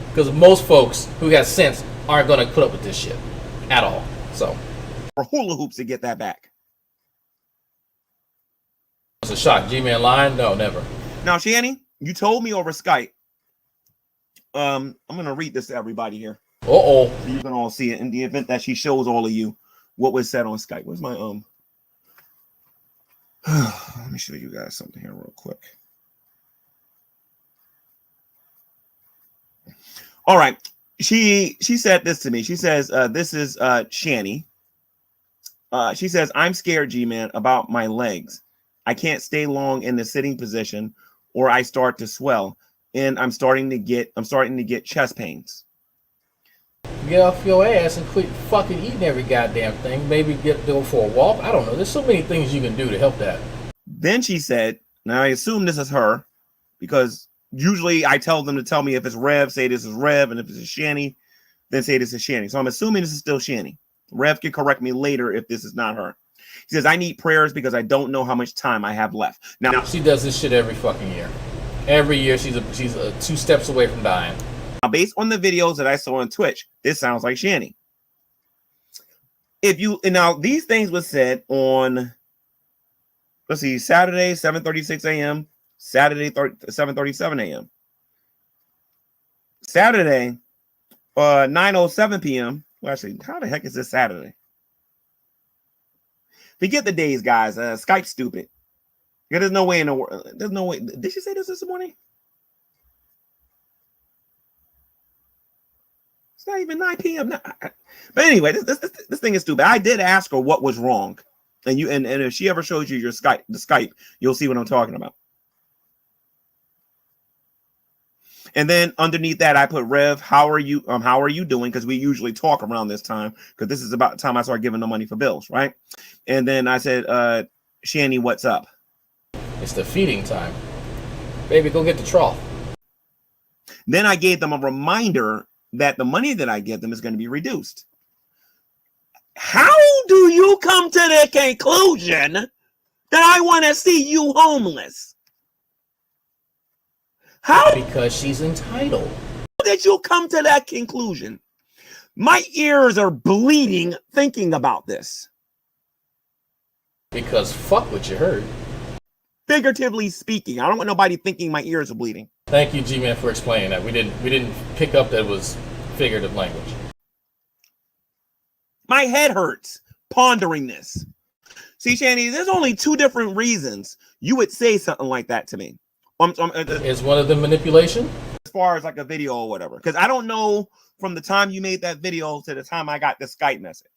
Because most folks who have sense aren't going to put up with this shit at all. So, for hula hoops to get that back. It's a shock. G-Man lying? No, never. Now, Shanny, you told me over Skype. I'm gonna read this to everybody here. So you can all see it in the event that she shows all of you what was said on Skype. Where's my let me show you guys something here real quick. All right. She said this to me. She says, this is Shanny. She says, "I'm scared, G-Man, about my legs. I can't stay long in the sitting position or I start to swell. And I'm starting to get chest pains." Get off your ass and quit fucking eating every goddamn thing. Maybe go for a walk. I don't know. There's so many things you can do to help that. Then she said, now I assume this is her because usually I tell them to tell me if it's Rev, say this is Rev, and if it's Shanny, then say this is Shanny. So I'm assuming this is still Shanny. Rev can correct me later if this is not her. He says, "I need prayers because I don't know how much time I have left." Now she does this shit every fucking year. Every year she's 2 steps away from dying. Now, based on the videos that I saw on Twitch, this sounds like Shanny. Now these things were said on, let's see, Saturday 7:36 a.m., Saturday 7:37 a.m., Saturday 9:07 p.m. Well, actually, how the heck is this Saturday? Forget the days, guys. Skype's stupid. There's no way in the world. There's no way. Did she say this morning? It's not even 9 p.m. But anyway, this thing is stupid. I did ask her what was wrong, and if she ever shows you the Skype, you'll see what I'm talking about. And then underneath that, I put, "Rev, how are you doing?" Because we usually talk around this time, because this is about the time I start giving the money for bills, right? And then I said, "Shanny, what's up?" It's the feeding time. Baby, go get the trough. Then I gave them a reminder that the money that I give them is going to be reduced. How do you come to the conclusion that I want to see you homeless? How? Because she's entitled. How did you come to that conclusion? My ears are bleeding thinking about this. Because fuck what you heard. Figuratively speaking, I don't want nobody thinking my ears are bleeding. Thank you, G-Man, for explaining that. We didn't pick up that it was figurative language. My head hurts pondering this. See, Shanny, there's only 2 different reasons you would say something like that to me. Is one of them manipulation? As far as like a video or whatever, because I don't know from the time you made that video to the time I got the Skype message.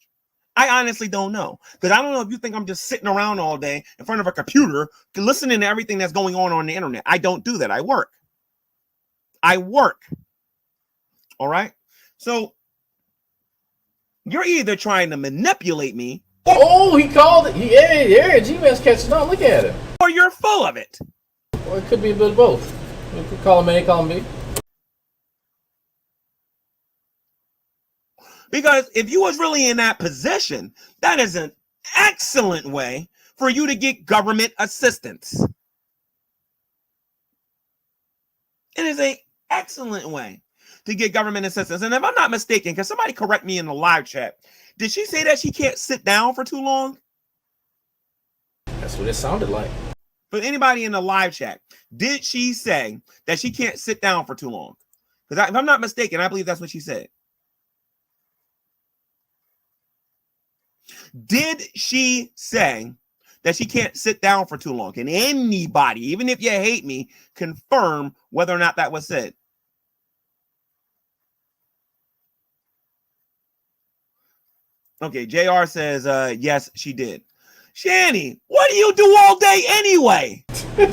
I honestly don't know. Because I don't know if you think I'm just sitting around all day in front of a computer listening to everything that's going on the internet. I don't do that. I work. All right? So you're either trying to manipulate me. Oh, he called it. Yeah, Gman's catching on. Look at it. Or you're full of it. Or it could be a bit of both. We could call him A, call him B. Because if you was really in that position, that is an excellent way for you to get government assistance. It is an excellent way to get government assistance. And if I'm not mistaken, can somebody correct me in the live chat? Did she say that she can't sit down for too long? That's what it sounded like. For anybody in the live chat, did she say that she can't sit down for too long? Because if I'm not mistaken, I believe that's what she said. Did she say that she can't sit down for too long? Can anybody, even if you hate me, confirm whether or not that was said? Okay, JR says, yes, she did. Shanny, what do you do all day anyway? You're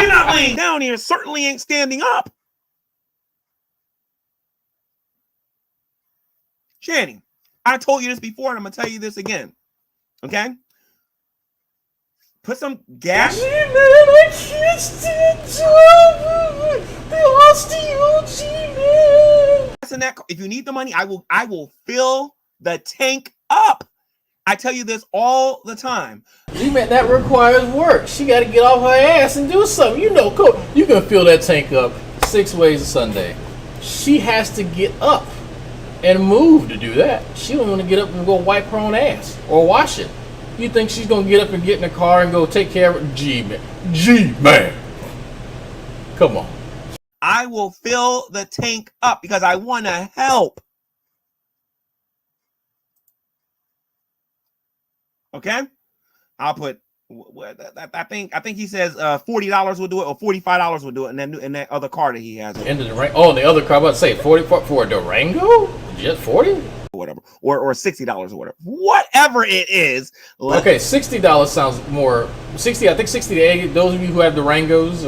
not laying down here, certainly ain't standing up. Shanny, I told you this before, and I'm going to tell you this again. Okay? Put some gas. G-Man, I can't stand up. They lost you, G-Man. If you need the money, I will fill the tank up. I tell you this all the time. G-Man, that requires work. She got to get off her ass and do something. You know, you can fill that tank up 6 ways a Sunday. She has to get up and move to do that. She don't want to get up and go wipe her own ass or wash it. You think she's going to get up and get in the car and go take care of it? G-Man. G-Man. Come on. I will fill the tank up because I want to help. Okay? I'll put, I think he says $40 will do it, or $45 will do it in that other car that he has. Into the the other car. I was about to say 40 for a Durango? Just 40? Whatever. Or $60 or whatever. Whatever it is. Okay, $60 sounds more. 60. I think 60 to 80. Those of you who have Durangos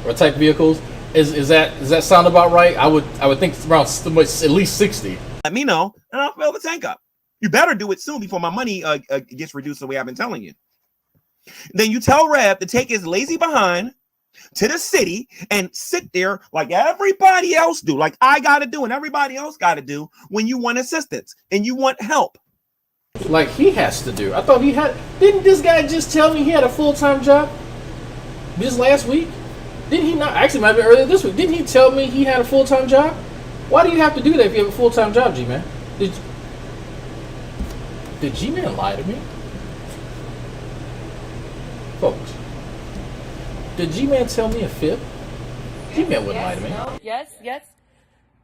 or type vehicles, does that sound about right? I would think it's around at least 60. Let me know, and I'll fill the tank up. You better do it soon before my money gets reduced the way I've been telling you. Then you tell Rev to take his lazy behind to the city and sit there like everybody else do, like I got to do and everybody else got to do when you want assistance and you want help. Like he has to do. I thought he had. Didn't this guy just tell me he had a full-time job this last week? Didn't he not? Actually, it might have been earlier this week. Didn't he tell me he had a full-time job? Why do you have to do that if you have a full-time job, G-Man? Did G-Man lie to me? Folks, did G-Man tell me a fib? G-Man wouldn't lie to me. No, yes.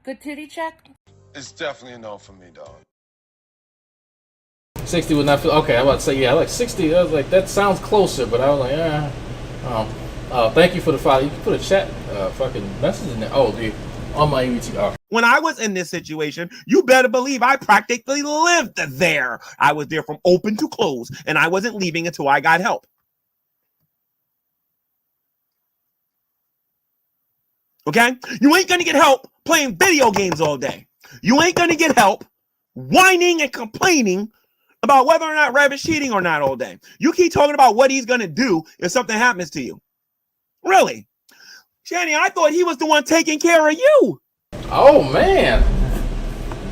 Good titty check. It's definitely a no for me, dog. 60 would not feel okay. I was about to say, yeah, like 60. I was like, that sounds closer, but I was like, yeah. Thank you for the follow. You can put a chat fucking message in there. Oh, dude, on my EVT. When I was in this situation, you better believe I practically lived there. I was there from open to close, and I wasn't leaving until I got help. Okay? You ain't gonna get help playing video games all day. You ain't gonna get help whining and complaining about whether or not Rev is cheating or not all day. You keep talking about what he's gonna do if something happens to you. Really? Shanny, I thought he was the one taking care of you. Oh man.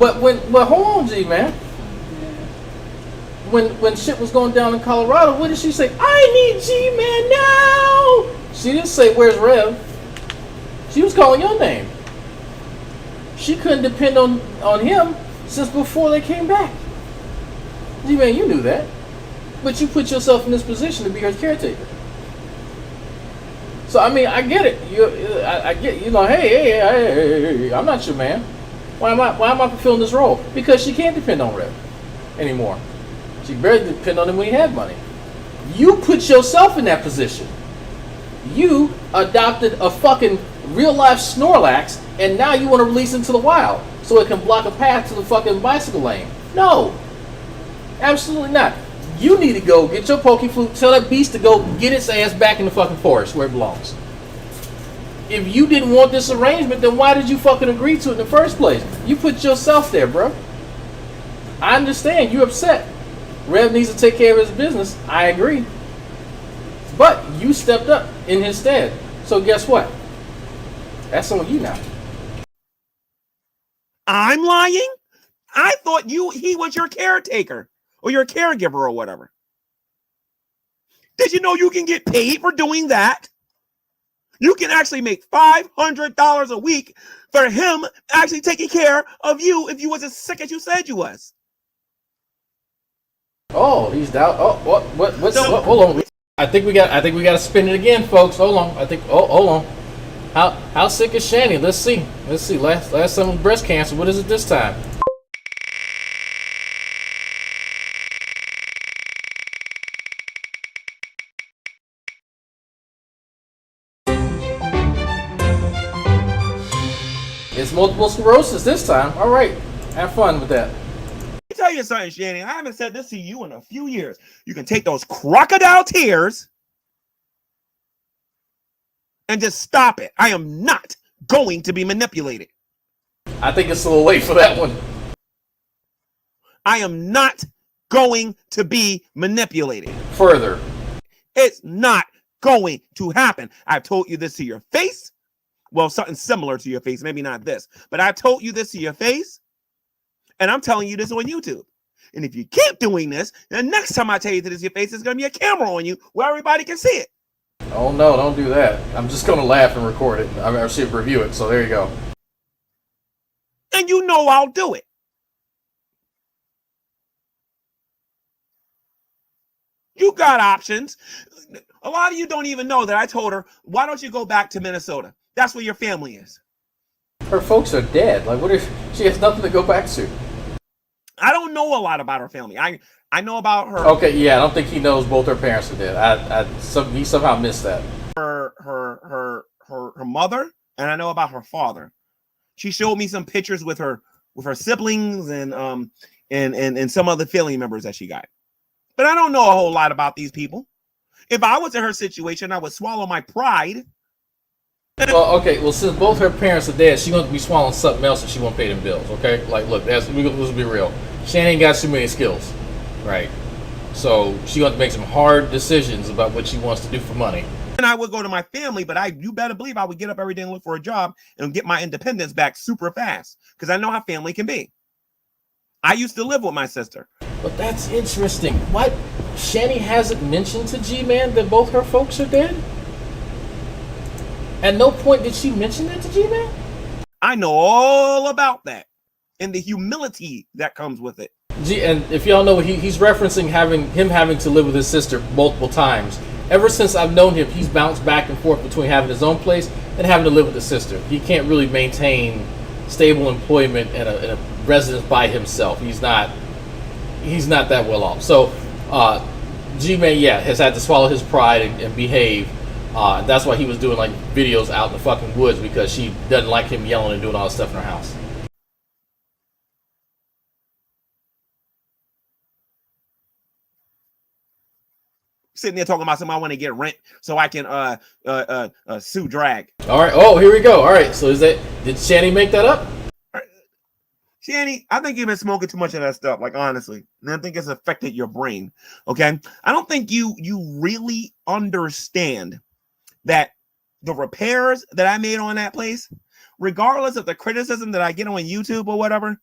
But hold on, G man. When shit was going down in Colorado, what did she say? I need G-Man now. She didn't say where's Rev. She was calling your name. She couldn't depend on him since before they came back. G-Man, you knew that. But you put yourself in this position to be her caretaker. So, I mean, I get it. I get, hey, I'm not your man. Why am I fulfilling this role? Because she can't depend on Rev anymore. She barely depended on him when he had money. You put yourself in that position. You adopted a fucking real-life Snorlax, and now you want to release him to the wild. so it can block a path to the fucking bicycle lane. No, absolutely not. You need to go get your poke flute, tell that beast to go get its ass back in the fucking forest where it belongs. If you didn't want this arrangement, then why did you fucking agree to it in the first place? You put yourself there, bro. I understand you're upset. Rev needs to take care of his business. I agree. But you stepped up in his stead. So guess what? That's on you now. I'm lying? I thought he was your caretaker or your caregiver or whatever. Did you know you can get paid for doing that? You can actually make $500 a week for him actually taking care of you if you was as sick as you said you was. Oh, he's down. Oh, what's hold on. I think we got to spin it again, folks. Hold on. Hold on. How sick is Shanny? Let's see. Last time was breast cancer. What is it this time? It's multiple sclerosis this time. All right. Have fun with that. Let me tell you something, Shanny. I haven't said this to you in a few years. You can take those crocodile tears and just stop it. I am not going to be manipulated. I think it's a little late for that one. I am not going to be manipulated. Further. It's not going to happen. I've told you this to your face. Well, something similar to your face. Maybe not this. But I've told you this to your face. And I'm telling you this on YouTube. And if you keep doing this, the next time I tell you this to your face, there's going to be a camera on you where everybody can see it. Oh, no, don't do that. I'm just going to laugh and record it. I'll see if review it. So there you go. And you know I'll do it. You got options. A lot of you don't even know that I told her, why don't you go back to Minnesota? That's where your family is. Her folks are dead. Like, what if she has nothing to go back to? I don't know a lot about her family. I know about her. Okay, yeah, I don't think he knows both her parents are dead. He somehow missed that. Her mother, and I know about her father. She showed me some pictures with her siblings and some other family members that she got. But I don't know a whole lot about these people. If I was in her situation, I would swallow my pride. Well, okay. Well, since both her parents are dead, she's going to be swallowing something else if she won't pay them bills. Okay, like, look, let's be real. Shannon ain't got too many skills, right? So she's going to make some hard decisions about what she wants to do for money. And I would go to my family, but you better believe I would get up every day and look for a job and get my independence back super fast because I know how family can be. I used to live with my sister. But that's interesting. What? Shanny hasn't mentioned to Gman that both her folks are dead? At no point did she mention that to Gman? I know all about that and the humility that comes with it. And if y'all know, he's referencing having to live with his sister multiple times. Ever since I've known him, he's bounced back and forth between having his own place and having to live with his sister. He can't really maintain stable employment in a residence by himself. He's not that well off. So Gman, has had to swallow his pride and behave. That's why he was doing like videos out in the fucking woods because she doesn't like him yelling and doing all this stuff in her house. Sitting there talking about somebody I want to get rent so I can sue drag. All right. Oh, here we go. All right. So did Shanny make that up? Shanny, I think you've been smoking too much of that stuff, like honestly. And I think it's affected your brain. Okay. I don't think you really understand that the repairs that I made on that place, regardless of the criticism that I get on YouTube or whatever,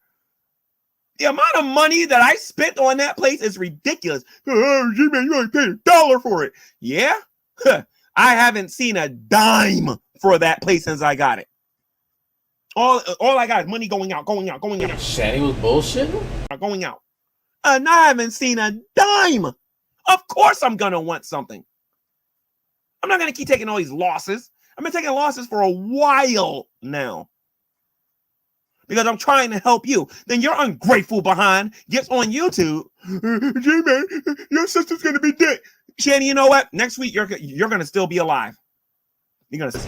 the amount of money that I spent on that place is ridiculous. Oh, G-Man, you ain't paid $1 for it. Yeah? I haven't seen a dime for that place since I got it. All I got is money going out. Shanny was bullshitting? Going out. And I haven't seen a dime. Of course I'm going to want something. I'm not going to keep taking all these losses. I've been taking losses for a while now. Because I'm trying to help you. Then your ungrateful behind gets on YouTube. G-Man, your sister's going to be dead. Shanny, you know what? Next week, you're going to still be alive. You're going to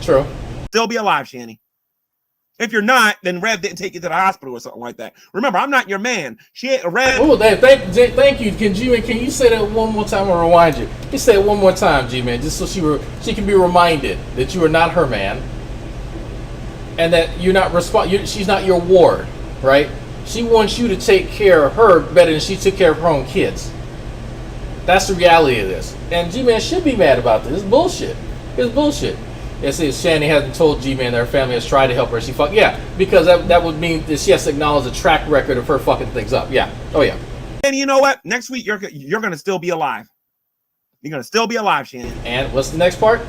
True. Still be alive, Shanny. If you're not, then Rev didn't take you to the hospital or something like that. Remember, I'm not your man. Rev. Oh, thank you. Can you say that one more time or rewind you? You say it one more time, G-Man, just so she can be reminded that you are not her man, and that you're not she's not your ward, right? She wants you to take care of her better than she took care of her own kids. That's the reality of this. And G-Man should be mad about this. It's bullshit. It's bullshit. It says Shanny hasn't told G-Man that her family has tried to help her. Yeah, because that would mean that she has to acknowledge a track record of her fucking things up. Yeah. Oh yeah. And you know what? Next week you're gonna still be alive. You're gonna still be alive, Shanny. And what's the next part?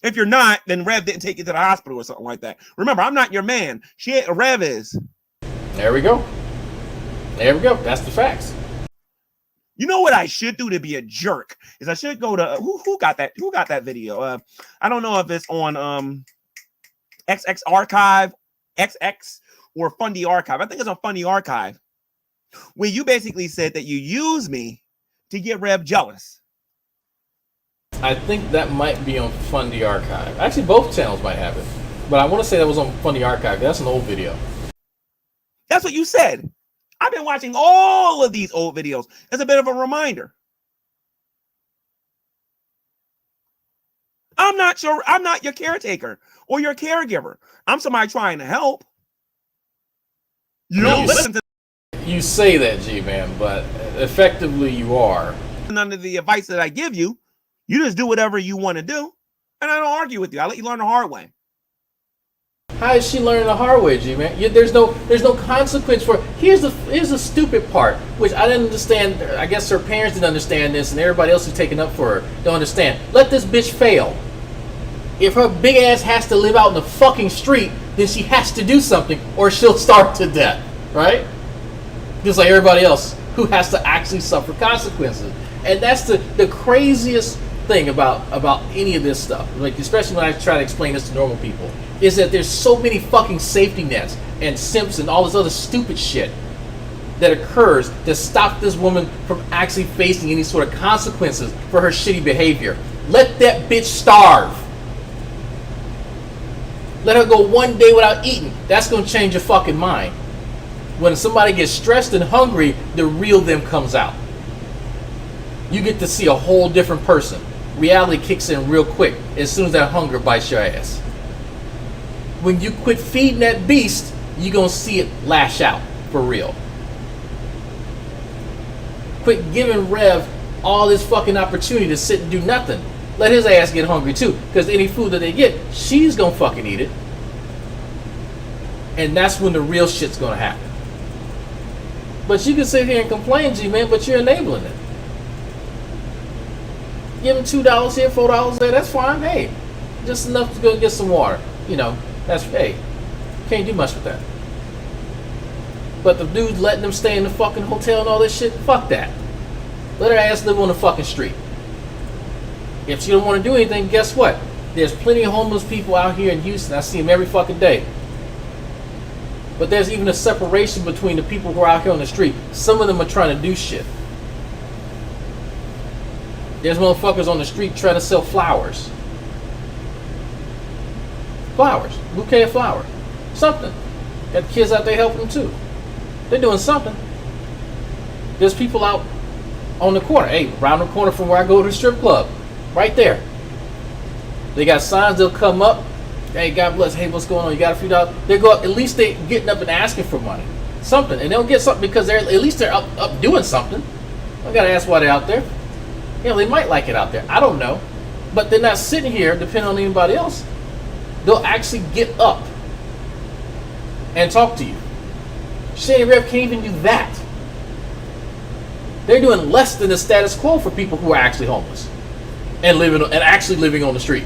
If you're not, then Rev didn't take you to the hospital or something like that. Remember, I'm not your man. Rev is. There we go. There we go. That's the facts. You know what I should do to be a jerk is I should go to who got that video. I don't know if it's on XX Archive, XX or Fundy Archive. I think it's on Fundy Archive, where you basically said that you use me to get Rev jealous. I think that might be on Fundy Archive. Actually, both channels might have it, but I want to say that was on Fundy Archive. That's an old video. That's what you said. I've been watching all of these old videos as a bit of a reminder. I'm not your caretaker or your caregiver. I'm somebody trying to help. You don't listen to. You say that, G-Man, but effectively you are. None of the advice that I give you, you just do whatever you want to do, and I don't argue with you. I let you learn the hard way. How is she learning the hard way, G-Man? There's no consequence for. Here's the stupid part, which I didn't understand. I guess her parents didn't understand this, and everybody else who's taken up for her don't understand. Let this bitch fail. If her big ass has to live out in the fucking street, then she has to do something, or she'll starve to death, right? Just like everybody else who has to actually suffer consequences. And that's the craziest thing about any of this stuff. Like, especially when I try to explain this to normal people, is that there's so many fucking safety nets and simps and all this other stupid shit that occurs to stop this woman from actually facing any sort of consequences for her shitty behavior. Let that bitch starve. Let her go one day without eating. That's gonna change your fucking mind. When somebody gets stressed and hungry, the real them comes out. You get to see a whole different person. Reality kicks in real quick as soon as that hunger bites your ass. When you quit feeding that beast, you're gonna see it lash out for real. Quit giving Rev all this fucking opportunity to sit and do nothing. Let his ass get hungry too, because any food that they get, she's gonna fucking eat it. And that's when the real shit's gonna happen. But you can sit here and complain, G-Man, but you're enabling it. Give him $2 here, $4 there, that's fine. Hey, just enough to go get some water. You know, that's, hey, can't do much with that. But the dude letting them stay in the fucking hotel and all this shit, fuck that. Let her ass live on the fucking street. If she don't want to do anything, guess what? There's plenty of homeless people out here in Houston. I see them every fucking day. But there's even a separation between the people who are out here on the street. Some of them are trying to do shit. There's motherfuckers on the street trying to sell flowers. Flowers. Bouquet of flowers. Something. Got kids out there helping them too. They're doing something. There's people out on the corner. Hey, around the corner from where I go to the strip club. Right there. They got signs, they'll come up. Hey, God bless. Hey, what's going on? You got a few dollars? They go up, at least they getting up and asking for money. Something. And they'll get something because they're at least they're up doing something. I gotta ask why they're out there. You know, they might like it out there. I don't know. But they're not sitting here depending on anybody else. They'll actually get up and talk to you. Shanny Rev can't even do that. They're doing less than the status quo for people who are actually homeless and actually living on the street.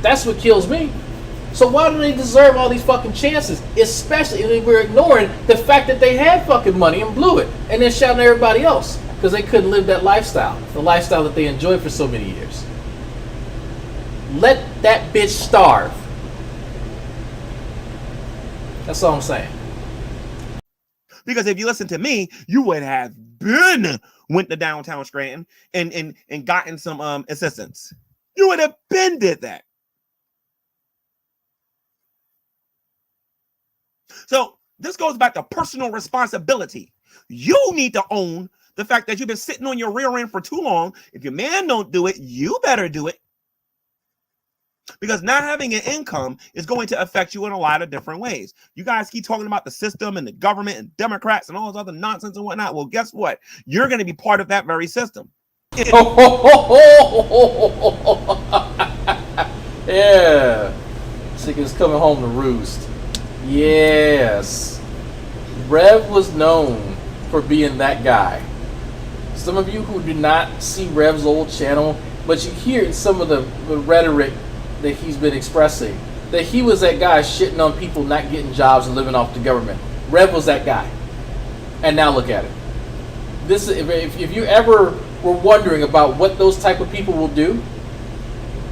That's what kills me. So why do they deserve all these fucking chances? Especially if we're ignoring the fact that they had fucking money and blew it, and then shouting at everybody else because they couldn't live that lifestyle, the lifestyle that they enjoyed for so many years. Let that bitch starve. That's all I'm saying. Because if you listen to me, you would have went to downtown Scranton and gotten some assistance. You would have did that. So this goes back to personal responsibility. You need to own the fact that you've been sitting on your rear end for too long. If your man don't do it, you better do it. Because not having an income is going to affect you in a lot of different ways. You guys keep talking about the system and the government and Democrats and all this other nonsense and whatnot. Well, guess what? You're going to be part of that very system. Yeah. Chicken's coming home to roost. Yes. Rev was known for being that guy. Some of you who do not see Rev's old channel, but you hear in some of the rhetoric that he's been expressing, that he was that guy shitting on people not getting jobs and living off the government. Rev was that guy. And now look at it. This, if you ever were wondering about what those type of people will do,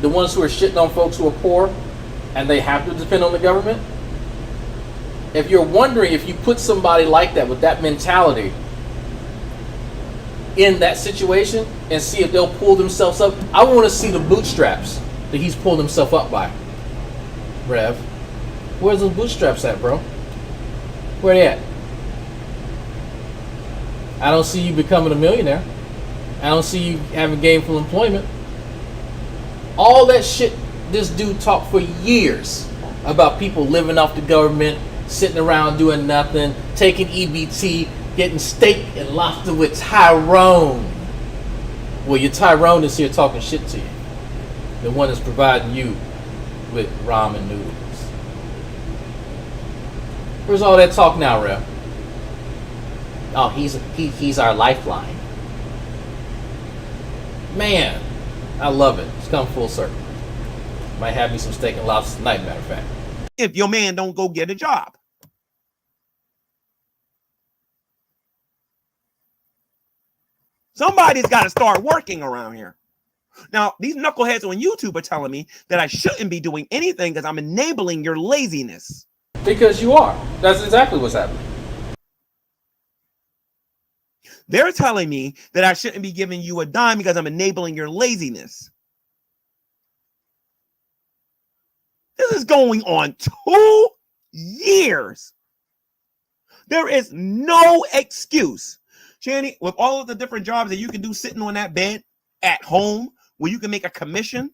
the ones who are shitting on folks who are poor and they have to depend on the government, if you're wondering if you put somebody like that with that mentality in that situation and see if they'll pull themselves up, I want to see the bootstraps that he's pulled himself up by. Rev, where's those bootstraps at, bro? Where they at? I don't see you becoming a millionaire. I don't see you having gainful employment. All that shit this dude talked for years about people living off the government, sitting around doing nothing, taking EBT, getting steak and lobster with Tyrone. Well, your Tyrone is here talking shit to you. The one that's providing you with ramen noodles. Where's all that talk now, Rev? Oh, he's our lifeline. Man, I love it. It's come full circle. Might have me some steak and lobster tonight, matter of fact. If your man don't go get a job. Somebody's got to start working around here. Now, these knuckleheads on YouTube are telling me that I shouldn't be doing anything because I'm enabling your laziness. Because you are. That's exactly what's happening. They're telling me that I shouldn't be giving you a dime because I'm enabling your laziness. This is going on 2 years. There is no excuse. Shanny, with all of the different jobs that you can do sitting on that bed at home, where you can make a commission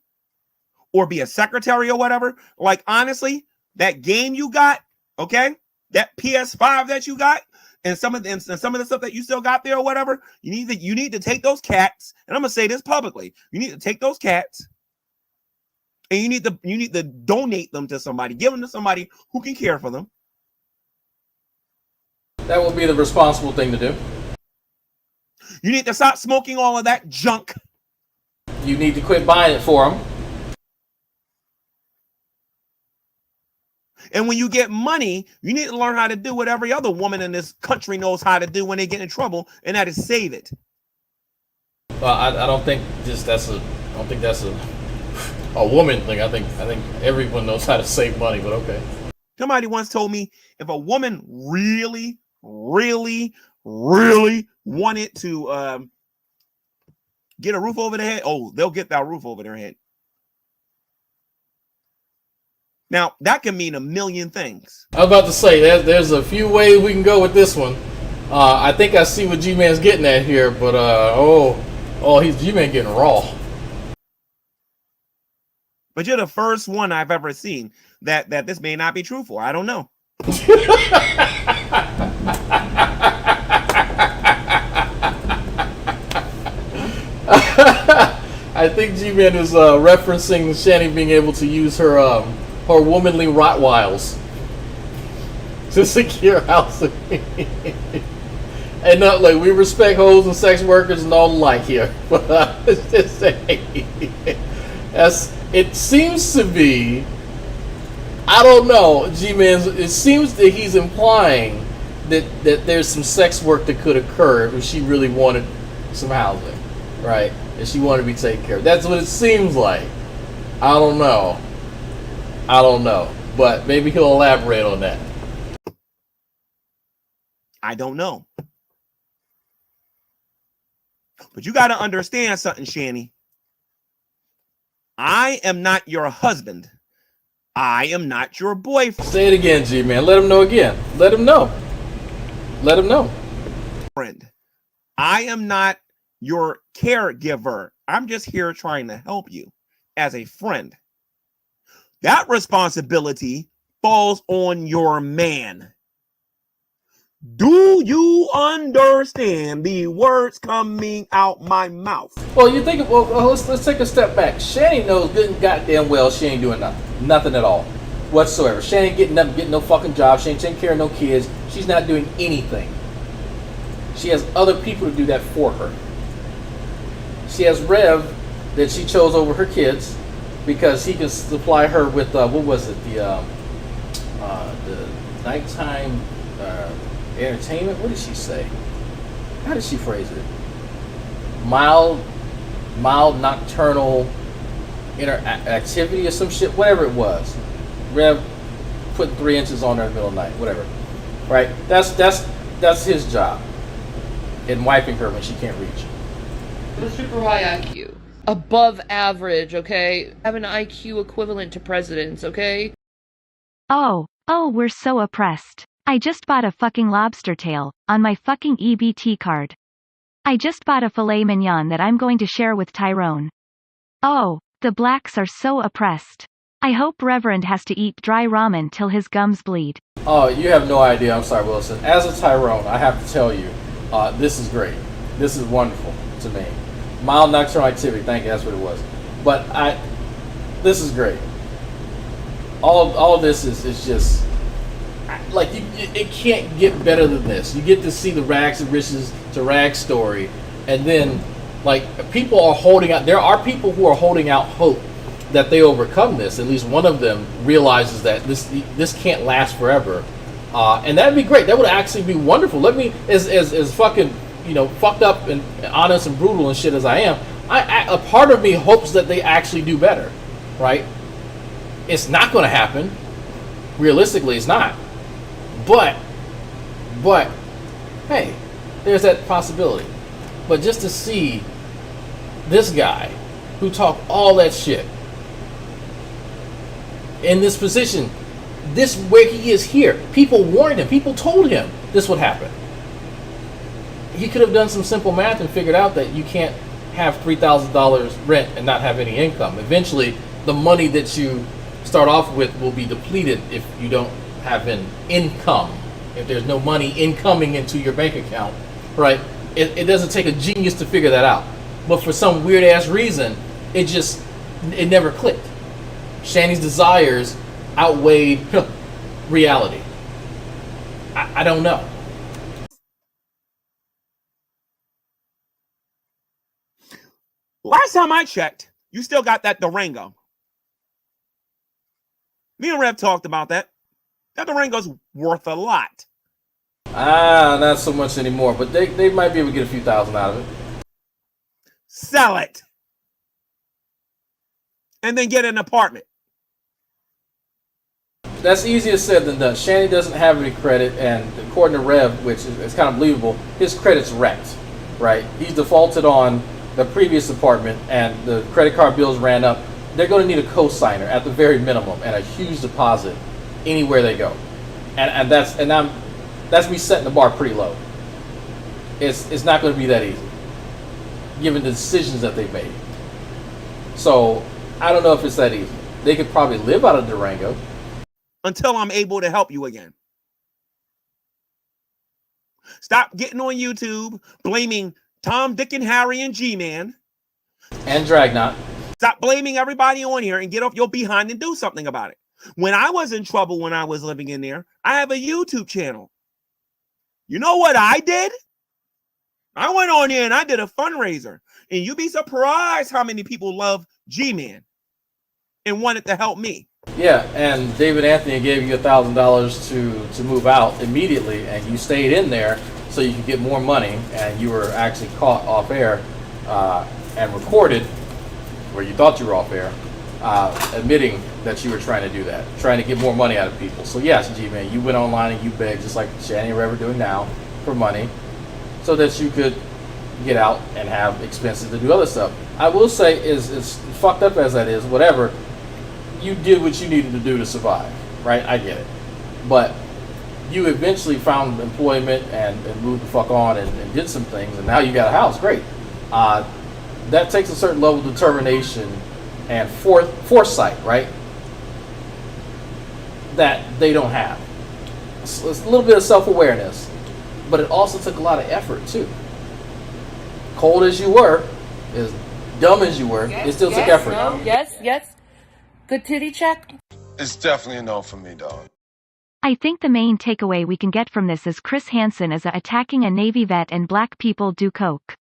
or be a secretary or whatever, like honestly, that game you got, okay, that PS5 that you got, and some of the stuff that you still got there or whatever, you need to take those cats, and I'm gonna say this publicly, you need to take those cats and you need to donate them to somebody, give them to somebody who can care for them. That will be the responsible thing to do. You need to stop smoking all of that junk. You need to quit buying it for them. And when you get money, you need to learn how to do what every other woman in this country knows how to do when they get in trouble, and that is save it. Well, I don't think that's a woman thing. I think everyone knows how to save money, but okay. Somebody once told me if a woman really, really, really wanted to get a roof over their head, oh, they'll get that roof over their head. Now, that can mean a million things. I was about to say, there's a few ways we can go with this one. I think I see what G-Man's getting at here, but he's G-Man getting raw. But you're the first one I've ever seen that this may not be true for. I don't know. I think G-Man is referencing Shanny being able to use her womanly Rottweils to secure housing. And not like we respect hoes and sex workers and all the like here, but let's just say it seems to be. I don't know, G-Man. It seems that he's implying that there's some sex work that could occur if she really wanted some housing, right? If she wanted to be taken care of. That's what it seems like. I don't know, but maybe he'll elaborate on that. I don't know. But you got to understand something, Shanny. I am not your husband. I am not your boyfriend. Say it again, G-Man. Let him know again. Let him know. Let him know. I am not your caregiver. I'm just here trying to help you as a friend. That responsibility falls on your man. Do you understand the words coming out my mouth? Well, you think, well, let's take a step back. Shanny knows good and goddamn well she ain't doing nothing. Nothing at all. Whatsoever. She ain't getting up, getting no fucking job. She ain't taking care of no kids. She's not doing anything. She has other people to do that for her. She has Rev that she chose over her kids because he can supply her with, what was it? The nighttime entertainment? What did she say? How did she phrase it? Mild nocturnal activity or some shit, whatever it was. Rev put 3 inches on her in the middle of the night, whatever. Right? That's his job. In wiping her when she can't reach. A super high IQ. Above average, okay? Have an IQ equivalent to presidents, okay? Oh, we're so oppressed. I just bought a fucking lobster tail, on my fucking EBT card. I just bought a filet mignon that I'm going to share with Tyrone. Oh, the blacks are so oppressed. I hope Reverend has to eat dry ramen till his gums bleed. Oh, you have no idea. I'm sorry, Wilson. As a Tyrone, I have to tell you, this is great. This is wonderful to me. Mild nocturnal activity, thank you, that's what it was. But this is great. All of this is just, like, it can't get better than this. You get to see the rags and riches to rags story, and then, like, people are holding out. There are people who are holding out hope that they overcome this. At least one of them realizes that this can't last forever, and that'd be great. That would actually be wonderful. Let me, as fucking, fucked up and honest and brutal and shit as I am, a part of me hopes that they actually do better, right? It's not going to happen. Realistically, it's not. But, hey, there's that possibility. But just to see this guy who talked all that shit in this position, this where he is here. People warned him. People told him this would happen. He could have done some simple math and figured out that you can't have $3,000 rent and not have any income. Eventually, the money that you start off with will be depleted if you don't have an income. If there's no money incoming into your bank account, right? It doesn't take a genius to figure that out. But for some weird ass reason, it never clicked. Shanny's desires outweighed reality. I don't know. Last time I checked, you still got that Durango. Me and Rev talked about that. That Durango's worth a lot. Not so much anymore, but they might be able to get a few thousand out of it. Sell it. And then get an apartment. That's easier said than done. Shanny doesn't have any credit, and according to Rev, which is kind of believable, his credit's wrecked, right? He's defaulted on the previous apartment, and the credit card bills ran up. They're going to need a co-signer at the very minimum, and a huge deposit anywhere they go. And that's me setting the bar pretty low. It's not going to be that easy, given the decisions that they've made. So I don't know if it's that easy. They could probably live out of Durango until I'm able to help you again. Stop getting on YouTube blaming Tom, Dick, and Harry and Gman and Dragnauct. Stop blaming everybody on here and get off your behind and do something about it. When I was in trouble when I was living in there, I have a YouTube channel. You know what I did? I went on there and I did a fundraiser. And you'd be surprised how many people love Gman and wanted to help me. Yeah, and David Anthony gave you $1,000 to move out immediately, and you stayed in there so you could get more money, and you were actually caught off air and recorded where you thought you were off air, admitting that you were trying to do that, trying to get more money out of people. So yes, G-Man, you went online and you begged, just like Shanny and Rev are doing now, for money so that you could get out and have expenses to do other stuff. I will say, is fucked up as that is, whatever, you did what you needed to do to survive, right? I get it. But you eventually found employment and moved the fuck on and did some things, and now you got a house. Great. That takes a certain level of determination and foresight, right? That they don't have. It's a little bit of self-awareness, but it also took a lot of effort too. Cold as you were, as dumb as you were, it still took effort. No, yes. Good titty check. It's definitely a no for me, dog. I think the main takeaway we can get from this is Chris Hansen is attacking a Navy vet and black people do coke.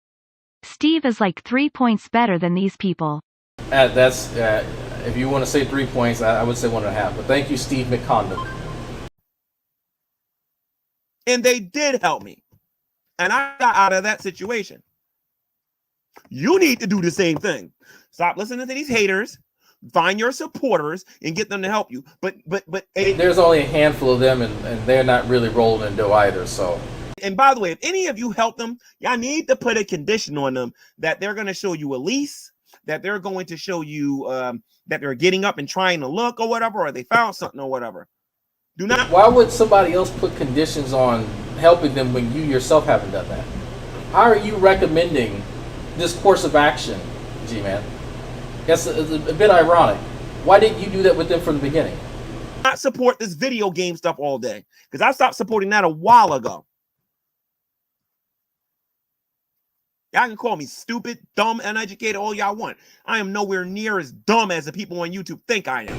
Steve is like 3 points better than these people. That's if you want to say 3 points, I would say 1.5. But thank you, Steve McCondon. And they did help me, and I got out of that situation. You need to do the same thing. Stop listening to these haters. Find your supporters and get them to help you. But there's only a handful of them, and they're not really rolling in dough either. So. And by the way, if any of you help them, y'all need to put a condition on them that they're going to show you a lease, that they're going to show you that they're getting up and trying to look or whatever, or they found something or whatever. Do not. Why would somebody else put conditions on helping them when you yourself haven't done that? How are you recommending this course of action, G-Man? That's a bit ironic. Why didn't you do that with them from the beginning? Not support this video game stuff all day, because I stopped supporting that a while ago. Y'all can call me stupid, dumb, uneducated, all y'all want. I am nowhere near as dumb as the people on YouTube think I am.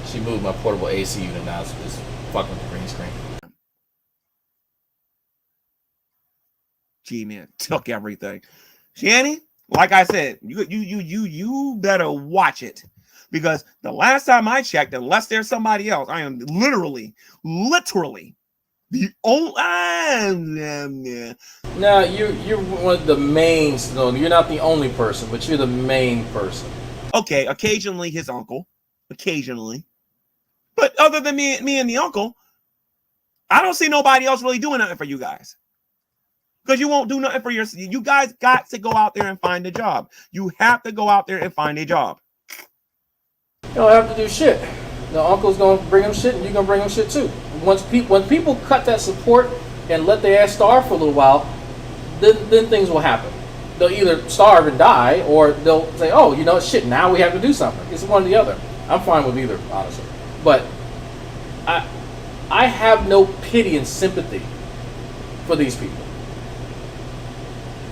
She moved my portable AC unit now. It's fucking with the green screen. G-Man took everything. Shanny, like I said, you better watch it. Because the last time I checked, unless there's somebody else, I am literally the only. No, you're one of the main. No, you're not the only person, but you're the main person. Okay, occasionally his uncle, occasionally, but other than me and the uncle, I don't see nobody else really doing nothing for you guys. Because you won't do nothing for yourself. You guys got to go out there and find a job. You have to go out there and find a job. You don't have to do shit. The uncle's gonna bring them shit, and you're gonna bring them shit too. When people cut that support and let their ass starve for a little while, then things will happen. They'll either starve and die, or they'll say, "Oh, you know, shit. Now we have to do something." It's one or the other. I'm fine with either, honestly. But I have no pity and sympathy for these people.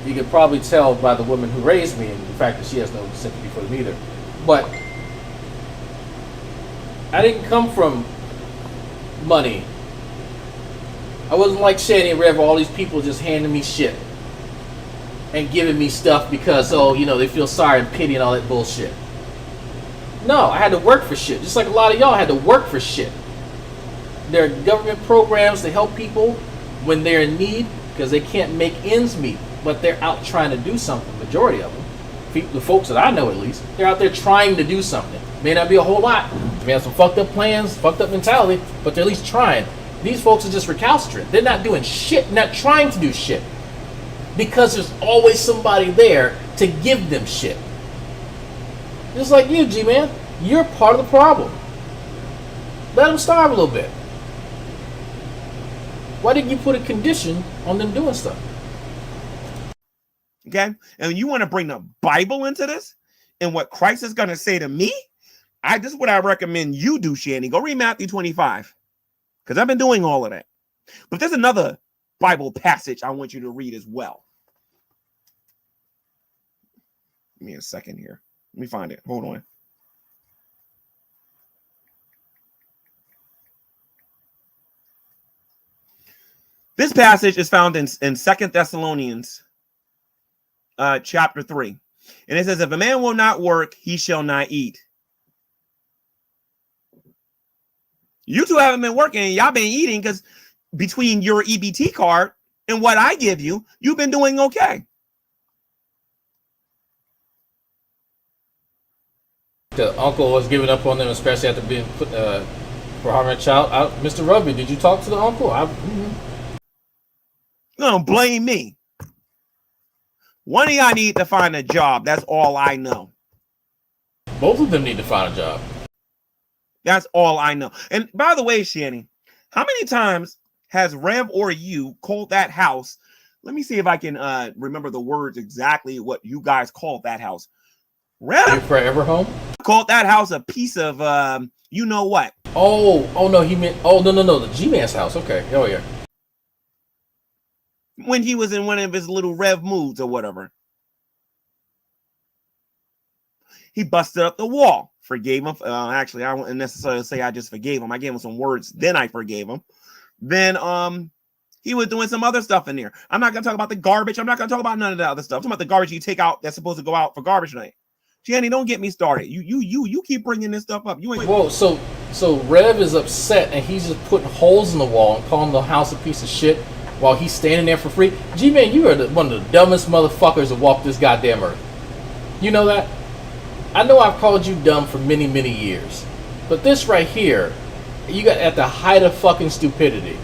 You can probably tell by the woman who raised me, and the fact that she has no sympathy for them either. But I didn't come from money. I wasn't like Shanny and Rev, all these people just handing me shit and giving me stuff because, oh, you know, they feel sorry and pity and all that bullshit. No, I had to work for shit, just like a lot of y'all had to work for shit. There are government programs to help people when they're in need because they can't make ends meet, but they're out trying to do something, majority of them. The folks that I know, at least, they're out there trying to do something. May not be a whole lot. They have some fucked up plans, fucked up mentality, but they're at least trying. These folks are just recalcitrant. They're not doing shit, not trying to do shit. Because there's always somebody there to give them shit. Just like you, G-Man. You're part of the problem. Let them starve a little bit. Why didn't you put a condition on them doing stuff? Okay? And you want to bring the Bible into this? And what Christ is going to say to me? This is what I recommend you do, Shanny. Go read Matthew 25. Because I've been doing all of that. But there's another Bible passage I want you to read as well. Give me a second here. Let me find it. Hold on. This passage is found in 2 Thessalonians chapter 3. And it says, if a man will not work, he shall not eat. You two haven't been working. Y'all been eating because between your EBT card and what I give you, you've been doing okay. The uncle was giving up on them, especially after being put for harming a child. Mr. Rugby, did you talk to the uncle? No, blame me. One of y'all need to find a job. That's all I know. Both of them need to find a job. That's all I know. And by the way, Shanny, how many times has Rev or you called that house? Let me see if I can remember the words exactly what you guys called that house. Rev, Your forever home? called that house a piece of you know what? Oh no, he meant no, the Gman's house. Okay. Oh yeah. When he was in one of his little Rev moods or whatever. He busted up the wall. Forgave him. Actually, I wouldn't necessarily say I just forgave him. I gave him some words, then I forgave him. Then he was doing some other stuff in there. I'm not gonna talk about the garbage. I'm not gonna talk about none of that other stuff. I'm talking about the garbage you take out that's supposed to go out for garbage night. Shanny, don't get me started. You keep bringing this stuff up. You ain't. Whoa, so Rev is upset and he's just putting holes in the wall and calling the house a piece of shit while he's standing there for free. G-Man, you are one of the dumbest motherfuckers to walk this goddamn earth. You know that? I know I've called you dumb for many, many years, but this right here, you got at the height of fucking stupidity.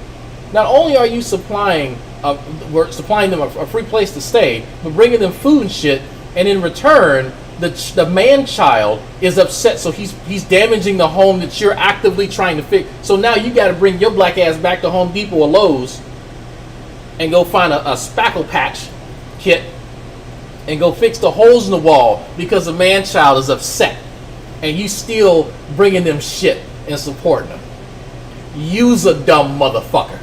Not only are you supplying them a free place to stay, but bringing them food and shit, and in return, the man-child is upset, so he's damaging the home that you're actively trying to fix. So now you got to bring your black ass back to Home Depot or Lowe's and go find a spackle patch kit and go fix the holes in the wall because the man-child is upset, and you still bringing them shit and supporting them. You's a dumb motherfucker.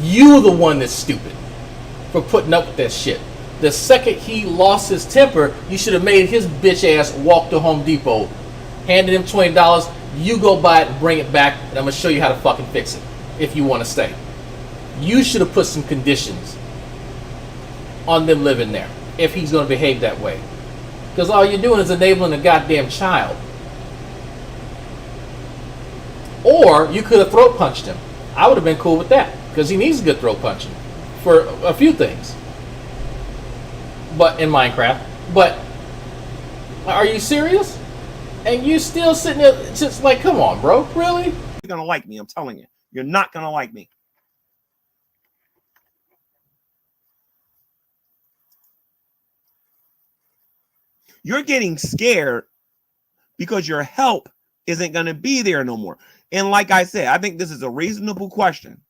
You the one that's stupid for putting up with that shit. The second he lost his temper, you should have made his bitch ass walk to Home Depot, handed him $20, you go buy it and bring it back, and I'm gonna show you how to fucking fix it if you want to stay. You should have put some conditions on them living there if he's going to behave that way, because all you're doing is enabling a goddamn child. Or you could have throat punched him. I would have been cool with that, because he needs a good throat punching for a few things, but in Minecraft. But are you serious? And you still sitting there just like, come on, bro, really? You're gonna like me, I'm telling you. You're not gonna like me. You're getting scared because your help isn't going to be there no more. And like I said, I think this is a reasonable question.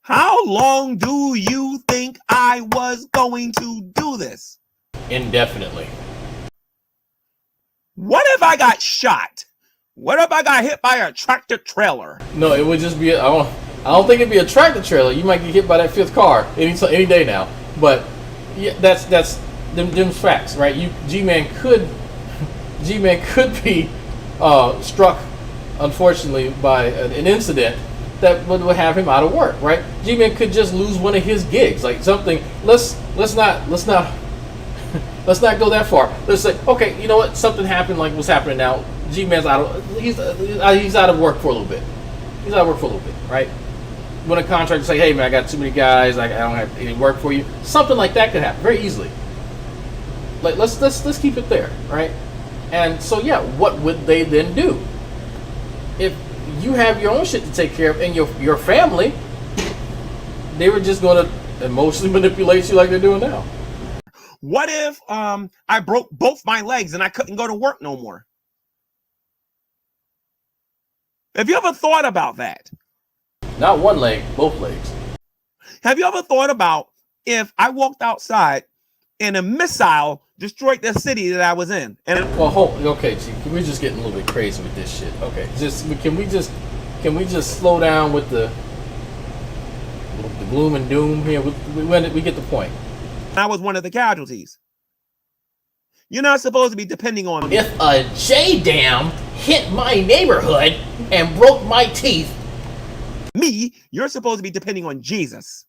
How long do you think I was going to do this? Indefinitely. What if I got shot? What if I got hit by a tractor trailer? No, it would just be, I don't think it'd be a tractor trailer. You might get hit by that fifth car any day now. But yeah, that's them's facts, right? G-Man could be struck, unfortunately, by an incident that would have him out of work, right? G-Man could just lose one of his gigs, like something. Let's not go that far. Let's say, okay, you know what? Something happened, like what's happening now. G-Man's he's out of work for a little bit. He's out of work for a little bit, right? When a contractor say, hey man, I got too many guys, I don't have any work for you. Something like that could happen very easily. Like let's keep it there, right? And so yeah, what would they then do? If you have your own shit to take care of and your family, they were just going to emotionally manipulate you like they're doing now. What if I broke both my legs and I couldn't go to work no more? Have you ever thought about that? Not one leg, both legs. Have you ever thought about if I walked outside and a missile destroyed the city that I was in? And okay, G, we're just getting a little bit crazy with this shit. Okay, can we just slow down with the gloom and doom here? We get the point. I was one of the casualties. You're not supposed to be depending on me. If a J-Dam hit my neighborhood and broke my teeth, me, you're supposed to be depending on Jesus.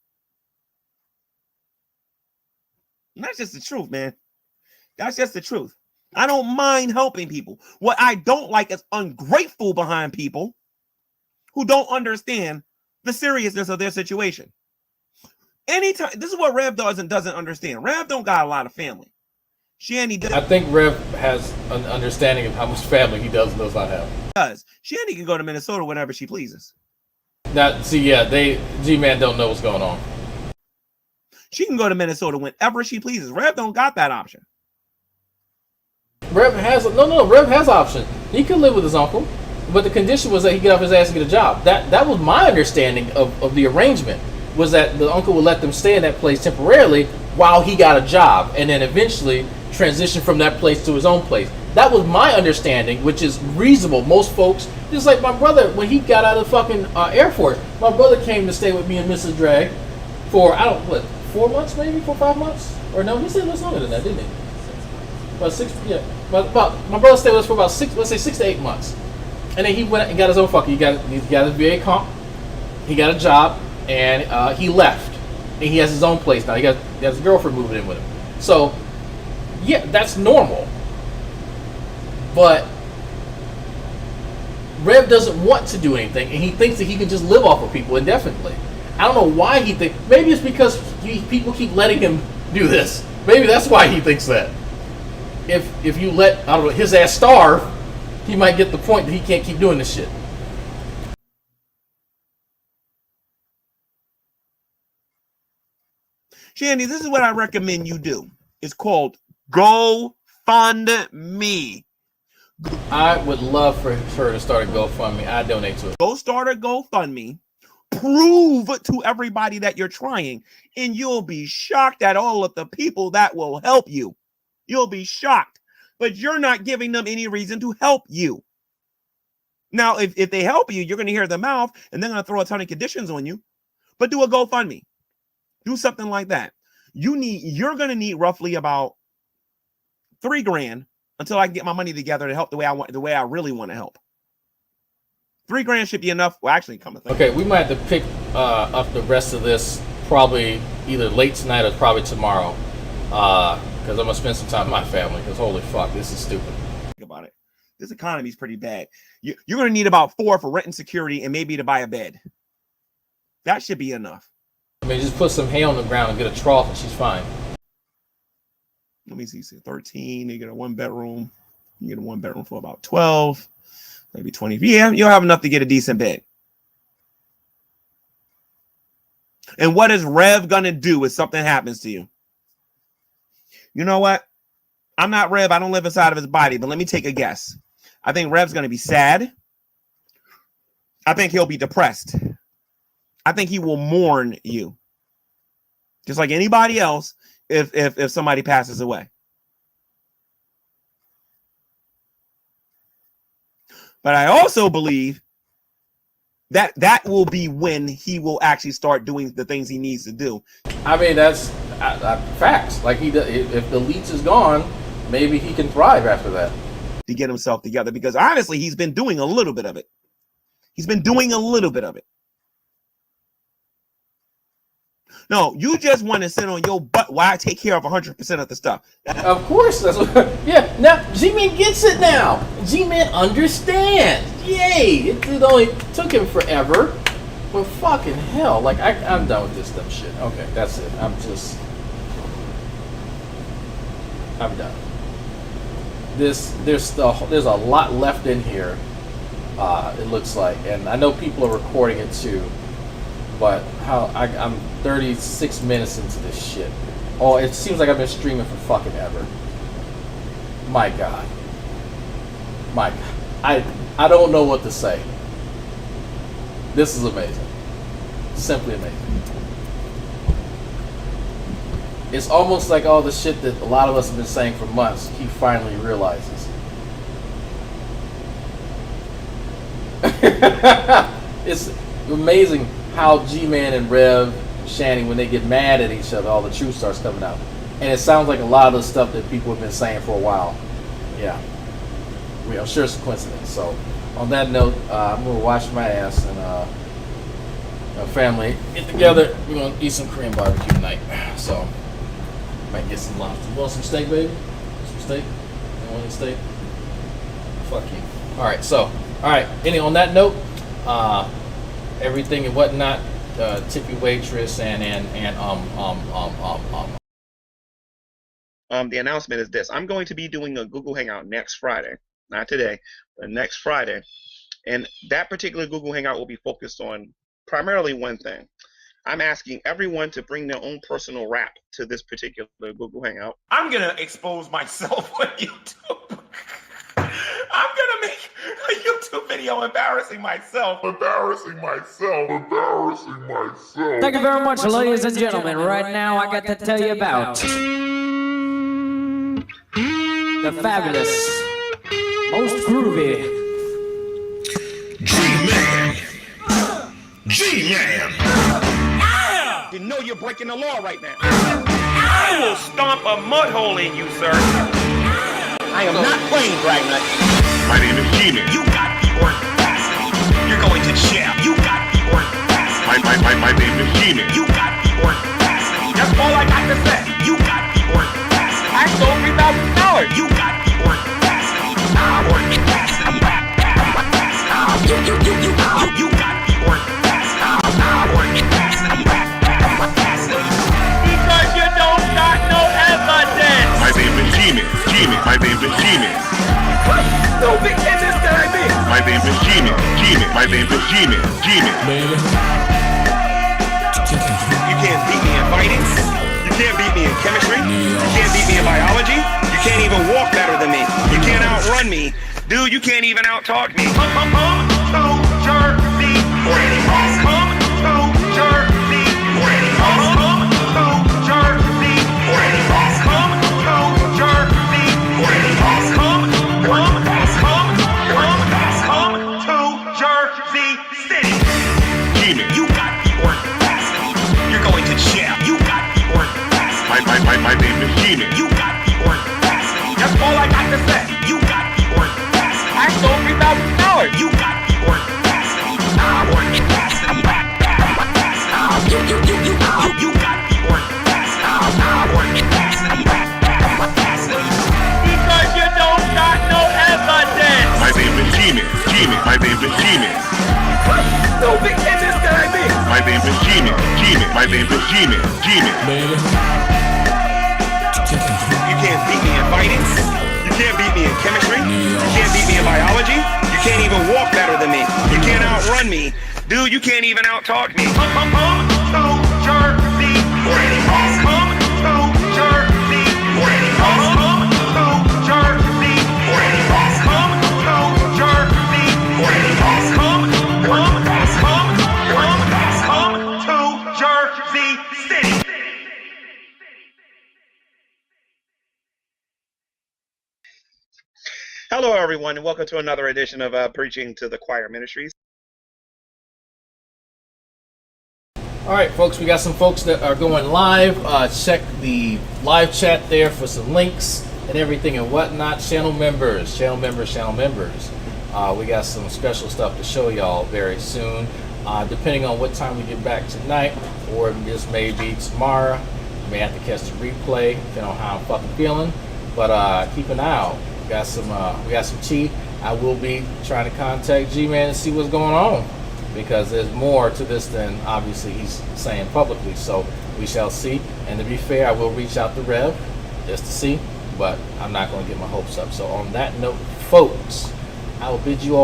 And that's just the truth, man. That's just the truth. I don't mind helping people. What I don't like is ungrateful behind people who don't understand the seriousness of their situation. Anytime, this is what Rev doesn't understand. Rev don't got a lot of family. Shanny does. I think Rev has an understanding of how much family he does not have. Shanny can go to Minnesota whenever she pleases. Now, see, yeah, G-Man don't know what's going on. She can go to Minnesota whenever she pleases. Rev don't got that option. Rev has Rev has option. He could live with his uncle, but the condition was that he get off his ass and get a job. That was my understanding of the arrangement, was that the uncle would let them stay in that place temporarily while he got a job, and then eventually transition from that place to his own place. That was my understanding, which is reasonable. Most folks, just like my brother, when he got out of the fucking Air Force, my brother came to stay with me and Mrs. Drag for, 4 months maybe? 4 or 5 months? Or no, he stayed with us longer than that, didn't he? About 6, yeah. About my brother stayed with us for about 6 to 8 months. And then he went and got his own fucking, he got his VA comp, he got a job, and he left. And he has his own place now. He has his girlfriend moving in with him. So, yeah, that's normal. But Rev doesn't want to do anything, and he thinks that he can just live off of people indefinitely. I don't know why he thinks. Maybe it's because people keep letting him do this. Maybe that's why he thinks that. If you let, I don't know, his ass starve, he might get the point that he can't keep doing this shit. Shanny, this is what I recommend you do. It's called GoFundMe. I would love for her to start a GoFundMe. I donate to it. Go start a GoFundMe. Prove to everybody that you're trying, and you'll be shocked at all of the people that will help you. You'll be shocked, but you're not giving them any reason to help you. Now, if they help you, you're going to hear them out, and they're going to throw a ton of conditions on you. But do a GoFundMe. Do something like that. You're going to need roughly about $3 grand until I can get my money together to help the way I really want to help. $3 grand should be enough. Well, actually, come and think. Okay, we might have to pick up the rest of this probably either late tonight or probably tomorrow, because I'm gonna spend some time with my family. Because holy fuck, this is stupid. Think about it. This economy is pretty bad. You're gonna need about 4 for rent and security, and maybe to buy a bed. That should be enough. I mean, just put some hay on the ground and get a trough, and she's fine. Let me see. 13. You get a 1-bedroom. You get a 1-bedroom for about 12. Maybe 20. Yeah, you'll have enough to get a decent bed. And what is Rev gonna do if something happens to you? You know what? I'm not Rev. I don't live inside of his body, but let me take a guess. I think Rev's gonna be sad. I think he'll be depressed. I think he will mourn you, just like anybody else. If somebody passes away. But I also believe that will be when he will actually start doing the things he needs to do. I mean, that's facts. Like if the leech is gone, maybe he can thrive after that. To get himself together, because honestly, he's been doing a little bit of it. No, you just want to sit on your butt while I take care of 100% of the stuff. Of course, that's what. Yeah, now Gman gets it now. Gman understands. Yay! It only took him forever, but fucking hell, like I'm done with this dumb shit. Okay, that's it. I'm done. There's a lot left in here. It looks like, and I know people are recording it too. But I'm 36 minutes into this shit. Oh, it seems like I've been streaming for fucking ever. My God. I don't know what to say. This is amazing. Simply amazing. It's almost like all the shit that a lot of us have been saying for months, he finally realizes. It's amazing how Gman and Rev, Shanny, when they get mad at each other, all the truth starts coming out. And it sounds like a lot of the stuff that people have been saying for a while. Yeah. I'm sure it's a coincidence. So, on that note, I'm going to wash my ass and my family get together. We're going to eat some Korean barbecue tonight. So, might get some lobster. You want some steak, baby? Some steak? You want any steak? Fuck you. Alright, anyway, on that note, everything and whatnot, tippy waitress and the announcement is this. I'm going to be doing a Google Hangout next Friday. Not today, but next Friday. And that particular Google Hangout will be focused on primarily one thing. I'm asking everyone to bring their own personal rap to this particular Google Hangout. I'm gonna expose myself on YouTube. I'm gonna make a YouTube video embarrassing myself. Thank you very much, ladies and gentlemen. Right now, I got to tell you about the fabulous, most groovy Gman. Gman. You know you're breaking the law right now. I will stomp a mud hole in you, sir. I am not playing, Dragnauct. My name is Gman. You got the audacity. You're going to jail. You got the audacity. My name is Gman. You got the audacity. That's all I got to say. You got the audacity. I stole $3,000. You got the audacity. You got the audacity. Because you don't got no evidence. My name is Gman. My name is Gman. No big in this guy, man. My name is Gman. My name is Gman. You can't beat me in fighting. You can't beat me in chemistry. You can't beat me in biology. You can't even walk better than me. You can't outrun me. Dude, you can't even out-talk me. My name is Gman. You got the audacity. That's all I got to say. You got the audacity. I stole $3,000. You got the audacity. You got the audacity. Because you don't got no evidence. My name is Gman. My name is Gman. No big in this guy, man. My name is Gman. My name is Gman. You can't beat me in fighting. You can't beat me in chemistry. You can't beat me in biology. You can't even walk better than me. You can't outrun me. Dude, you can't even out-talk me. Hello, everyone, and welcome to another edition of Preaching to the Choir Ministries. All right, folks, we got some folks that are going live. Check the live chat there for some links and everything and whatnot. Channel members. We got some special stuff to show y'all very soon. Depending on what time we get back tonight, or this may be tomorrow. You may have to catch the replay, depending on how I'm fucking feeling. But keep an eye out. We got some tea. I will be trying to contact Gman and see what's going on, because there's more to this than obviously he's saying publicly. So we shall see. And to be fair, I will reach out to Rev just to see, but I'm not going to get my hopes up. So on that note, folks, I will bid you all